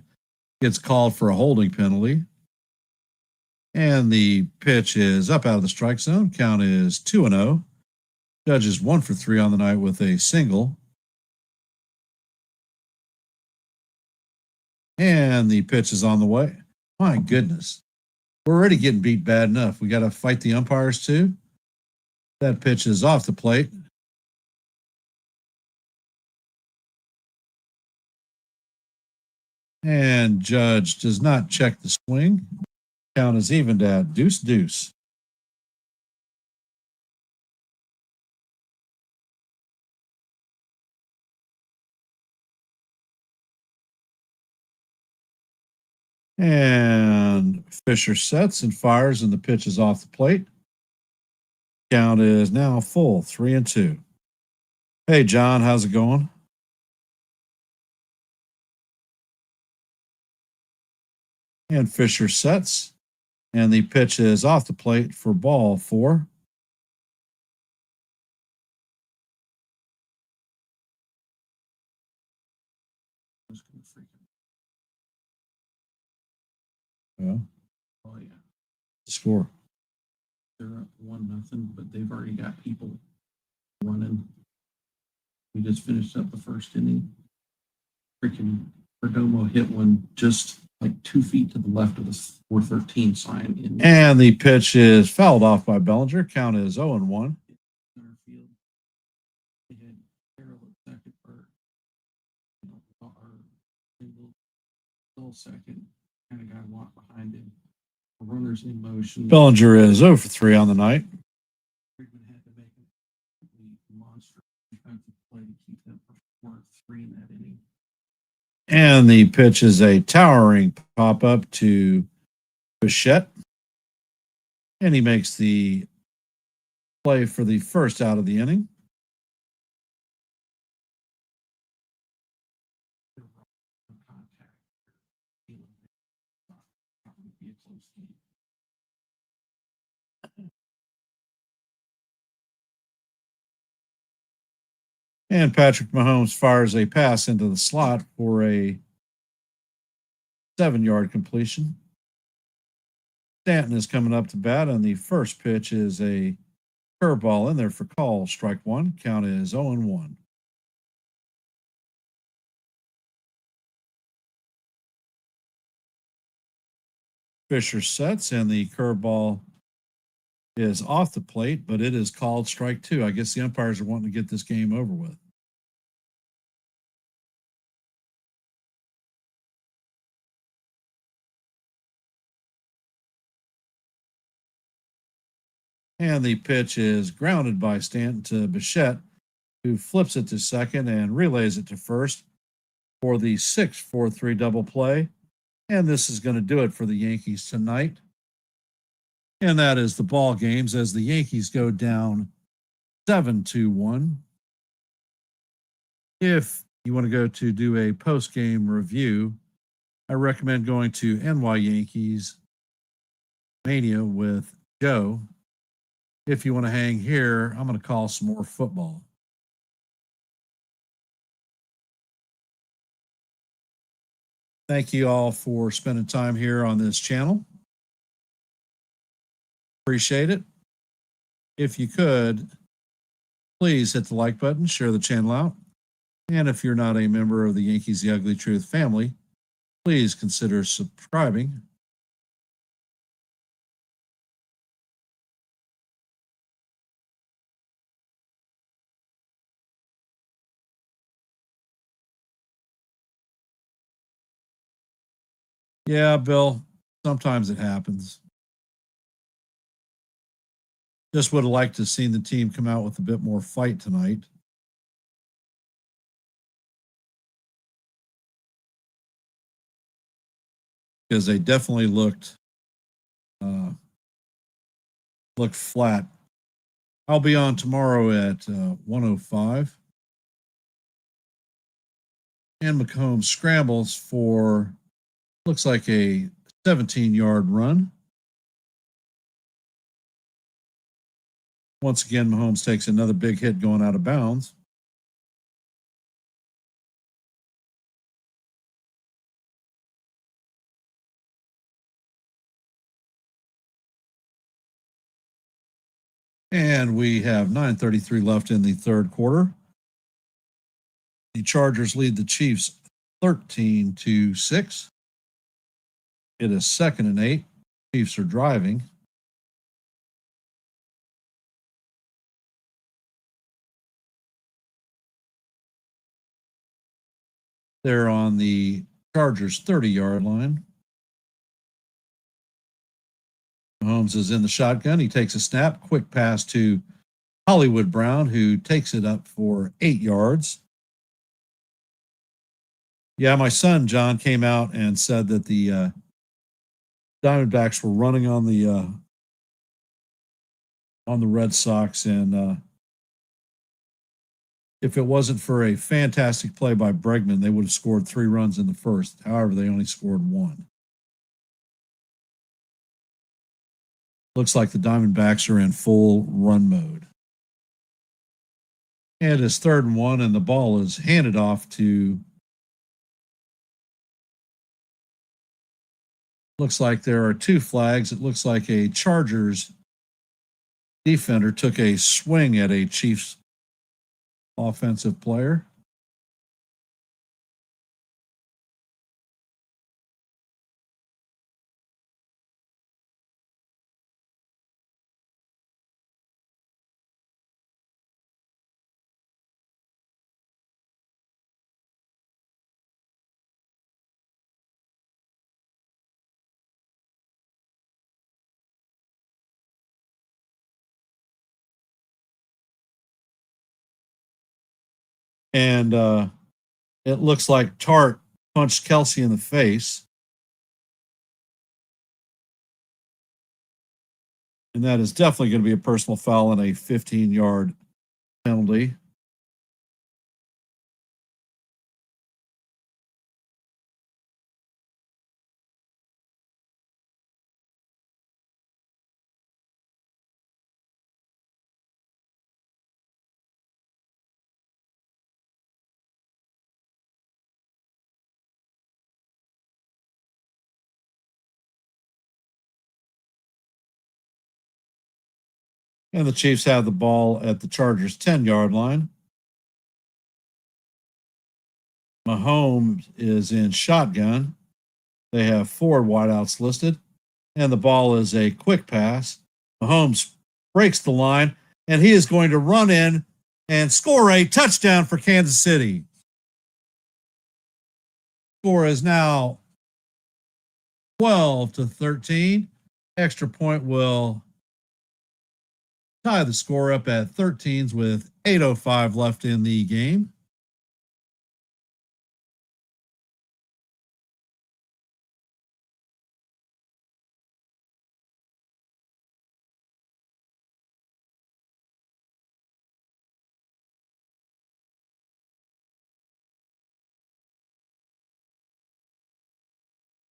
[SPEAKER 1] gets called for a holding penalty. And the pitch is up out of the strike zone. Count is 2-0. Judge is 1 for 3 on the night with a single. And the pitch is on the way. My goodness. We're already getting beat bad enough. We got to fight the umpires too. That pitch is off the plate. And Judge does not check the swing. Count is evened at deuce. And Fisher sets and fires, and the pitch is off the plate. Count is now full, 3-2. Hey, John, how's it going? And Fisher sets, and the pitch is off the plate for ball 4. Yeah.
[SPEAKER 3] Oh yeah,
[SPEAKER 1] Score.
[SPEAKER 3] they're up 1-0, but they've already got people running. We just finished up the first inning. Freaking Perdomo hit one just like 2 feet to the left of the 413 sign in
[SPEAKER 1] And the pitch is fouled off by Bellinger. Count is 0-1.
[SPEAKER 3] center field. They had Carroll at second, or single, still second, kind of guy walked behind him. Runners in motion.
[SPEAKER 1] Bellinger is 0 for 3 on the night.
[SPEAKER 3] Pregame had to make a monster defensive play to keep them from 4-3 in that inning.
[SPEAKER 1] And the pitch is a towering pop up to Bichette. And he makes the play for the first out of the inning. And Patrick Mahomes fires a pass into the slot for a 7-yard completion. Stanton is coming up to bat, and the first pitch is a curveball in there for call. Strike 1. Count is 0-1. Fisher sets, and the curveball is off the plate, but it is called strike 2. I guess the umpires are wanting to get this game over with. And the pitch is grounded by Stanton to Bichette, who flips it to second and relays it to first for the 6-4-3 double play. And this is going to do it for the Yankees tonight. And that is the ball games as the Yankees go down 7-1. If you want to go to do a post-game review, I recommend going to NY Yankees Mania with Joe. If you want to hang here, I'm going to call some more football. Thank you all for spending time here on this channel. Appreciate it. If you could, please hit the like button, share the channel out. And if you're not a member of the Yankees The Ugly Truth family, please consider subscribing. Yeah, Bill, sometimes it happens. Just would have liked to have seen the team come out with a bit more fight tonight. Because they definitely looked flat. I'll be on tomorrow at 1:05. And McComb scrambles for, looks like a 17-yard run. Once again, Mahomes takes another big hit going out of bounds. And we have 9:33 left in the third quarter. The Chargers lead the Chiefs 13-6. It is 2nd and 8. Chiefs are driving. They're on the Chargers 30-yard line. Mahomes is in the shotgun. He takes a snap, quick pass to Hollywood Brown, who takes it up for 8 yards. Yeah, my son, John, came out and said that the Diamondbacks were running on the Red Sox, and if it wasn't for a fantastic play by Bregman, they would have scored 3 runs in the first. However, they only scored 1. Looks like the Diamondbacks are in full run mode. And it's 3rd and 1, and the ball is handed off to. Looks like there are 2 flags. It looks like a Chargers defender took a swing at a Chiefs offensive player. And it looks like Tart punched Kelsey in the face. And that is definitely going to be a personal foul and a 15-yard penalty. And the Chiefs have the ball at the Chargers' 10-yard line. Mahomes is in shotgun. They have 4 wideouts listed, and the ball is a quick pass. Mahomes breaks the line, and he is going to run in and score a touchdown for Kansas City. Score is now 12-13. Extra point will tie the score up at 13s with 8:05 left in the game.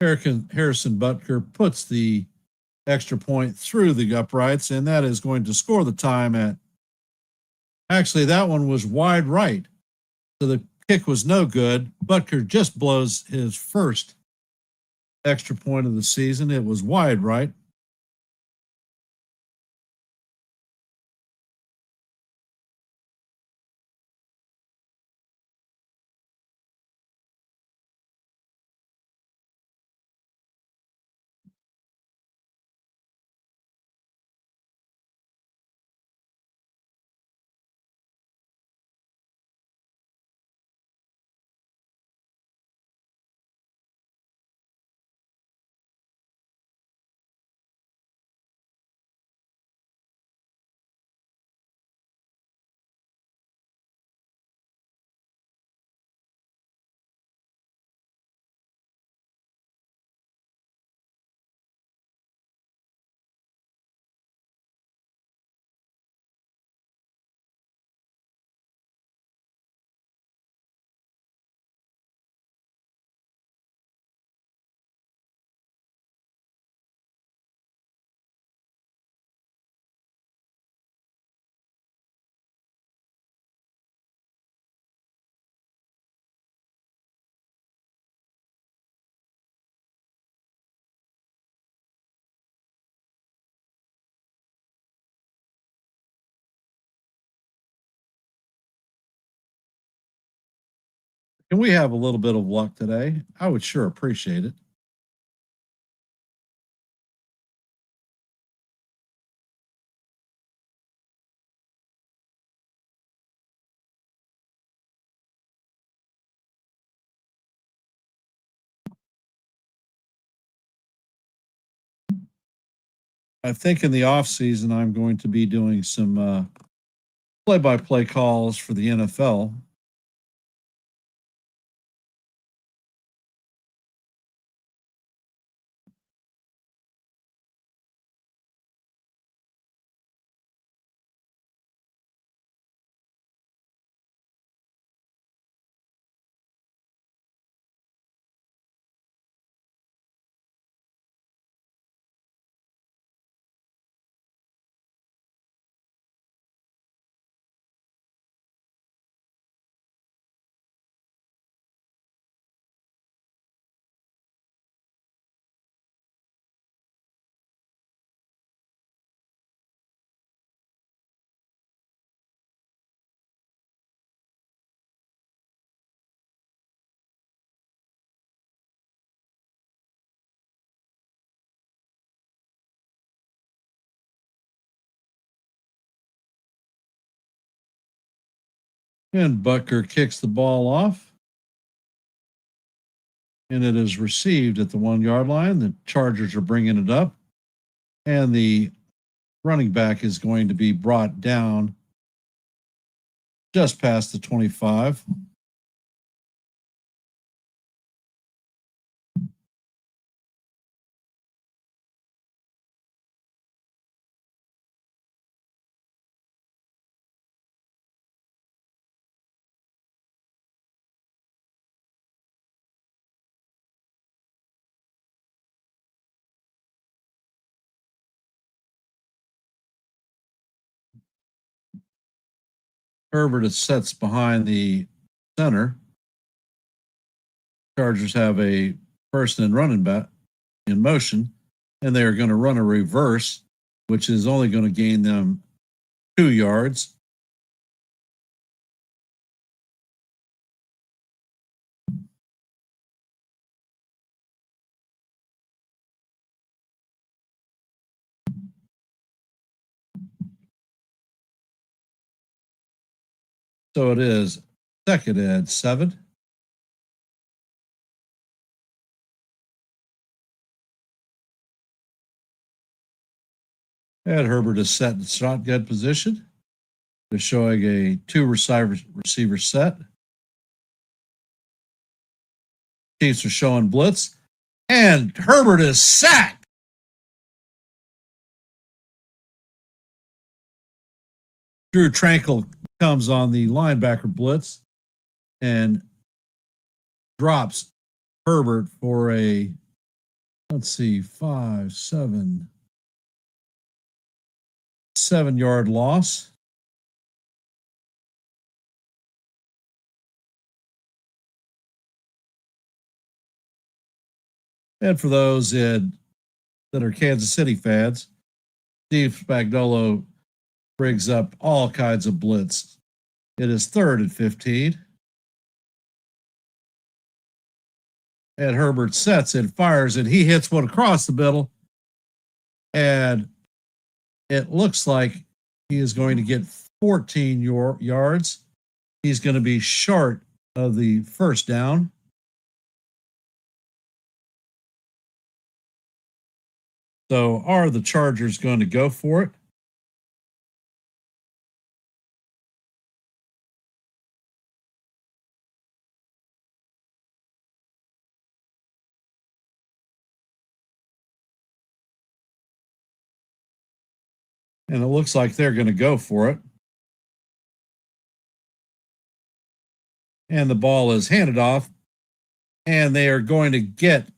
[SPEAKER 1] Harrison Butker puts the extra point through the uprights, and that is going to score the time at. Actually, that one was wide right. So the kick was no good. Butker just blows his first extra point of the season. It was wide right. Can we have a little bit of luck today? I would sure appreciate it. I think in the off season, I'm going to be doing some play-by-play calls for the NFL. And Butker kicks the ball off. And it is received at the 1 yard line. The Chargers are bringing it up. And the running back is going to be brought down just past the 25. Herbert sets behind the center. Chargers have a person in running back in motion, and they are going to run a reverse, which is only going to gain them 2 yards. So it is second and 7. And Herbert is set in shotgun position. They're showing a 2 receiver set. Chiefs are showing blitz. And Herbert is sacked. Drew Tranquil comes on the linebacker blitz and drops Herbert for a, let's see, 7-yard loss. And for those that are Kansas City fans, Steve Spagnuolo brings up all kinds of blitz. It is 3rd and 15. And Herbert sets and fires, and he hits one across the middle. And it looks like he is going to get 14 yards. He's going to be short of the first down. So are the Chargers going to go for it? And it looks like they're going to go for it. And the ball is handed off. And they are going to get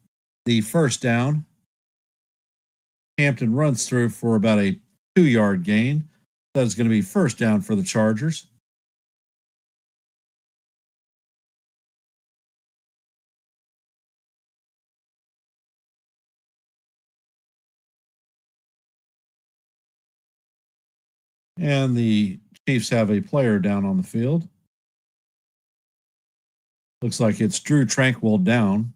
[SPEAKER 1] the first down. Hampton runs through for about a 2-yard gain. That's going to be first down for the Chargers. And the Chiefs have a player down on the field. Looks like it's Drew Tranquil down.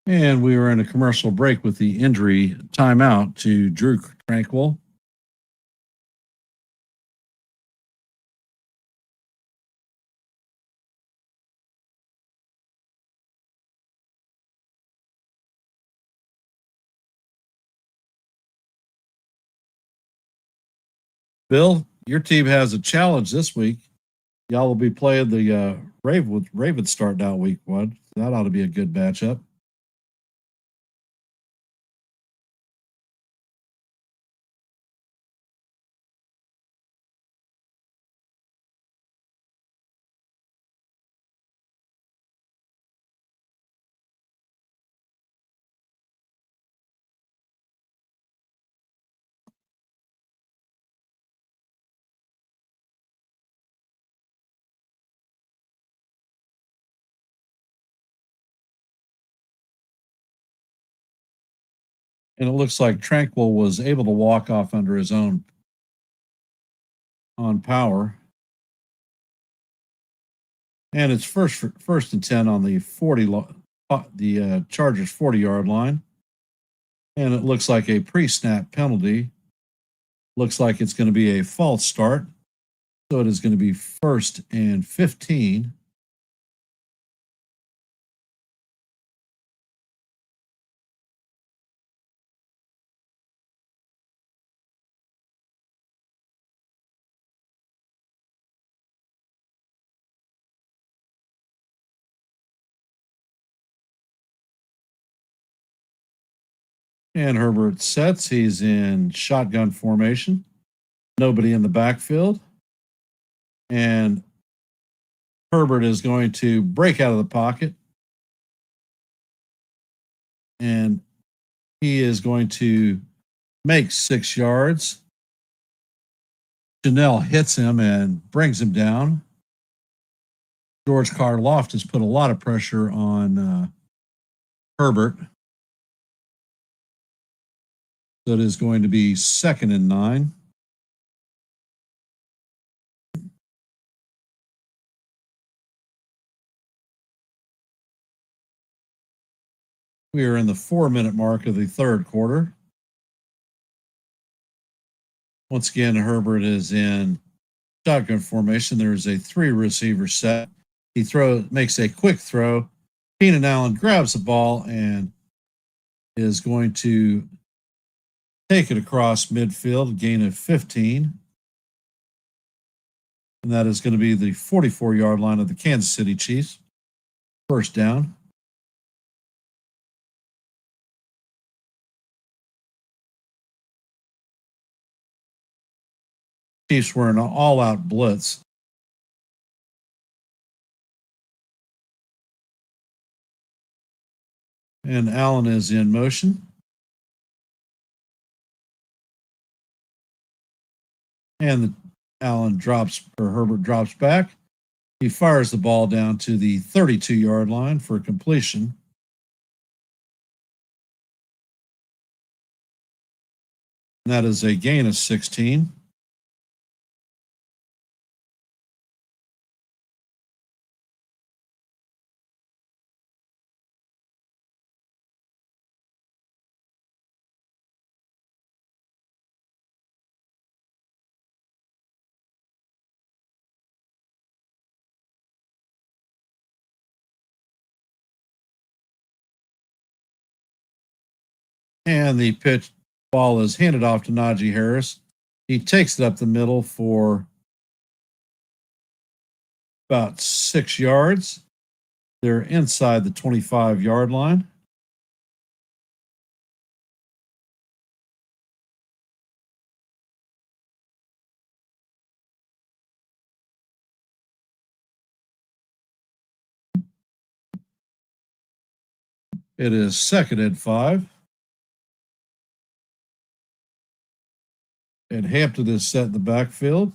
[SPEAKER 1] And we were in a commercial break with the injury timeout to Drew Tranquil. Bill, your team has a challenge this week. Y'all will be playing the Ravens starting out week one. That ought to be a good matchup. And it looks like Tranquil was able to walk off under his own on power. And it's first and 10 on the Chargers 40-yard line. And it looks like a pre-snap penalty. Looks like it's going to be a false start. So it is going to be 1st and 15. And Herbert sets. He's in shotgun formation. Nobody in the backfield. And Herbert is going to break out of the pocket. And he is going to make 6 yards. Janelle hits him and brings him down. George Karloff has put a lot of pressure on Herbert. So it is going to be 2nd and 9. We are in the 4-minute mark of the third quarter. Once again, Herbert is in shotgun formation. There is a 3-receiver set. He makes a quick throw. Keenan Allen grabs the ball and is going to take it across midfield, gain of 15. And that is going to be the 44-yard line of the Kansas City Chiefs. First down. Chiefs were in an all-out blitz. And Allen is in motion. And Herbert drops back. He fires the ball down to the 32-yard line for completion. And that is a gain of 16. And the pitch ball is handed off to Najee Harris. He takes it up the middle for about 6 yards. They're inside the 25-yard line. It is 2nd and 5. And Hampton is set in the backfield.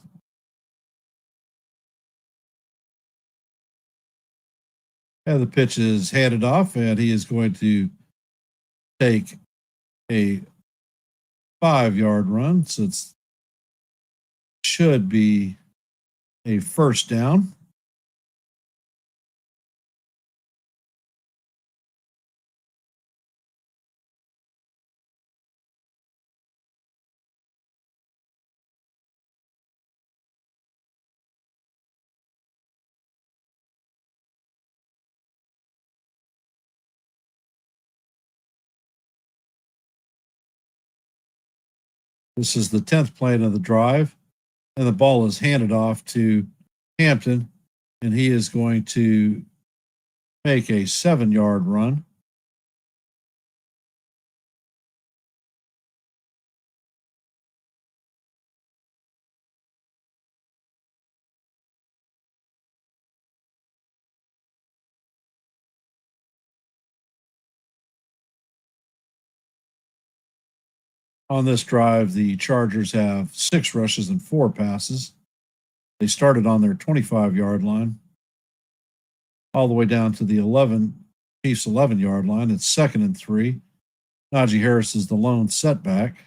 [SPEAKER 1] And the pitch is handed off, and he is going to take a 5-yard run. So it should be a first down. This is the 10th play of the drive, and the ball is handed off to Hampton, and he is going to make a 7-yard run. On this drive, the Chargers have 6 rushes and 4 passes. They started on their 25-yard line all the way down to the Chiefs 11-yard line. It's 2nd and 3. Najee Harris is the lone setback,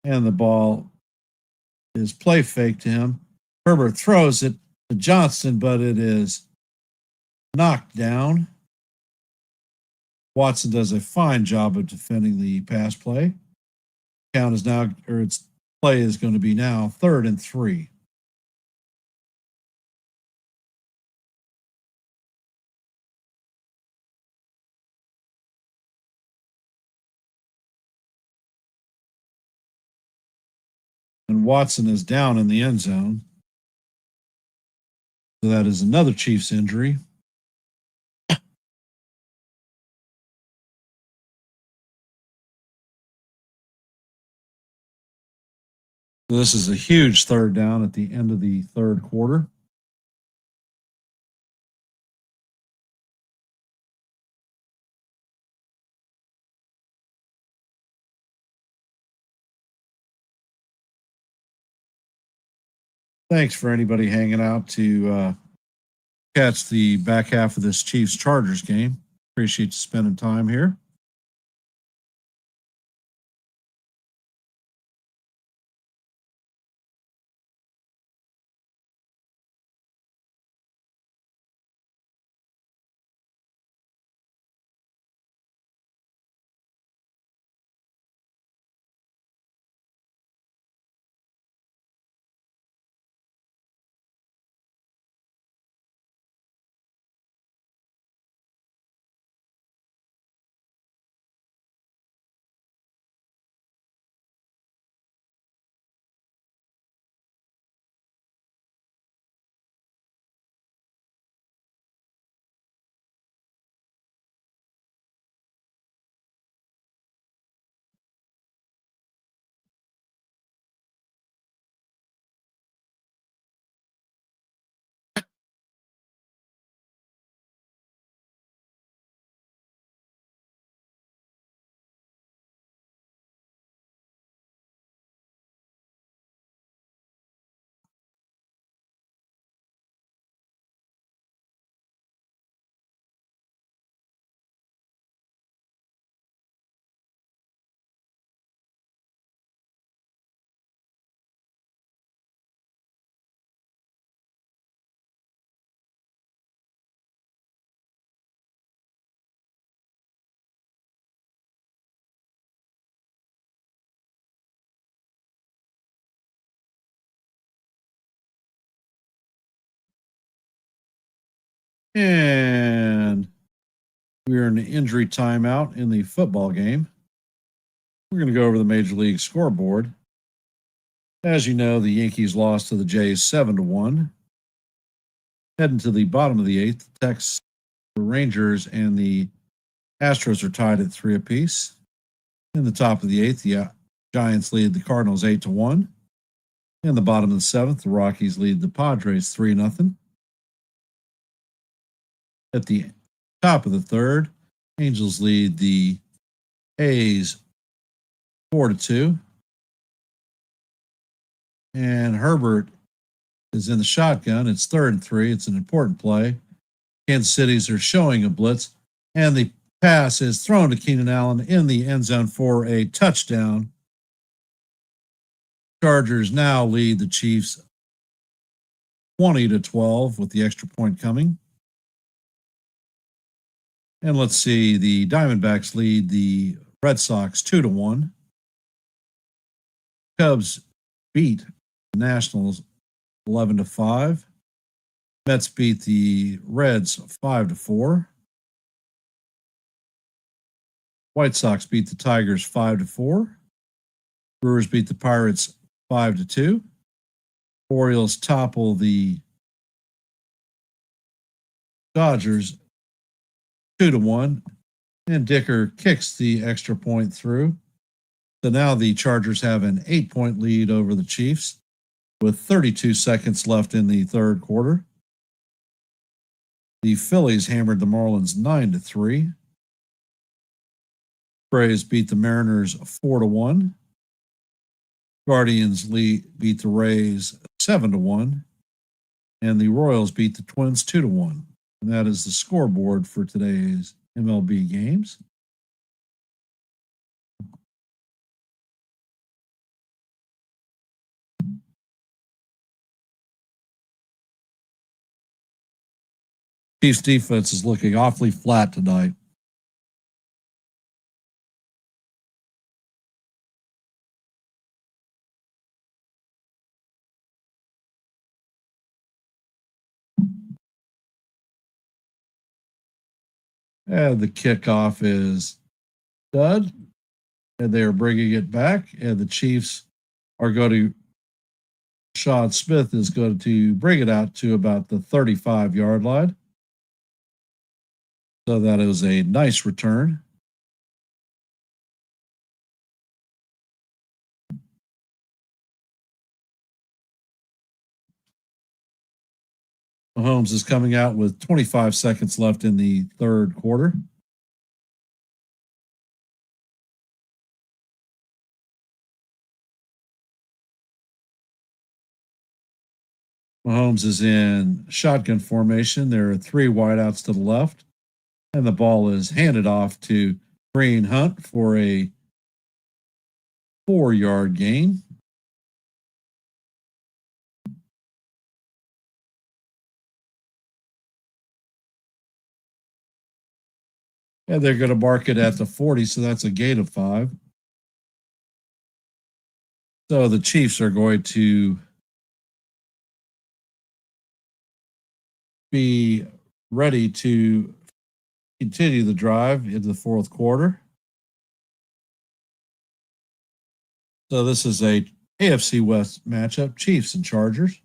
[SPEAKER 1] and the ball is play fake to him. Herbert throws it to Johnston, but it is knocked down. Watson does a fine job of defending the pass play. Count is now, or its play is going to be now 3rd and 3. And Watson is down in the end zone. So that is another Chiefs injury. This is a huge 3rd down at the end of the 3rd quarter. Thanks for anybody hanging out to catch the back half of this Chiefs Chargers game. Appreciate you spending time here. And we're in the injury timeout in the football game. We're going to go over the Major League scoreboard. As you know, the Yankees lost to the Jays 7-1. Heading to the bottom of the eighth, the Texas Rangers and the Astros are tied at 3 apiece. In the top of the eighth, the Giants lead the Cardinals 8-1. In the bottom of the seventh, the Rockies lead the Padres 3-0. At the top of the third, Angels lead the A's 4-2. And Herbert is in the shotgun. It's 3rd and 3. It's an important play. Kansas City's are showing a blitz, and the pass is thrown to Keenan Allen in the end zone for a touchdown. Chargers now lead the Chiefs 20-12 with the extra point coming. And let's see, the Diamondbacks lead the Red Sox 2-1. Cubs beat the Nationals 11-5. Mets beat the Reds 5-4. White Sox beat the Tigers 5-4. Brewers beat the Pirates 5-2. Orioles topple the Dodgers 2-1. And Dicker kicks the extra point through. So now the Chargers have an 8-point lead over the Chiefs with 32 seconds left in the third quarter. The Phillies hammered the Marlins 9-3. Braves beat the Mariners 4-1. Guardians beat the Rays 7-1. And the Royals beat the Twins 2-1. And that is the scoreboard for today's MLB games. Chiefs defense is looking awfully flat tonight. And the kickoff is done. And they are bringing it back. And the Chiefs are going to, Sean Smith is going to bring it out to about the 35-yard line. So that is a nice return. Mahomes is coming out with 25 seconds left in the third quarter. Mahomes is in shotgun formation. There are 3 wideouts to the left, and the ball is handed off to Green Hunt for a 4-yard gain. And they're going to mark it at the 40, so that's a gain of 5. So the Chiefs are going to be ready to continue the drive into the fourth quarter. So this is a AFC West matchup, Chiefs and Chargers.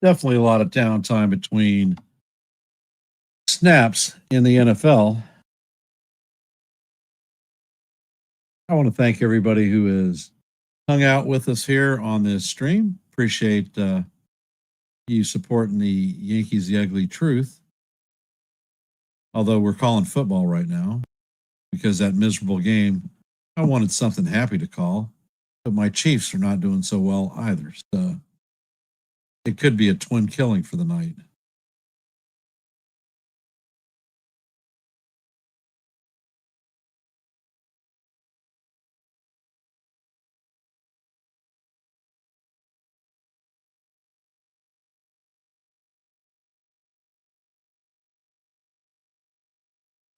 [SPEAKER 1] definitely a lot of downtime between snaps in the NFL. I want to thank everybody who has hung out with us here on this stream. Appreciate you supporting the Yankees, the Ugly Truth. Although we're calling football right now because that miserable game, I wanted something happy to call, but my Chiefs are not doing so well either. So it could be a twin killing for the night.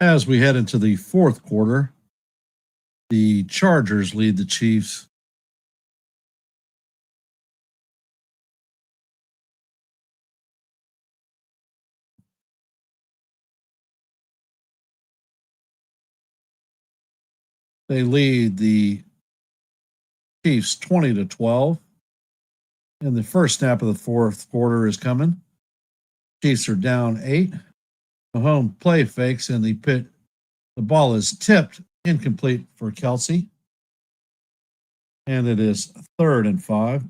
[SPEAKER 1] As we head into the fourth quarter, the Chargers lead the Chiefs. They lead the Chiefs 20-12. And the first snap of the fourth quarter is coming. Chiefs are down 8. Mahomes play fakes and the ball is tipped incomplete for Kelsey. And it is 3rd and 5.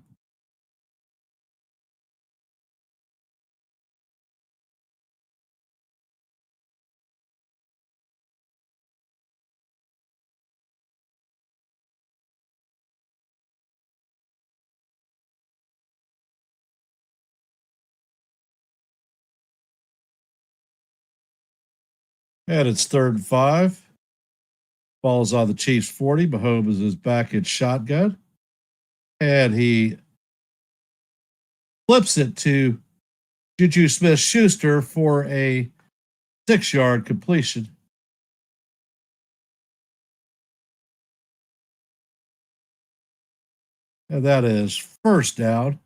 [SPEAKER 1] And it's 3rd and 5. Ball's on the Chiefs 40. Mahomes is back at shotgun. And he flips it to Juju Smith-Schuster for a 6-yard completion. And that is first down.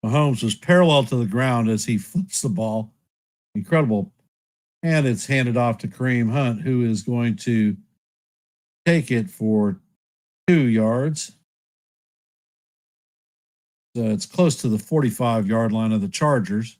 [SPEAKER 1] Mahomes was parallel to the ground as he flips the ball. Incredible. And it's handed off to Kareem Hunt, who is going to take it for 2 yards. So it's close to the 45-yard line of the Chargers.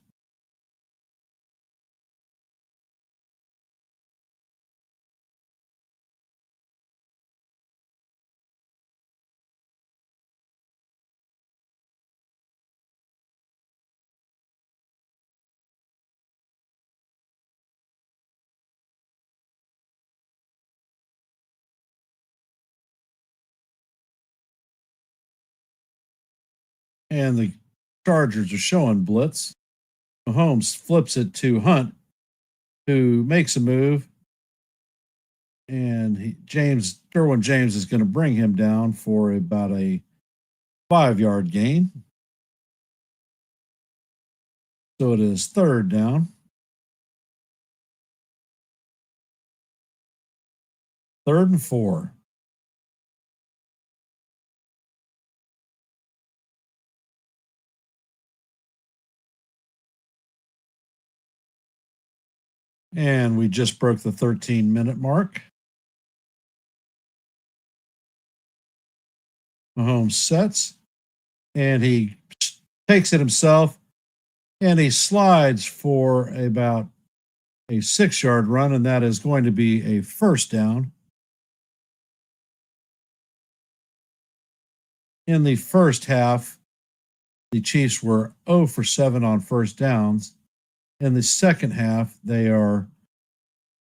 [SPEAKER 1] And the Chargers are showing blitz. Mahomes flips it to Hunt, who makes a move. And Derwin James is going to bring him down for about a 5-yard gain. So it is 3rd down. 3rd and 4. And we just broke the 13-minute mark. Mahomes sets, and he takes it himself, and he slides for about a 6-yard run, and that is going to be a first down. In the first half, the Chiefs were 0 for 7 on first downs. In the second half, they are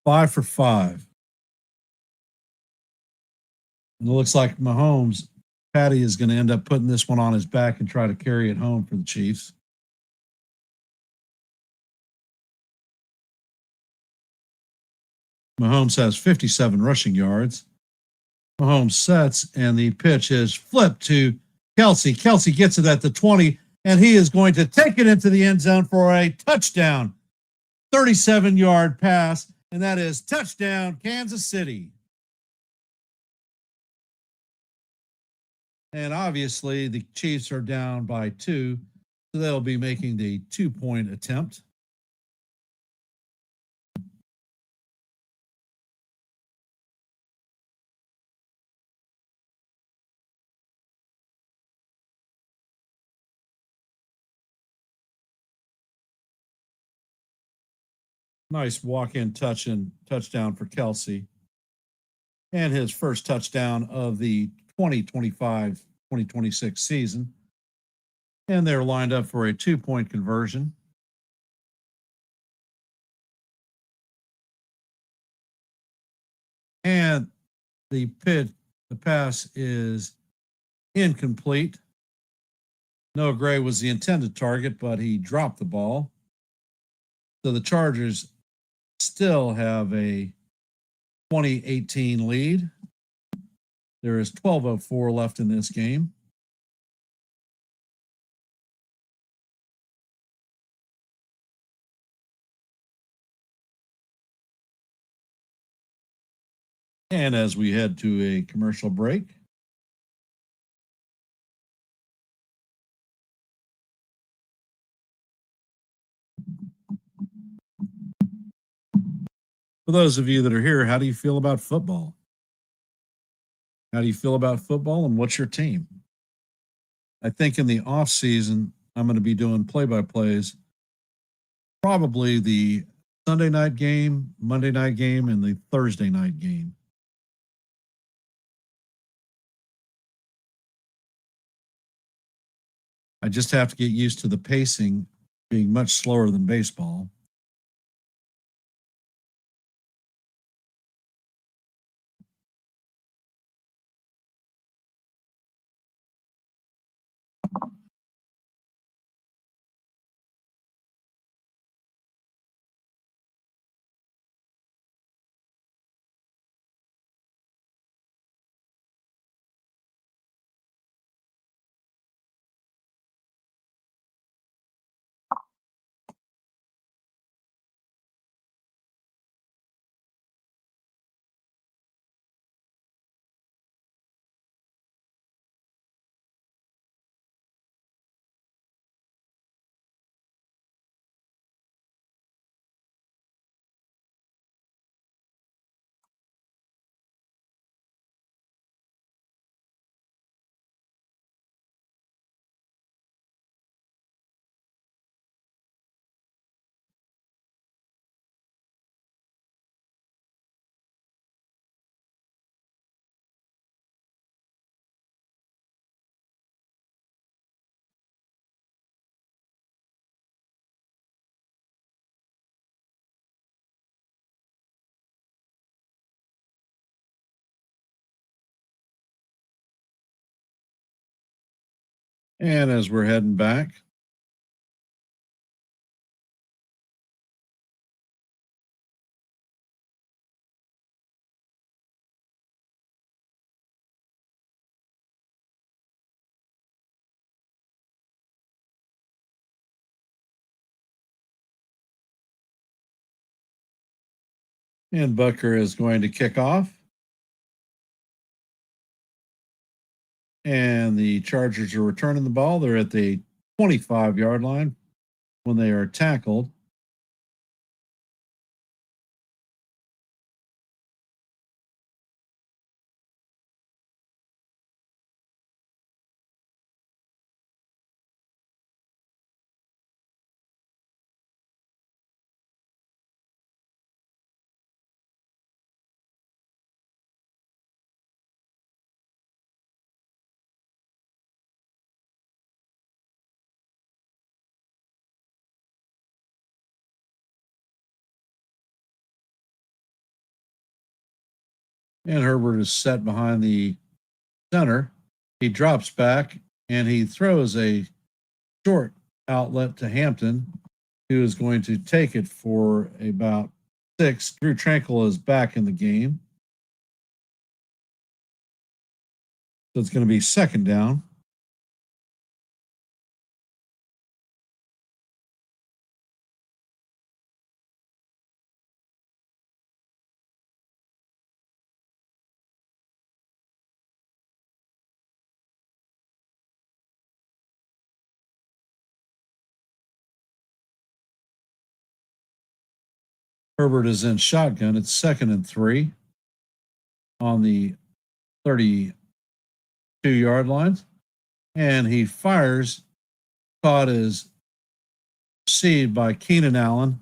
[SPEAKER 1] 5 for 5. And it looks like Mahomes, Patty, is going to end up putting this one on his back and try to carry it home for the Chiefs. Mahomes has 57 rushing yards. Mahomes sets, and the pitch is flipped to Kelsey. Kelsey gets it at the 20, and he is going to take it into the end zone for a touchdown. 37-yard pass, and that is touchdown, Kansas City. And obviously, the Chiefs are down by 2, so they'll be making the 2-point attempt. Nice walk-in touchdown for Kelsey. And his first touchdown of the 2025-2026 season. And they're lined up for a 2-point conversion. And the pass is incomplete. Noah Gray was the intended target, but he dropped the ball. So the Chargers still have a 2018 lead. There is 12:04 left in this game. And as we head to a commercial break, for those of you that are here, how do you feel about football? How do you feel about football, and what's your team? I think in the off season, I'm going to be doing play-by-plays, probably the Sunday night game, Monday night game, and the Thursday night game. I just have to get used to the pacing being much slower than baseball. And as we're heading back, and Bucker is going to kick off. And the Chargers are returning the ball. They're at the 25-yard line when they are tackled. And Herbert is set behind the center. He drops back and he throws a short outlet to Hampton, who is going to take it for about 6. Drew Tranquil is back in the game. So it's going to be second down. Herbert is in shotgun. It's 2nd and 3 on the 32-yard line. And he fires. Caught is received by Keenan Allen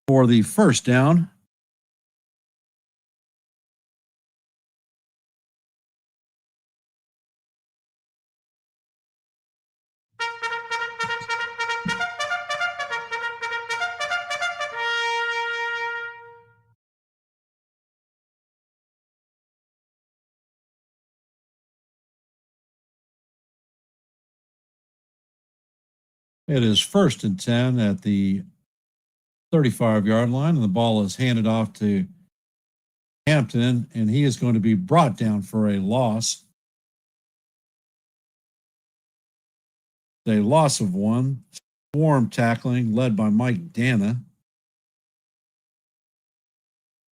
[SPEAKER 1] for the first down. It is 1st and 10 at the 35-yard line, and the ball is handed off to Hampton, and he is going to be brought down for a loss. A loss of 1. Swarm tackling led by Mike Dana.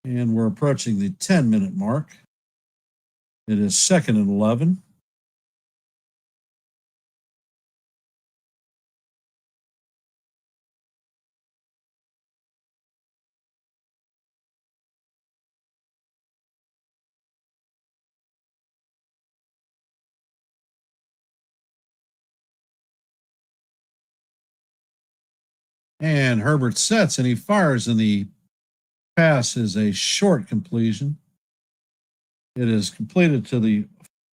[SPEAKER 1] And we're approaching the 10-minute mark. It is 2nd and 11. And Herbert sets and he fires, and the pass is a short completion. It is completed to the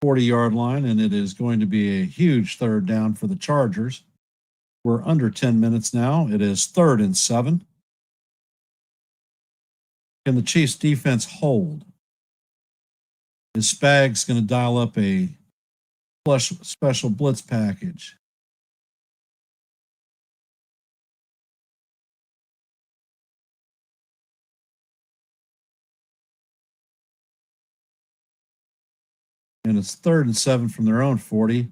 [SPEAKER 1] 40-yard line, and it is going to be a huge 3rd down for the Chargers. We're under 10 minutes now. It is 3rd and 7. Can the Chiefs defense hold? Is Spags going to dial up a special blitz package? And it's 3rd and 7 from their own 40.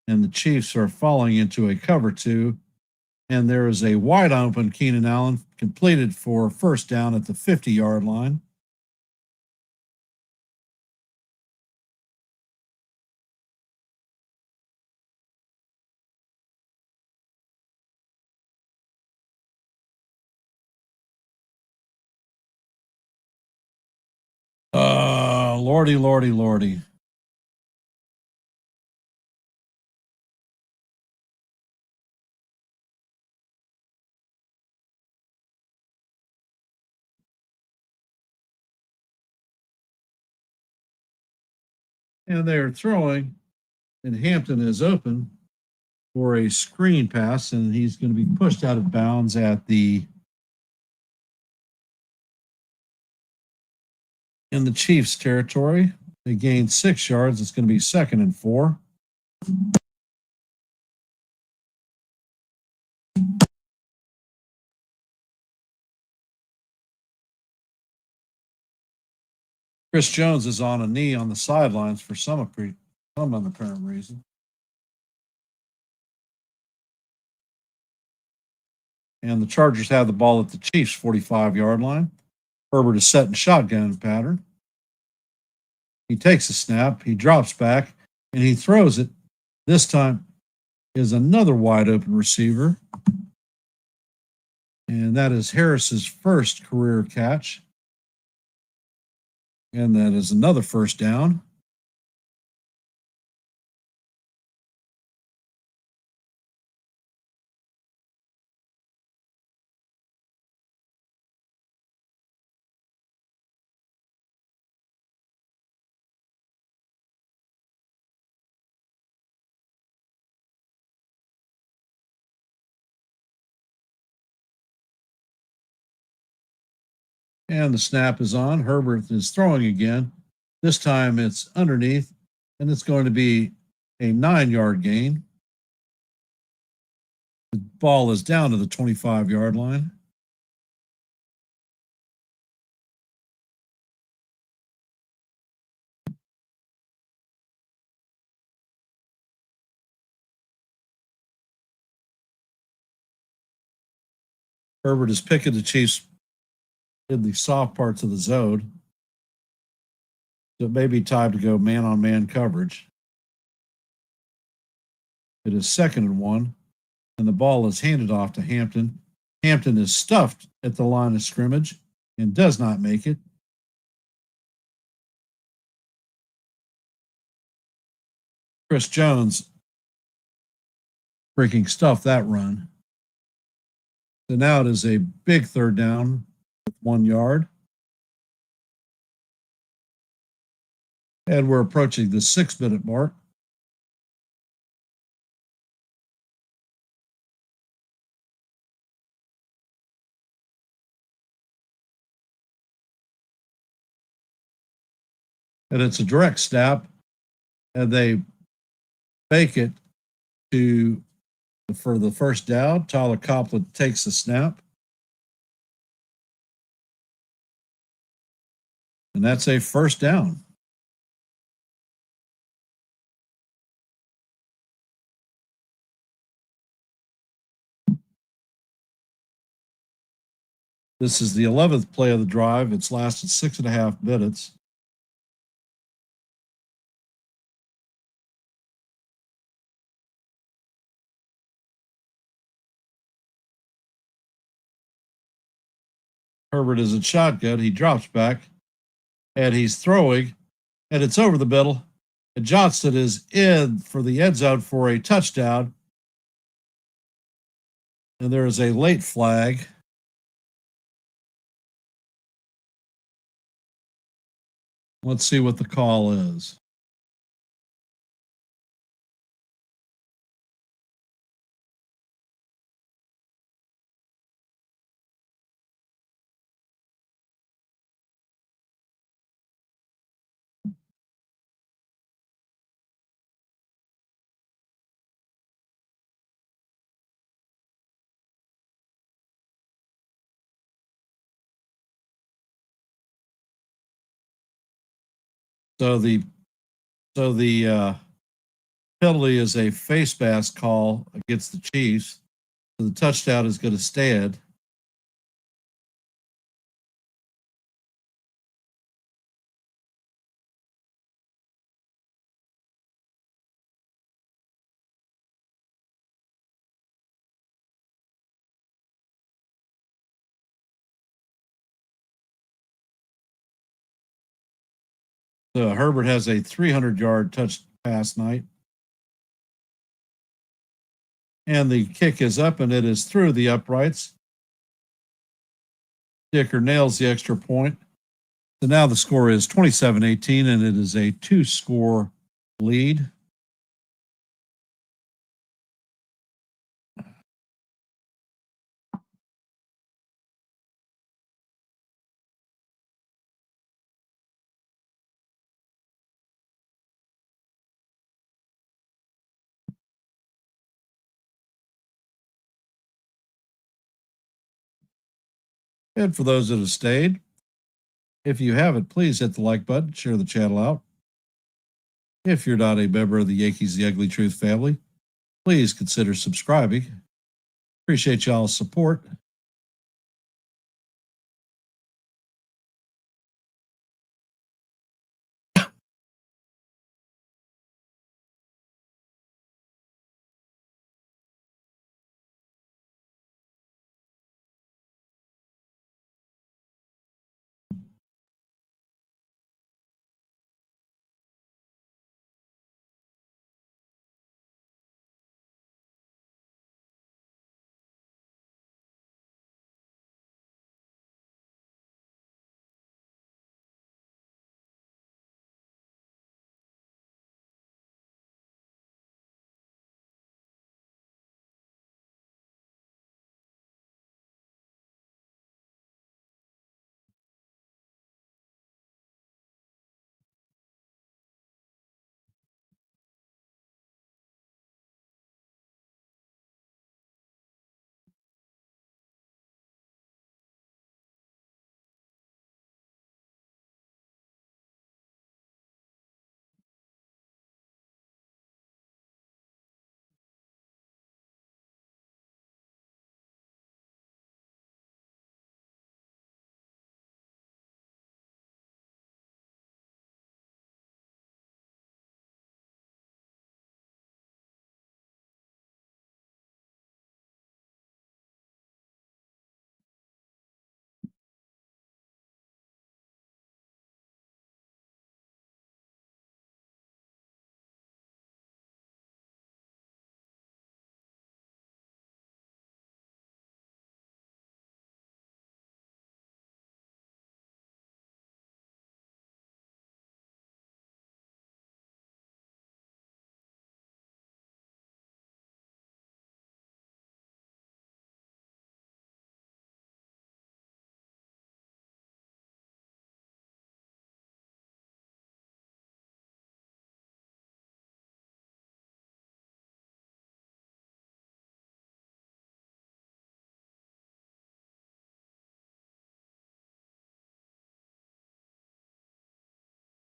[SPEAKER 1] And the Chiefs are falling into a cover 2. And there is a wide open Keenan Allen completed for first down at the 50-yard line. Lordy, lordy, lordy. And they are throwing, and Hampton is open for a screen pass, and he's going to be pushed out of bounds at in the Chiefs' territory. They gained 6 yards. It's going to be 2nd and 4. Chris Jones is on a knee on the sidelines for some apparent reason. And the Chargers have the ball at the Chiefs' 45-yard line. Herbert is set in shotgun pattern. He takes a snap, he drops back, and he throws it. This time is another wide open receiver. And that is Harris's first career catch. And that is another first down. And the snap is on. Herbert is throwing again. This time it's underneath, and it's going to be a 9-yard gain. The ball is down to the 25-yard line. Herbert is picking the Chiefs in the soft parts of the zone. So it may be time to go man-on-man coverage. It is 2nd and 1, and the ball is handed off to Hampton. Hampton is stuffed at the line of scrimmage, and does not make it. Chris Jones freaking stuffed that run. So now it is a big third down with 1 yard. And we're approaching the 6-minute mark. And it's a direct snap, and they fake it for the first down. Tyler Copland takes the snap. And that's a first down. This is the 11th play of the drive. It's lasted 6.5 minutes. Herbert is in shotgun. He drops back, and he's throwing, and it's over the middle. And Johnston is in for the end zone for a touchdown. And there is a late flag. Let's see what the call is. So the penalty is a face mask call against the Chiefs. So the touchdown is going to stand. So Herbert has a 300-yard touch pass night. And the kick is up, and it is through the uprights. Dicker nails the extra point. So now the score is 27-18, and it is a 2-score lead. And for those that have stayed, if you haven't, please hit the like button, share the channel out. If you're not a member of the Yankees The Ugly Truth family, please consider subscribing. Appreciate y'all's support.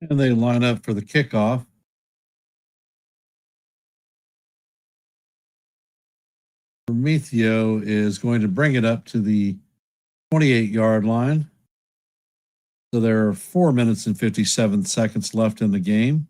[SPEAKER 1] And they line up for the kickoff. Prometeo is going to bring it up to the 28-yard line. So there are 4 minutes and 57 seconds left in the game.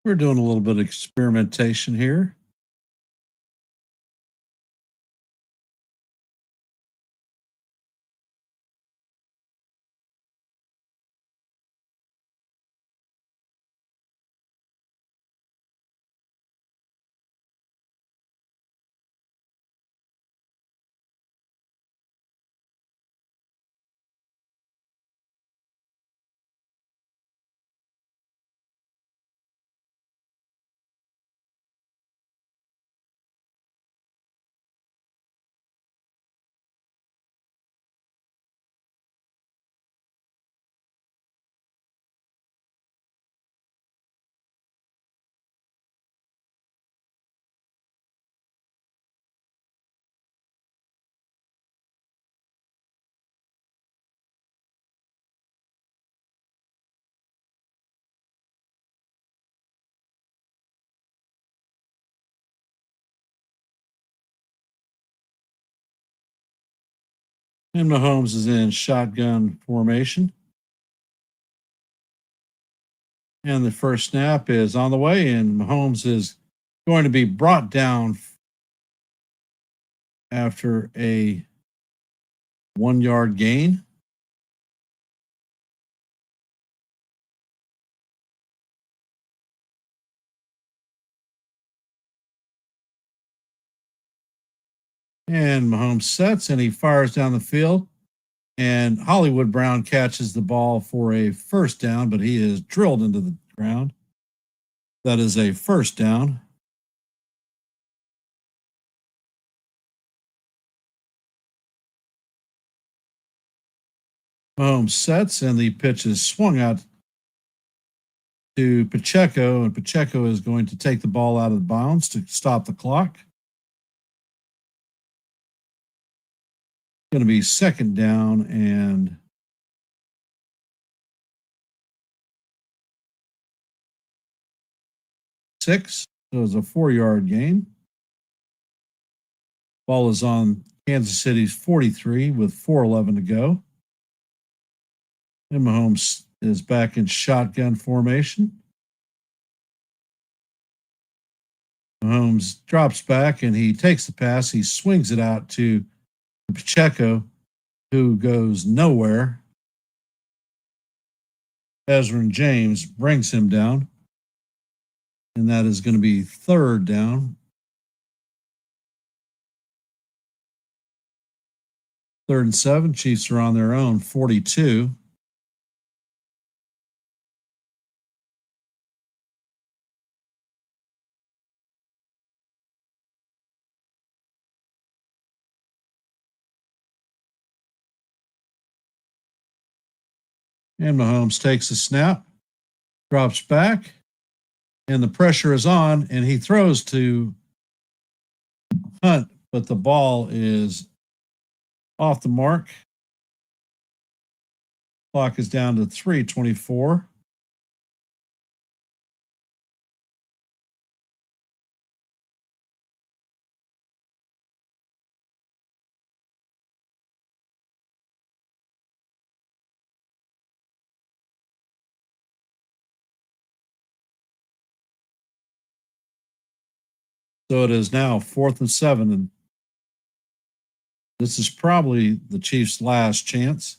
[SPEAKER 1] We're doing a little bit of experimentation here. And Mahomes is in shotgun formation. And the first snap is on the way, and Mahomes is going to be brought down after a 1-yard gain. And Mahomes sets and he fires down the field. And Hollywood Brown catches the ball for a first down, but he is drilled into the ground. That is a first down. Mahomes sets and the pitch is swung out to Pacheco, and Pacheco is going to take the ball out of bounds to stop the clock. Going to be second down and 6. So it was a 4-yard gain. Ball is on Kansas City's 43 with 4:11 to go. And Mahomes is back in shotgun formation. Mahomes drops back and he takes the pass. He swings it out to Pacheco, who goes nowhere. Ezra James brings him down. And that is going to be third down. Third and 7. Chiefs are on their own 42. And Mahomes takes a snap, drops back, and the pressure is on, and he throws to Hunt, but the ball is off the mark. Clock is down to 3:24. So it is now 4th and 7, and this is probably the Chiefs' last chance.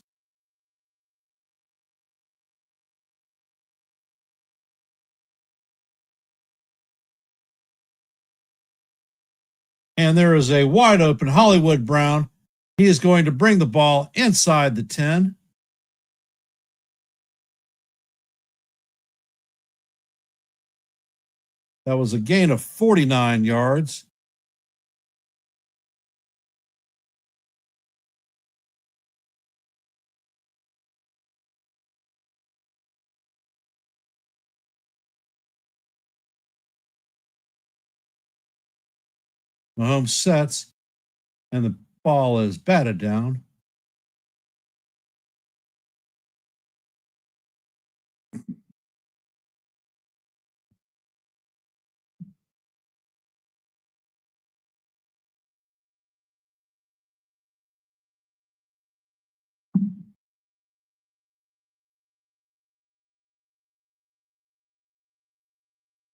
[SPEAKER 1] And there is a wide open Hollywood Brown. He is going to bring the ball inside the 10. That was a gain of 49 yards. Mahomes sets, and the ball is batted down.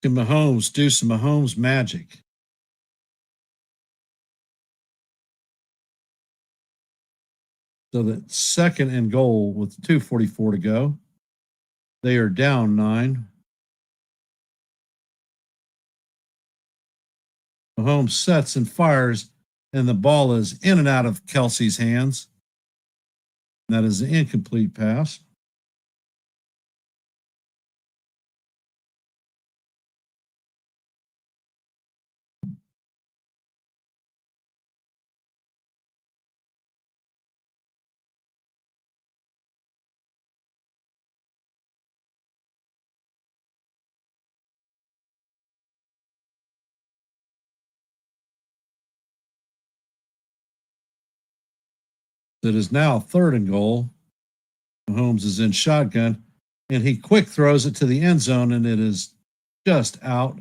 [SPEAKER 1] Can Mahomes do some Mahomes magic? So that 2nd and goal with 2:44 to go. They are down 9. Mahomes sets and fires, and the ball is in and out of Kelsey's hands. That is an incomplete pass. It is now 3rd and goal. Mahomes is in shotgun, and he quick throws it to the end zone, and it is just out.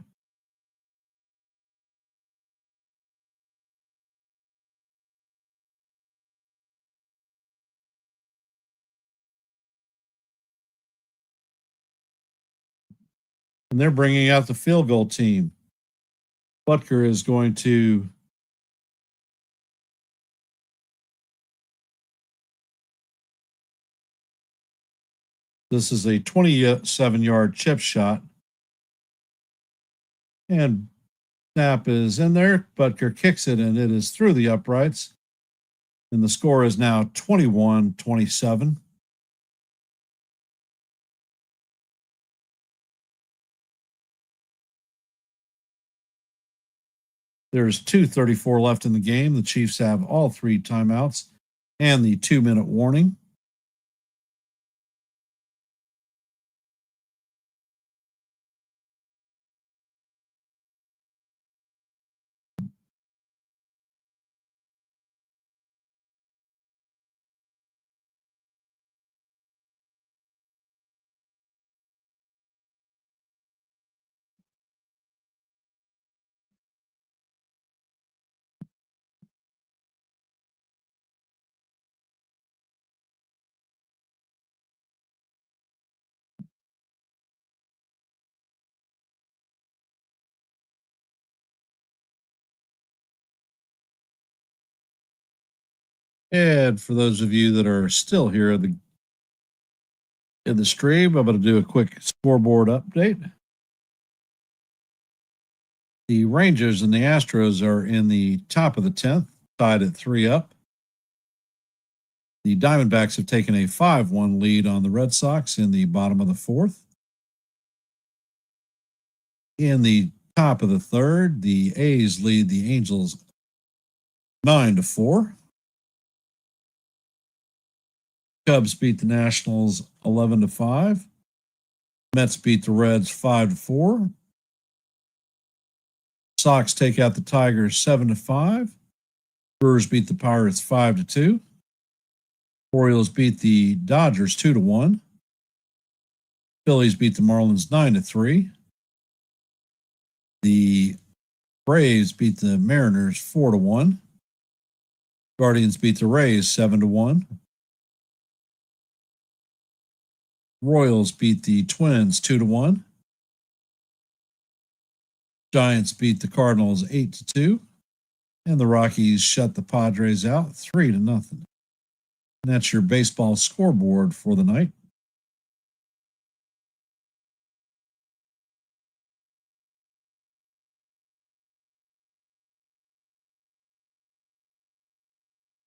[SPEAKER 1] And they're bringing out the field goal team. Butker is going to this is a 27-yard chip shot. And snap is in there. Butker kicks it, and it is through the uprights. And the score is now 21-27. There's 2:34 left in the game. The Chiefs have all 3 timeouts and the 2-minute warning. And for those of you that are still here in the stream, I'm going to do a quick scoreboard update. The Rangers and the Astros are in the top of the 10th, tied at 3 up. The Diamondbacks have taken a 5-1 lead on the Red Sox in the bottom of the 4th. In the top of the 3rd, the A's lead the Angels 9-4. Cubs beat the Nationals 11-5. Mets beat the Reds 5-4. Sox take out the Tigers 7-5. Brewers beat the Pirates 5-2. Orioles beat the Dodgers 2-1. Phillies beat the Marlins 9-3. The Braves beat the Mariners 4-1. Guardians beat the Rays 7-1. Royals beat the Twins 2-1. Giants beat the Cardinals 8-2. And the Rockies shut the Padres out 3-0. And that's your baseball scoreboard for the night.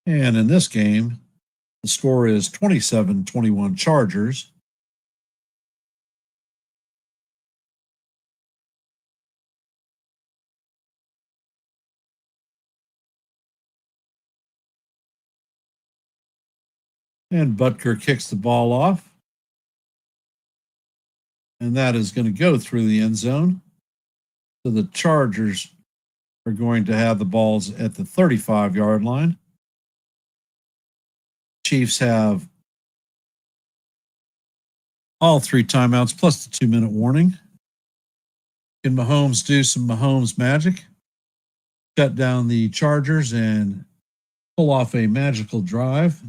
[SPEAKER 1] And in this game, the score is 27-21 Chargers. And Butker kicks the ball off. And that is going to go through the end zone. So the Chargers are going to have the balls at the 35-yard line. Chiefs have all 3 timeouts plus the 2-minute warning. Can Mahomes do some Mahomes magic? Shut down the Chargers and pull off a magical drive.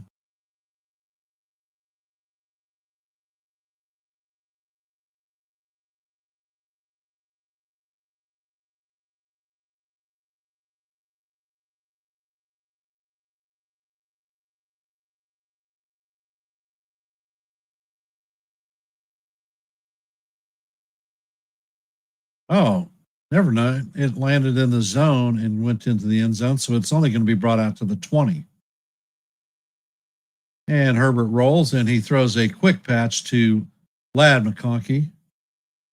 [SPEAKER 1] Oh, never know. It landed in the zone and went into the end zone, so it's only going to be brought out to the 20. And Herbert rolls, and he throws a quick patch to Lad McConkey.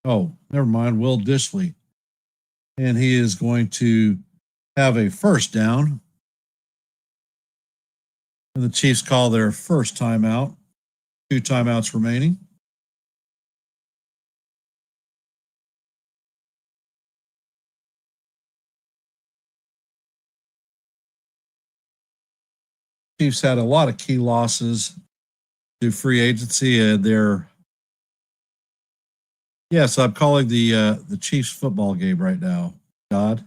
[SPEAKER 1] Oh, never mind, Will Dissly. And he is going to have a first down. And the Chiefs call their first timeout. 2 timeouts remaining. Chiefs had a lot of key losses to free agency. Yes, I'm calling the Chiefs football game right now. God.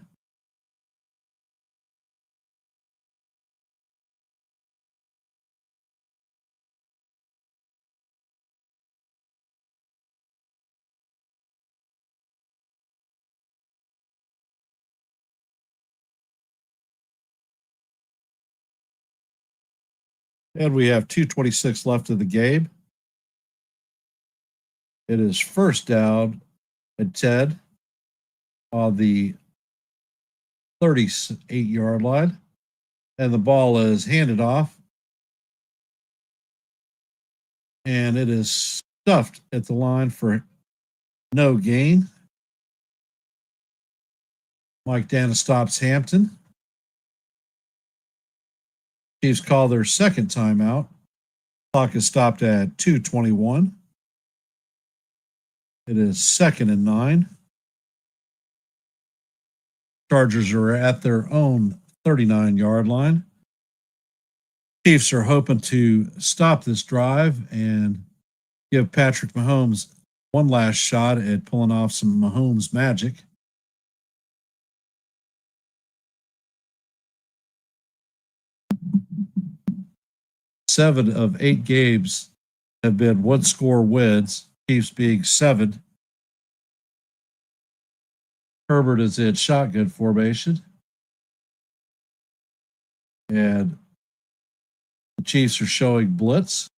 [SPEAKER 1] And we have 2:26 left of the game. It is first down at 10 on the 38-yard line. And the ball is handed off. And it is stuffed at the line for no gain. Mike Dana stops Hampton. Chiefs call their second timeout. Clock is stopped at 2:21. It is 2nd and 9. Chargers are at their own 39-yard line. Chiefs are hoping to stop this drive and give Patrick Mahomes one last shot at pulling off some Mahomes magic. Seven of 8 games have been 1-score wins, Chiefs being 7. Herbert is in shotgun formation. And the Chiefs are showing blitz.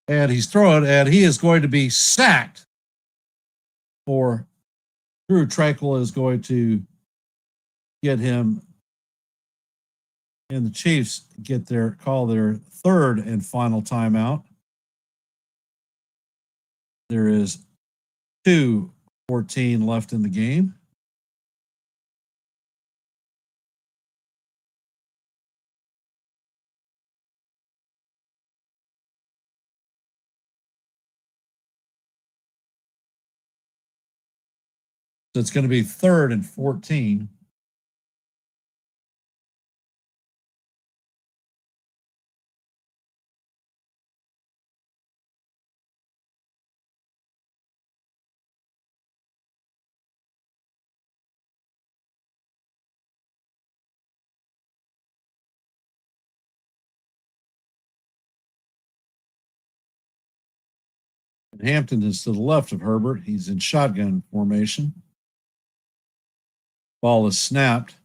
[SPEAKER 1] And he's throwing, and he is going to be sacked. For Drew Tranquil is going to get him. And the Chiefs call their third and final timeout. There is 2:14 left in the game. So it's going to be 3rd and 14. And Hampton is to the left of Herbert. He's in shotgun formation. Ball is snapped,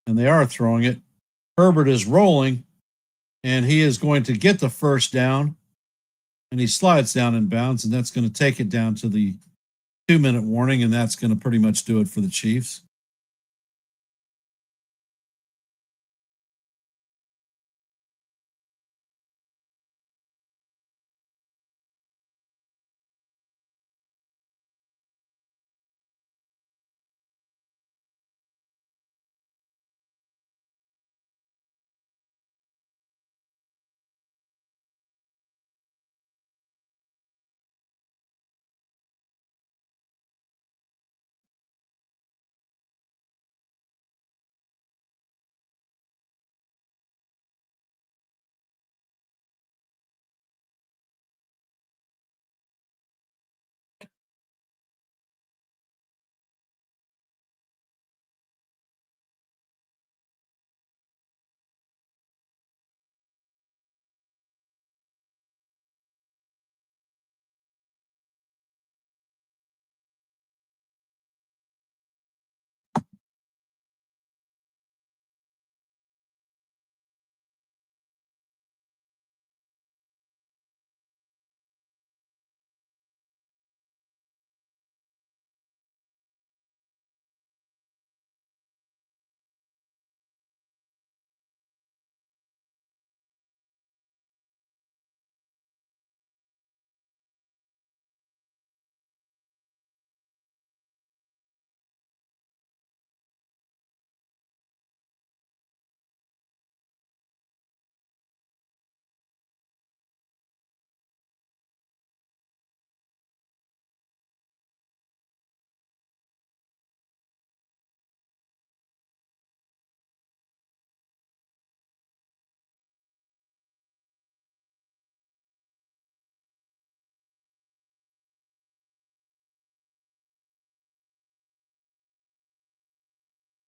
[SPEAKER 1] and they are throwing it. Herbert is rolling, and he is going to get the first down, and he slides down in bounds, and that's going to take it down to the 2-minute warning, and that's going to pretty much do it for the Chiefs.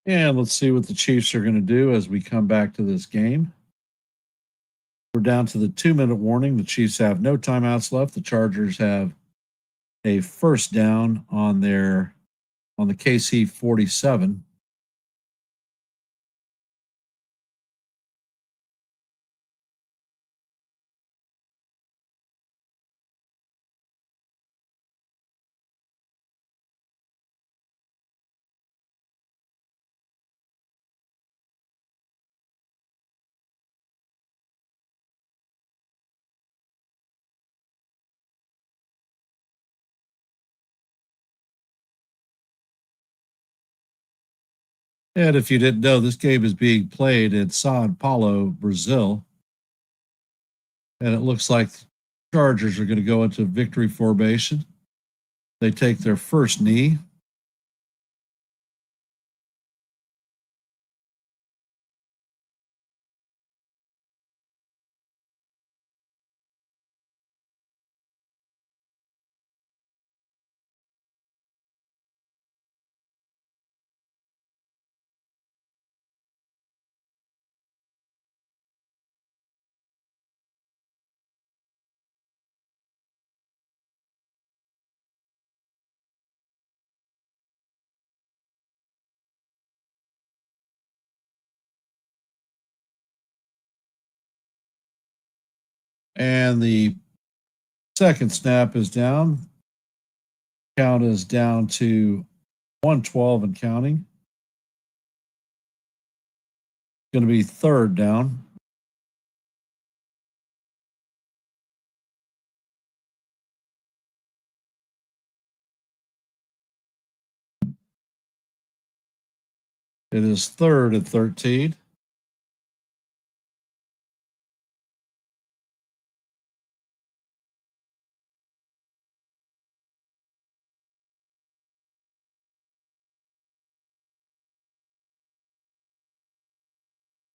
[SPEAKER 1] And let's see what the Chiefs are going to do as we come back to this game. We're down to the 2-minute warning. The Chiefs have no timeouts left. The Chargers have a first down on the KC 47. And if you didn't know, this game is being played in Sao Paulo, Brazil. And it looks like the Chargers are going to go into victory formation. They take their first knee. And the second snap is down. Count is down to 112 and counting. Going to be 3rd down. It is 3rd and 13.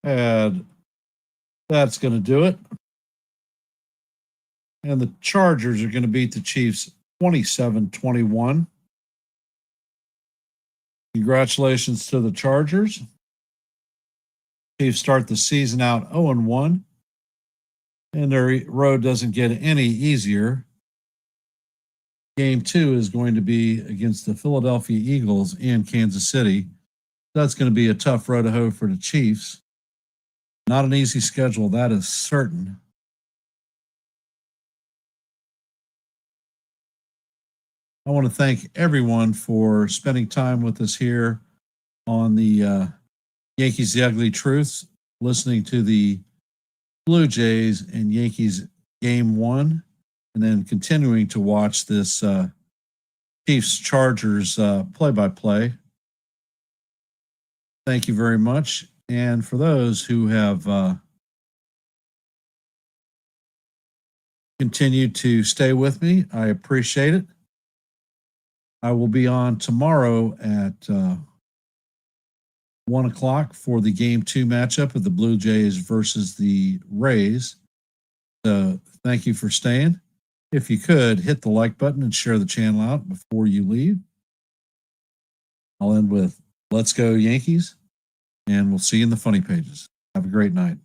[SPEAKER 1] And that's going to do it. And the Chargers are going to beat the Chiefs 27-21. Congratulations to the Chargers. Chiefs start the season out 0-1. And their road doesn't get any easier. Game 2 is going to be against the Philadelphia Eagles in Kansas City. That's going to be a tough road to hoe for the Chiefs. Not an easy schedule, that is certain. I want to thank everyone for spending time with us here on the Yankees The Ugly Truths, listening to the Blue Jays and Yankees Game 1, and then continuing to watch this Chiefs Chargers play-by-play. Thank you very much. And for those who have continued to stay with me, I appreciate it. I will be on tomorrow at 1 o'clock for the Game 2 matchup of the Blue Jays versus the Rays. So thank you for staying. If you could, hit the like button and share the channel out before you leave. I'll end with Let's Go Yankees, and we'll see you in the funny pages. Have a great night.